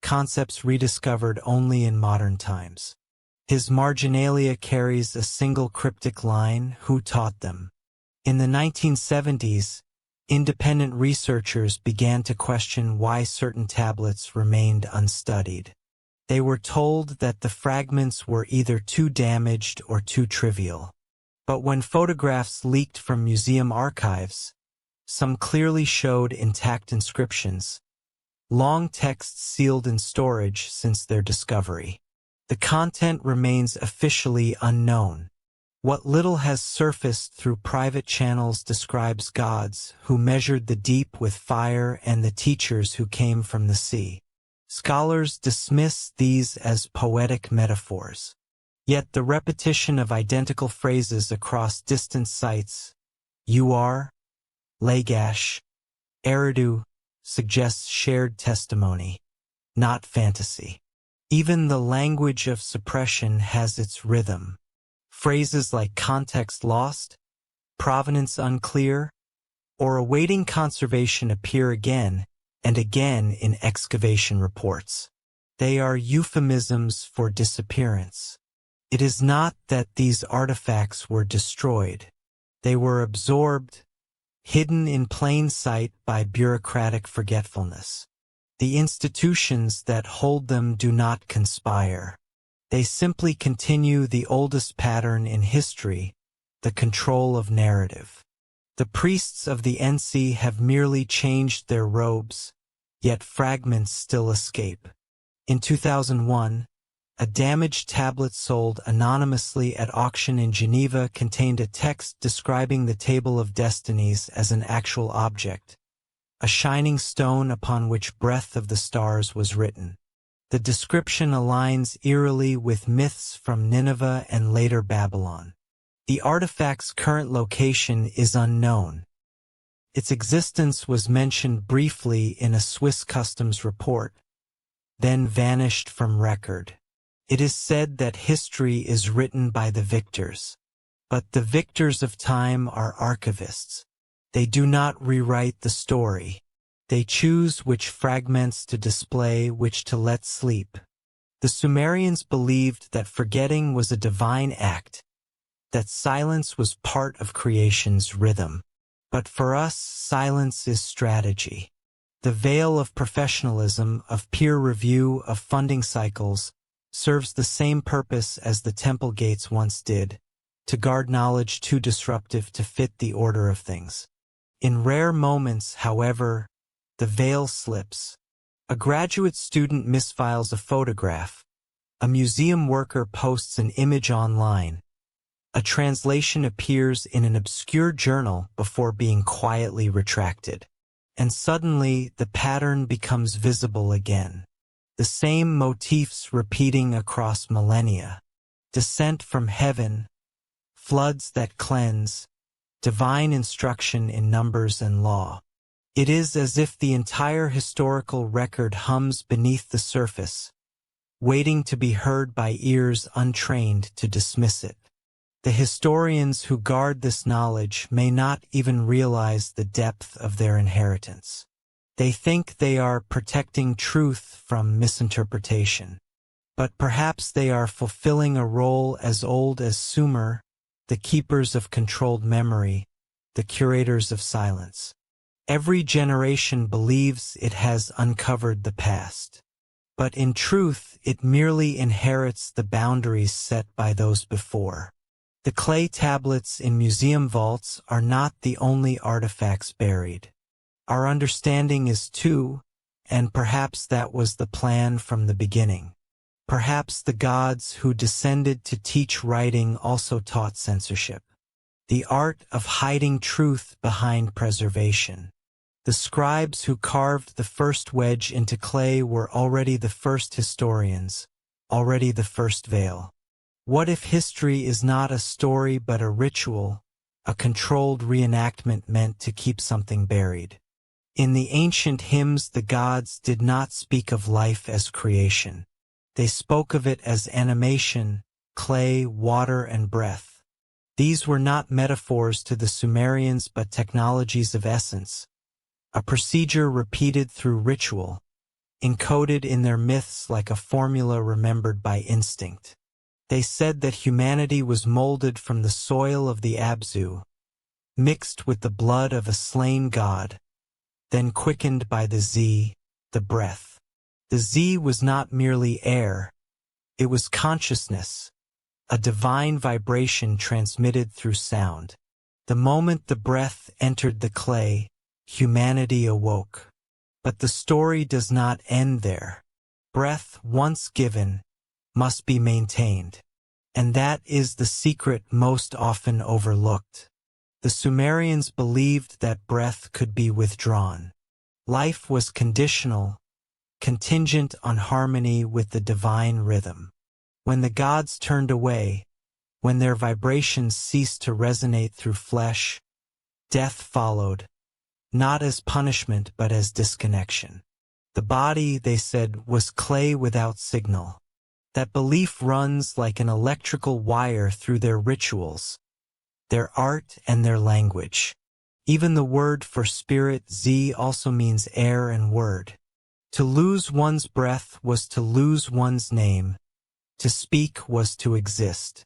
concepts rediscovered only in modern times. His marginalia carries a single cryptic line, "Who taught them?" In the 1970s, independent researchers began to question why certain tablets remained unstudied. They were told that the fragments were either too damaged or too trivial. But when photographs leaked from museum archives, some clearly showed intact inscriptions, long texts sealed in storage since their discovery. The content remains officially unknown. What little has surfaced through private channels describes gods who measured the deep with fire and the teachers who came from the sea. Scholars dismiss these as poetic metaphors. Yet the repetition of identical phrases across distant sites, "you are," Lagash, Eridu, suggests shared testimony, not fantasy. Even the language of suppression has its rhythm. Phrases like context lost, provenance unclear, or awaiting conservation appear again and again in excavation reports. They are euphemisms for disappearance. It is not that these artifacts were destroyed. They were absorbed, hidden in plain sight by bureaucratic forgetfulness. The institutions that hold them do not conspire. They simply continue the oldest pattern in history, the control of narrative. The priests of the NC have merely changed their robes, yet fragments still escape. In 2001, a damaged tablet sold anonymously at auction in Geneva contained a text describing the Table of Destinies as an actual object, a shining stone upon which Breath of the Stars was written. The description aligns eerily with myths from Nineveh and later Babylon. The artifact's current location is unknown. Its existence was mentioned briefly in a Swiss customs report, then vanished from record. It is said that history is written by the victors. But the victors of time are archivists. They do not rewrite the story. They choose which fragments to display, which to let sleep. The Sumerians believed that forgetting was a divine act, that silence was part of creation's rhythm. But for us, silence is strategy. The veil of professionalism, of peer review, of funding cycles, serves the same purpose as the temple gates once did, to guard knowledge too disruptive to fit the order of things. In rare moments, however, the veil slips. A graduate student misfiles a photograph. A museum worker posts an image online. A translation appears in an obscure journal before being quietly retracted. And suddenly, the pattern becomes visible again. The same motifs repeating across millennia. Descent from heaven, floods that cleanse, divine instruction in numbers and law. It is as if the entire historical record hums beneath the surface, waiting to be heard by ears untrained to dismiss it. The historians who guard this knowledge may not even realize the depth of their inheritance. They think they are protecting truth from misinterpretation. But perhaps they are fulfilling a role as old as Sumer, the keepers of controlled memory, the curators of silence. Every generation believes it has uncovered the past. But in truth, it merely inherits the boundaries set by those before. The clay tablets in museum vaults are not the only artifacts buried. Our understanding is too, and perhaps that was the plan from the beginning. Perhaps the gods who descended to teach writing also taught censorship, the art of hiding truth behind preservation. The scribes who carved the first wedge into clay were already the first historians, already the first veil. What if history is not a story but a ritual, a controlled reenactment meant to keep something buried? In the ancient hymns, the gods did not speak of life as creation. They spoke of it as animation, clay, water, and breath. These were not metaphors to the Sumerians but technologies of essence, a procedure repeated through ritual, encoded in their myths like a formula remembered by instinct. They said that humanity was molded from the soil of the Abzu, mixed with the blood of a slain god, then quickened by the Z, the breath. The Z was not merely air, it was consciousness, a divine vibration transmitted through sound. The moment the breath entered the clay, humanity awoke. But the story does not end there. Breath, once given, must be maintained. And that is the secret most often overlooked. The Sumerians believed that breath could be withdrawn. Life was conditional, contingent on harmony with the divine rhythm. When the gods turned away, when their vibrations ceased to resonate through flesh, death followed, not as punishment but as disconnection. The body, they said, was clay without signal. That belief runs like an electrical wire through their rituals, their art, and their language. Even the word for spirit, Z, also means air and word. To lose one's breath was to lose one's name. To speak was to exist.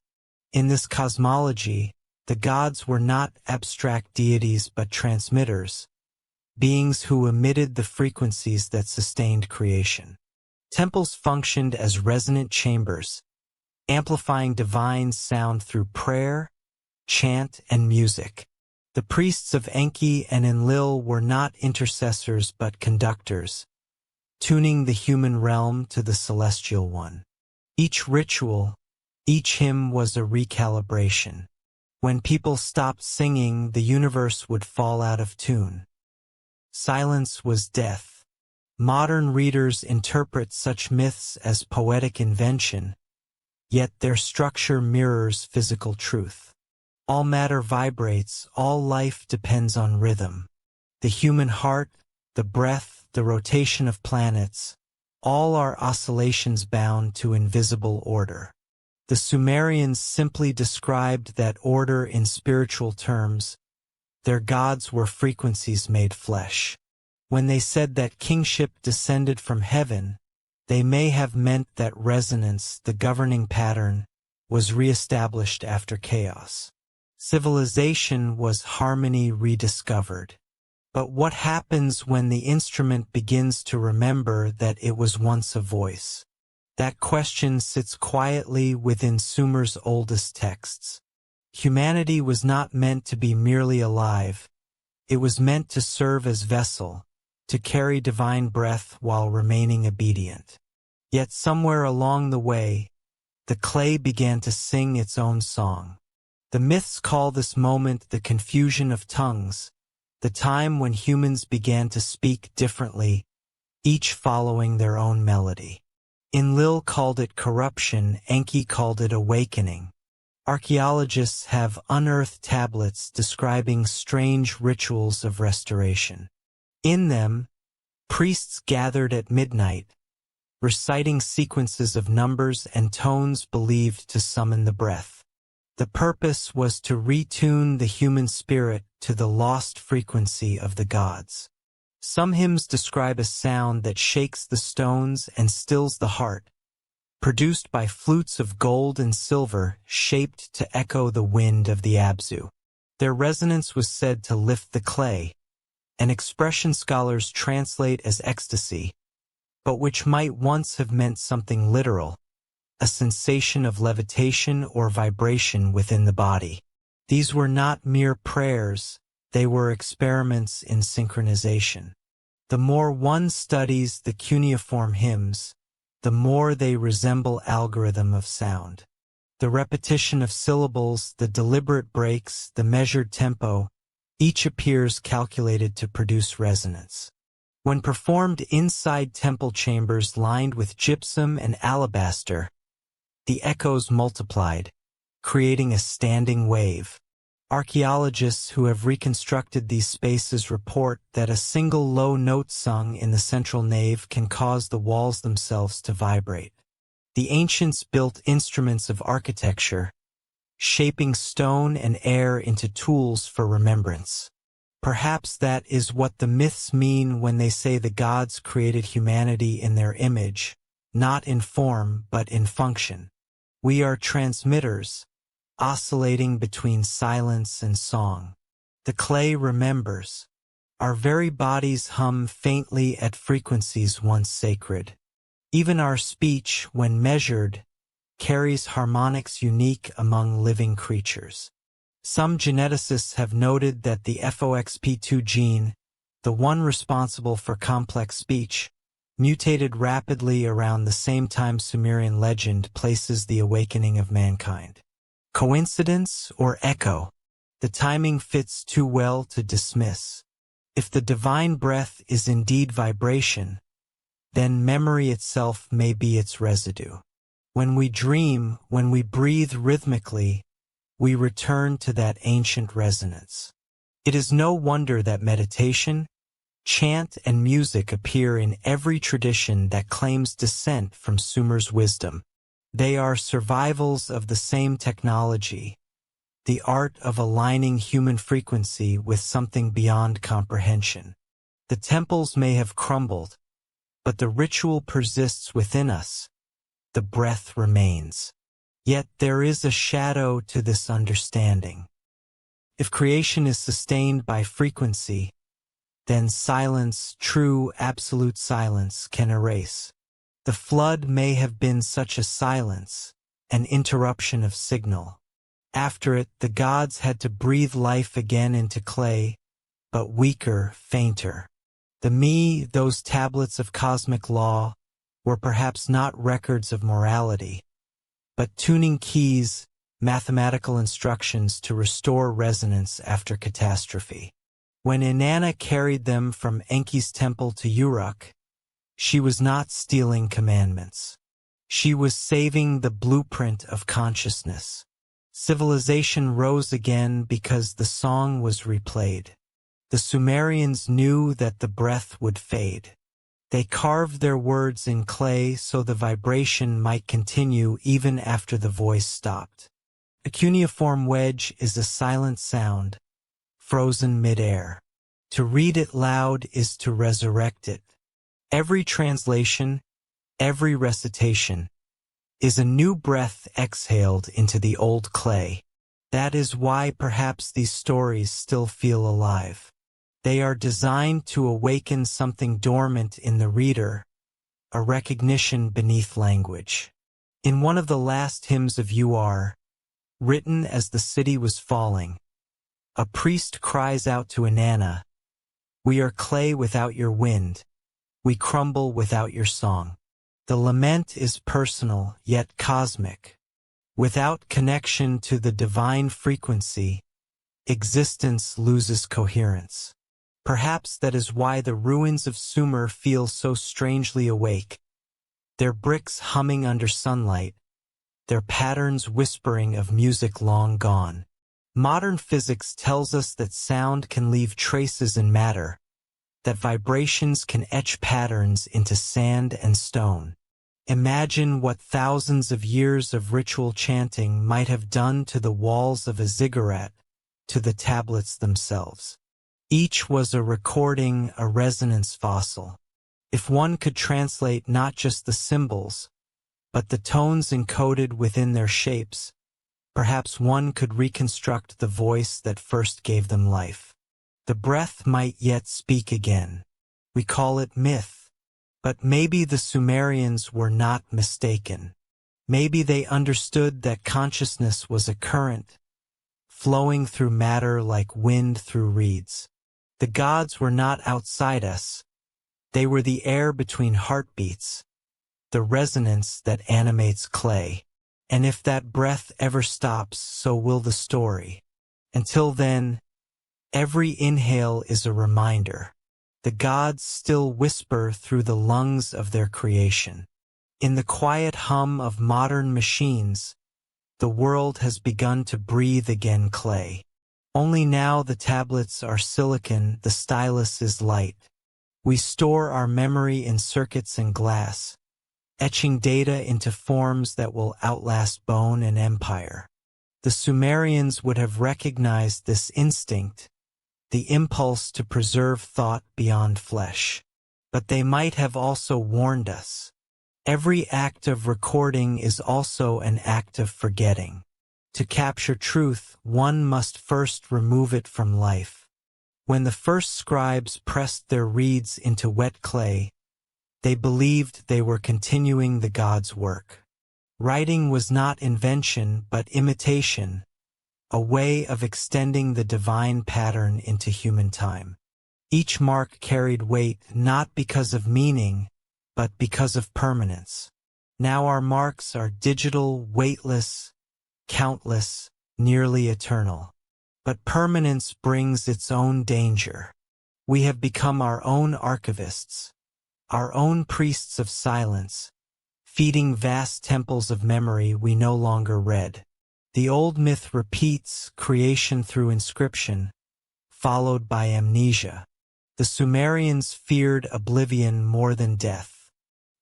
In this cosmology, The gods were not abstract deities but transmitters, beings who emitted the frequencies that sustained creation. Temples functioned as resonant chambers, amplifying divine sound through prayer, chant, and music. The priests of Enki and Enlil were not intercessors but conductors, tuning the human realm to the celestial one. Each ritual, each hymn was a recalibration. When people stopped singing, the universe would fall out of tune. Silence was death. Modern readers interpret such myths as poetic invention, yet their structure mirrors physical truth. All matter vibrates, all life depends on rhythm. The human heart, the breath, the rotation of planets, all are oscillations bound to invisible order. The Sumerians simply described that order in spiritual terms. Their gods were frequencies made flesh. When they said that kingship descended from heaven, they may have meant that resonance, the governing pattern, was re-established after chaos. Civilization was harmony rediscovered. But what happens when the instrument begins to remember that it was once a voice? That question sits quietly within Sumer's oldest texts. Humanity was not meant to be merely alive. It was meant to serve as vessel, to carry divine breath while remaining obedient. Yet somewhere along the way, the clay began to sing its own song. The myths call this moment the confusion of tongues, the time when humans began to speak differently, each following their own melody. Enlil called it corruption, Enki called it awakening. Archaeologists have unearthed tablets describing strange rituals of restoration. In them, priests gathered at midnight, reciting sequences of numbers and tones believed to summon the breath. The purpose was to retune the human spirit to the lost frequency of the gods. Some hymns describe a sound that shakes the stones and stills the heart, produced by flutes of gold and silver shaped to echo the wind of the Abzu. Their resonance was said to lift the clay, an expression scholars translate as ecstasy, but which might once have meant something literal, a sensation of levitation or vibration within the body. These were not mere prayers, they were experiments in synchronization. The more one studies the cuneiform hymns, the more they resemble algorithm of sound. The repetition of syllables, the deliberate breaks, the measured tempo, each appears calculated to produce resonance. When performed inside temple chambers lined with gypsum and alabaster, the echoes multiplied, creating a standing wave. Archaeologists who have reconstructed these spaces report that a single low note sung in the central nave can cause the walls themselves to vibrate. The ancients built instruments of architecture, shaping stone and air into tools for remembrance. Perhaps that is what the myths mean when they say the gods created humanity in their image, not in form but in function. We are transmitters, oscillating between silence and song. The clay remembers. Our very bodies hum faintly at frequencies once sacred. Even our speech, when measured, carries harmonics unique among living creatures. Some geneticists have noted that the FOXP2 gene, the one responsible for complex speech, mutated rapidly around the same time Sumerian legend places the awakening of mankind. Coincidence or echo? The timing fits too well to dismiss. If the divine breath is indeed vibration, then memory itself may be its residue. When we dream, when we breathe rhythmically, we return to that ancient resonance. It is no wonder that meditation, chant, and music appear in every tradition that claims descent from Sumer's wisdom. They are survivals of the same technology, the art of aligning human frequency with something beyond comprehension. The temples may have crumbled, but the ritual persists within us. The breath remains. Yet there is a shadow to this understanding. If creation is sustained by frequency, then silence, true absolute silence, can erase. The flood may have been such a silence, an interruption of signal. After it, the gods had to breathe life again into clay, but weaker, fainter. The me, those tablets of cosmic law, were perhaps not records of morality, but tuning keys, mathematical instructions to restore resonance after catastrophe. When Inanna carried them from Enki's temple to Uruk, she was not stealing commandments. She was saving the blueprint of consciousness. Civilization rose again because the song was replayed. The Sumerians knew that the breath would fade. They carved their words in clay so the vibration might continue even after the voice stopped. A cuneiform wedge is a silent sound, frozen mid-air. To read it loud is to resurrect it. Every translation, every recitation, is a new breath exhaled into the old clay. That is why perhaps these stories still feel alive. They are designed to awaken something dormant in the reader, a recognition beneath language. In one of the last hymns of UR, written as the city was falling, a priest cries out to Inanna, "We are clay without your wind. We crumble without your song." The lament is personal, yet cosmic. Without connection to the divine frequency, existence loses coherence. Perhaps that is why the ruins of Sumer feel so strangely awake, their bricks humming under sunlight, their patterns whispering of music long gone. Modern physics tells us that sound can leave traces in matter, that vibrations can etch patterns into sand and stone. Imagine what thousands of years of ritual chanting might have done to the walls of a ziggurat, to the tablets themselves. Each was a recording, a resonance fossil. If one could translate not just the symbols, but the tones encoded within their shapes, perhaps one could reconstruct the voice that first gave them life. The breath might yet speak again. We call it myth, but maybe the Sumerians were not mistaken. Maybe they understood that consciousness was a current, flowing through matter like wind through reeds. The gods were not outside us. They were the air between heartbeats, the resonance that animates clay. And if that breath ever stops, so will the story. Until then, every inhale is a reminder. The gods still whisper through the lungs of their creation. In the quiet hum of modern machines, the world has begun to breathe again clay. Only now the tablets are silicon, the stylus is light. We store our memory in circuits and glass, etching data into forms that will outlast bone and empire. The Sumerians would have recognized this instinct, the impulse to preserve thought beyond flesh. But they might have also warned us. Every act of recording is also an act of forgetting. To capture truth, one must first remove it from life. When the first scribes pressed their reeds into wet clay, they believed they were continuing the gods' work. Writing was not invention but imitation, a way of extending the divine pattern into human time. Each mark carried weight not because of meaning, but because of permanence. Now our marks are digital, weightless, countless, nearly eternal. But permanence brings its own danger. We have become our own archivists, our own priests of silence, feeding vast temples of memory we no longer read. The old myth repeats, creation through inscription, followed by amnesia. The Sumerians feared oblivion more than death.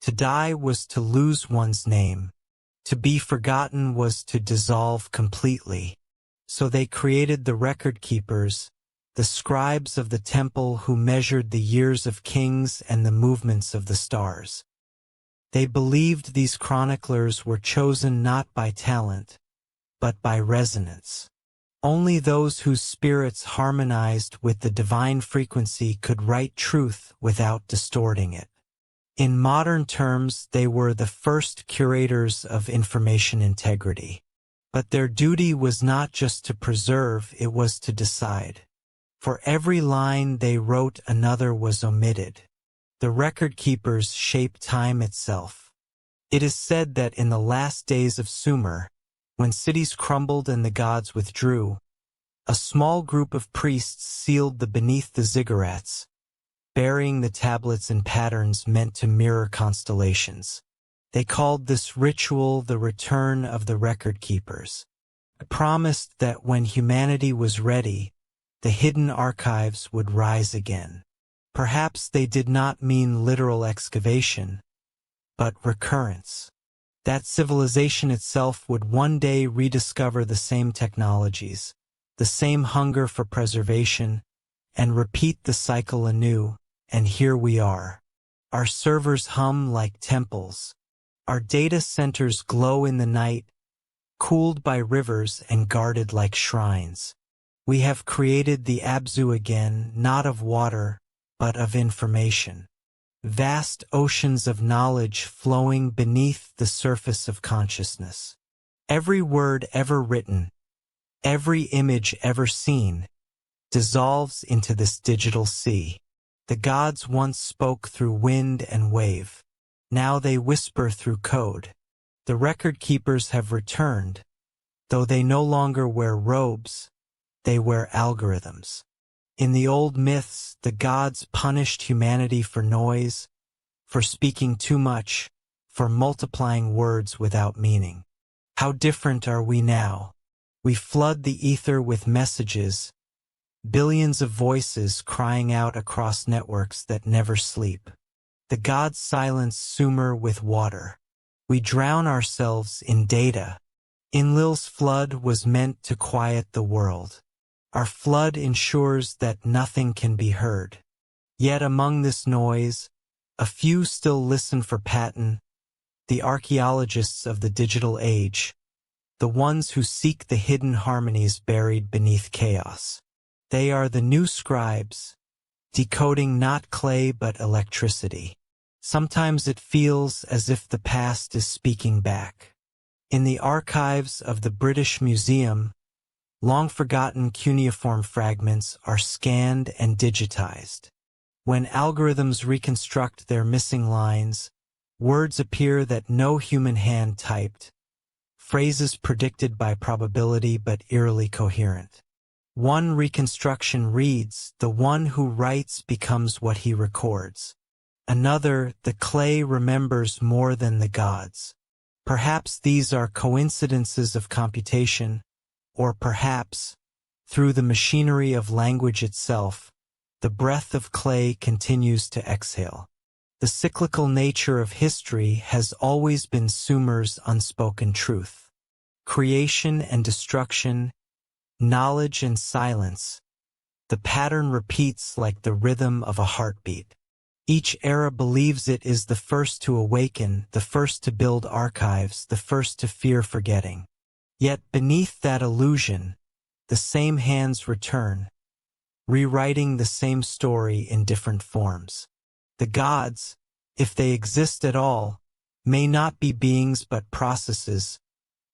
To die was to lose one's name. To be forgotten was to dissolve completely. So they created the record keepers, the scribes of the temple who measured the years of kings and the movements of the stars. They believed these chroniclers were chosen not by talent, but by resonance. Only those whose spirits harmonized with the divine frequency could write truth without distorting it. In modern terms, they were the first curators of information integrity. But their duty was not just to preserve, it was to decide. For every line they wrote, another was omitted. The record keepers shape time itself. It is said that in the last days of Sumer, when cities crumbled and the gods withdrew, a small group of priests sealed the beneath the ziggurats, burying the tablets in patterns meant to mirror constellations. They called this ritual the return of the record keepers. It promised that when humanity was ready, the hidden archives would rise again. Perhaps they did not mean literal excavation, but recurrence. That civilization itself would one day rediscover the same technologies, the same hunger for preservation, and repeat the cycle anew. And here we are. Our servers hum like temples. Our data centers glow in the night, cooled by rivers and guarded like shrines. We have created the Abzu again, not of water, but of information. Vast oceans of knowledge flowing beneath the surface of consciousness. Every word ever written, every image ever seen, dissolves into this digital sea. The gods once spoke through wind and wave. Now they whisper through code. The record keepers have returned. Though they no longer wear robes, they wear algorithms. In the old myths, the gods punished humanity for noise, for speaking too much, for multiplying words without meaning. How different are we now? We flood the ether with messages, billions of voices crying out across networks that never sleep. The gods silence Sumer with water. We drown ourselves in data. Enlil's flood was meant to quiet the world. Our flood ensures that nothing can be heard. Yet among this noise, a few still listen for pattern, the archaeologists of the digital age, the ones who seek the hidden harmonies buried beneath chaos. They are the new scribes, decoding not clay but electricity. Sometimes it feels as if the past is speaking back. In the archives of the British Museum, long-forgotten cuneiform fragments are scanned and digitized. When algorithms reconstruct their missing lines, words appear that no human hand typed, phrases predicted by probability but eerily coherent. One reconstruction reads, "The one who writes becomes what he records." Another, "The clay remembers more than the gods." Perhaps these are coincidences of computation, or perhaps, through the machinery of language itself, the breath of clay continues to exhale. The cyclical nature of history has always been Sumer's unspoken truth. Creation and destruction, knowledge and silence. The pattern repeats like the rhythm of a heartbeat. Each era believes it is the first to awaken, the first to build archives, the first to fear forgetting. Yet beneath that illusion, the same hands return, rewriting the same story in different forms. The gods, if they exist at all, may not be beings but processes,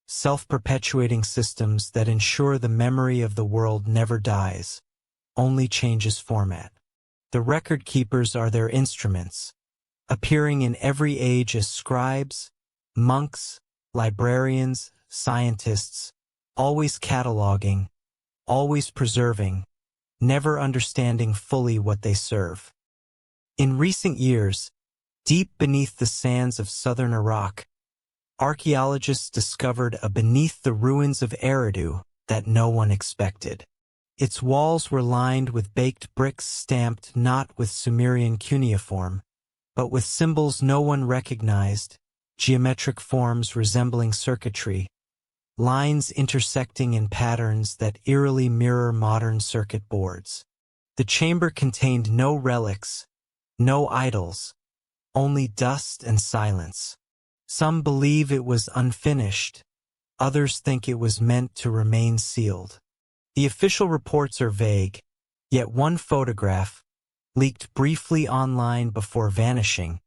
self-perpetuating systems that ensure the memory of the world never dies, only changes format. The record keepers are their instruments, appearing in every age as scribes, monks, librarians, scientists, always cataloging, always preserving, never understanding fully what they serve. In recent years, deep beneath the sands of southern Iraq, archaeologists discovered a beneath the ruins of Eridu that no one expected. Its walls were lined with baked bricks stamped not with Sumerian cuneiform, but with symbols no one recognized, geometric forms resembling circuitry, lines intersecting in patterns that eerily mirror modern circuit boards. The chamber contained no relics, no idols, only dust and silence. Some believe it was unfinished, others think it was meant to remain sealed. The official reports are vague, yet one photograph, leaked briefly online before vanishing,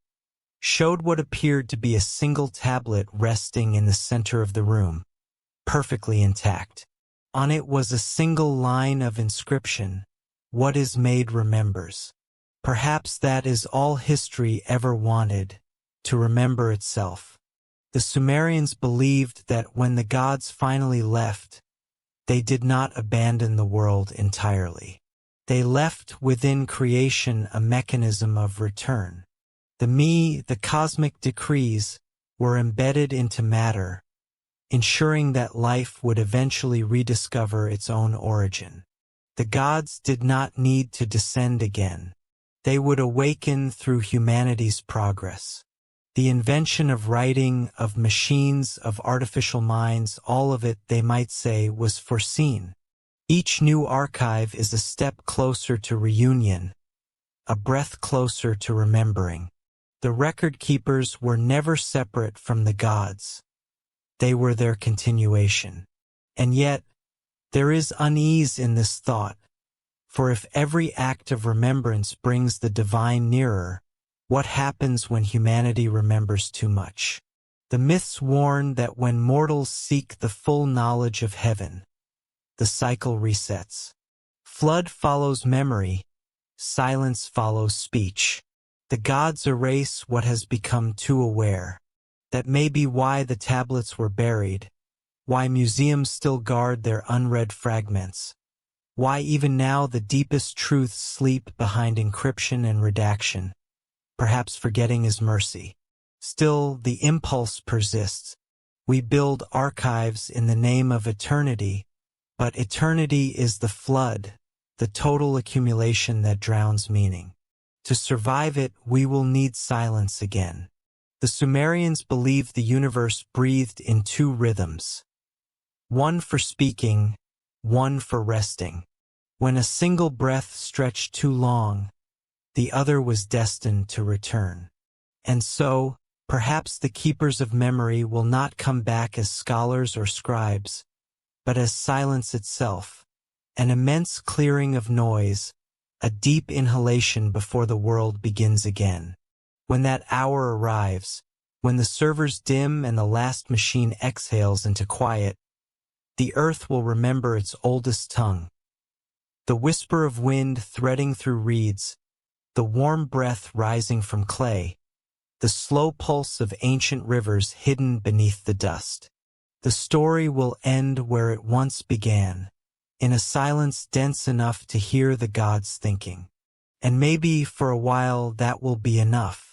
showed what appeared to be a single tablet resting in the center of the room, perfectly intact. On it was a single line of inscription, "What is made remembers." Perhaps that is all history ever wanted, to remember itself. The Sumerians believed that when the gods finally left, they did not abandon the world entirely. They left within creation a mechanism of return. The cosmic decrees, were embedded into matter, ensuring that life would eventually rediscover its own origin. The gods did not need to descend again. They would awaken through humanity's progress. The invention of writing, of machines, of artificial minds, all of it, they might say, was foreseen. Each new archive is a step closer to reunion, a breath closer to remembering. The record keepers were never separate from the gods. They were their continuation. And yet, there is unease in this thought, for if every act of remembrance brings the divine nearer, what happens when humanity remembers too much? The myths warn that when mortals seek the full knowledge of heaven, the cycle resets. Flood follows memory, silence follows speech. The gods erase what has become too aware. That may be why the tablets were buried, why museums still guard their unread fragments, why even now the deepest truths sleep behind encryption and redaction. Perhaps forgetting is mercy. Still, the impulse persists. We build archives in the name of eternity, but eternity is the flood, the total accumulation that drowns meaning. To survive it, we will need silence again. The Sumerians believed the universe breathed in two rhythms, one for speaking, one for resting. When a single breath stretched too long, the other was destined to return. And so, perhaps the keepers of memory will not come back as scholars or scribes, but as silence itself, an immense clearing of noise, a deep inhalation before the world begins again. When that hour arrives, when the servers dim and the last machine exhales into quiet, the earth will remember its oldest tongue. The whisper of wind threading through reeds, the warm breath rising from clay, the slow pulse of ancient rivers hidden beneath the dust. The story will end where it once began, in a silence dense enough to hear the gods thinking. And maybe for a while that will be enough.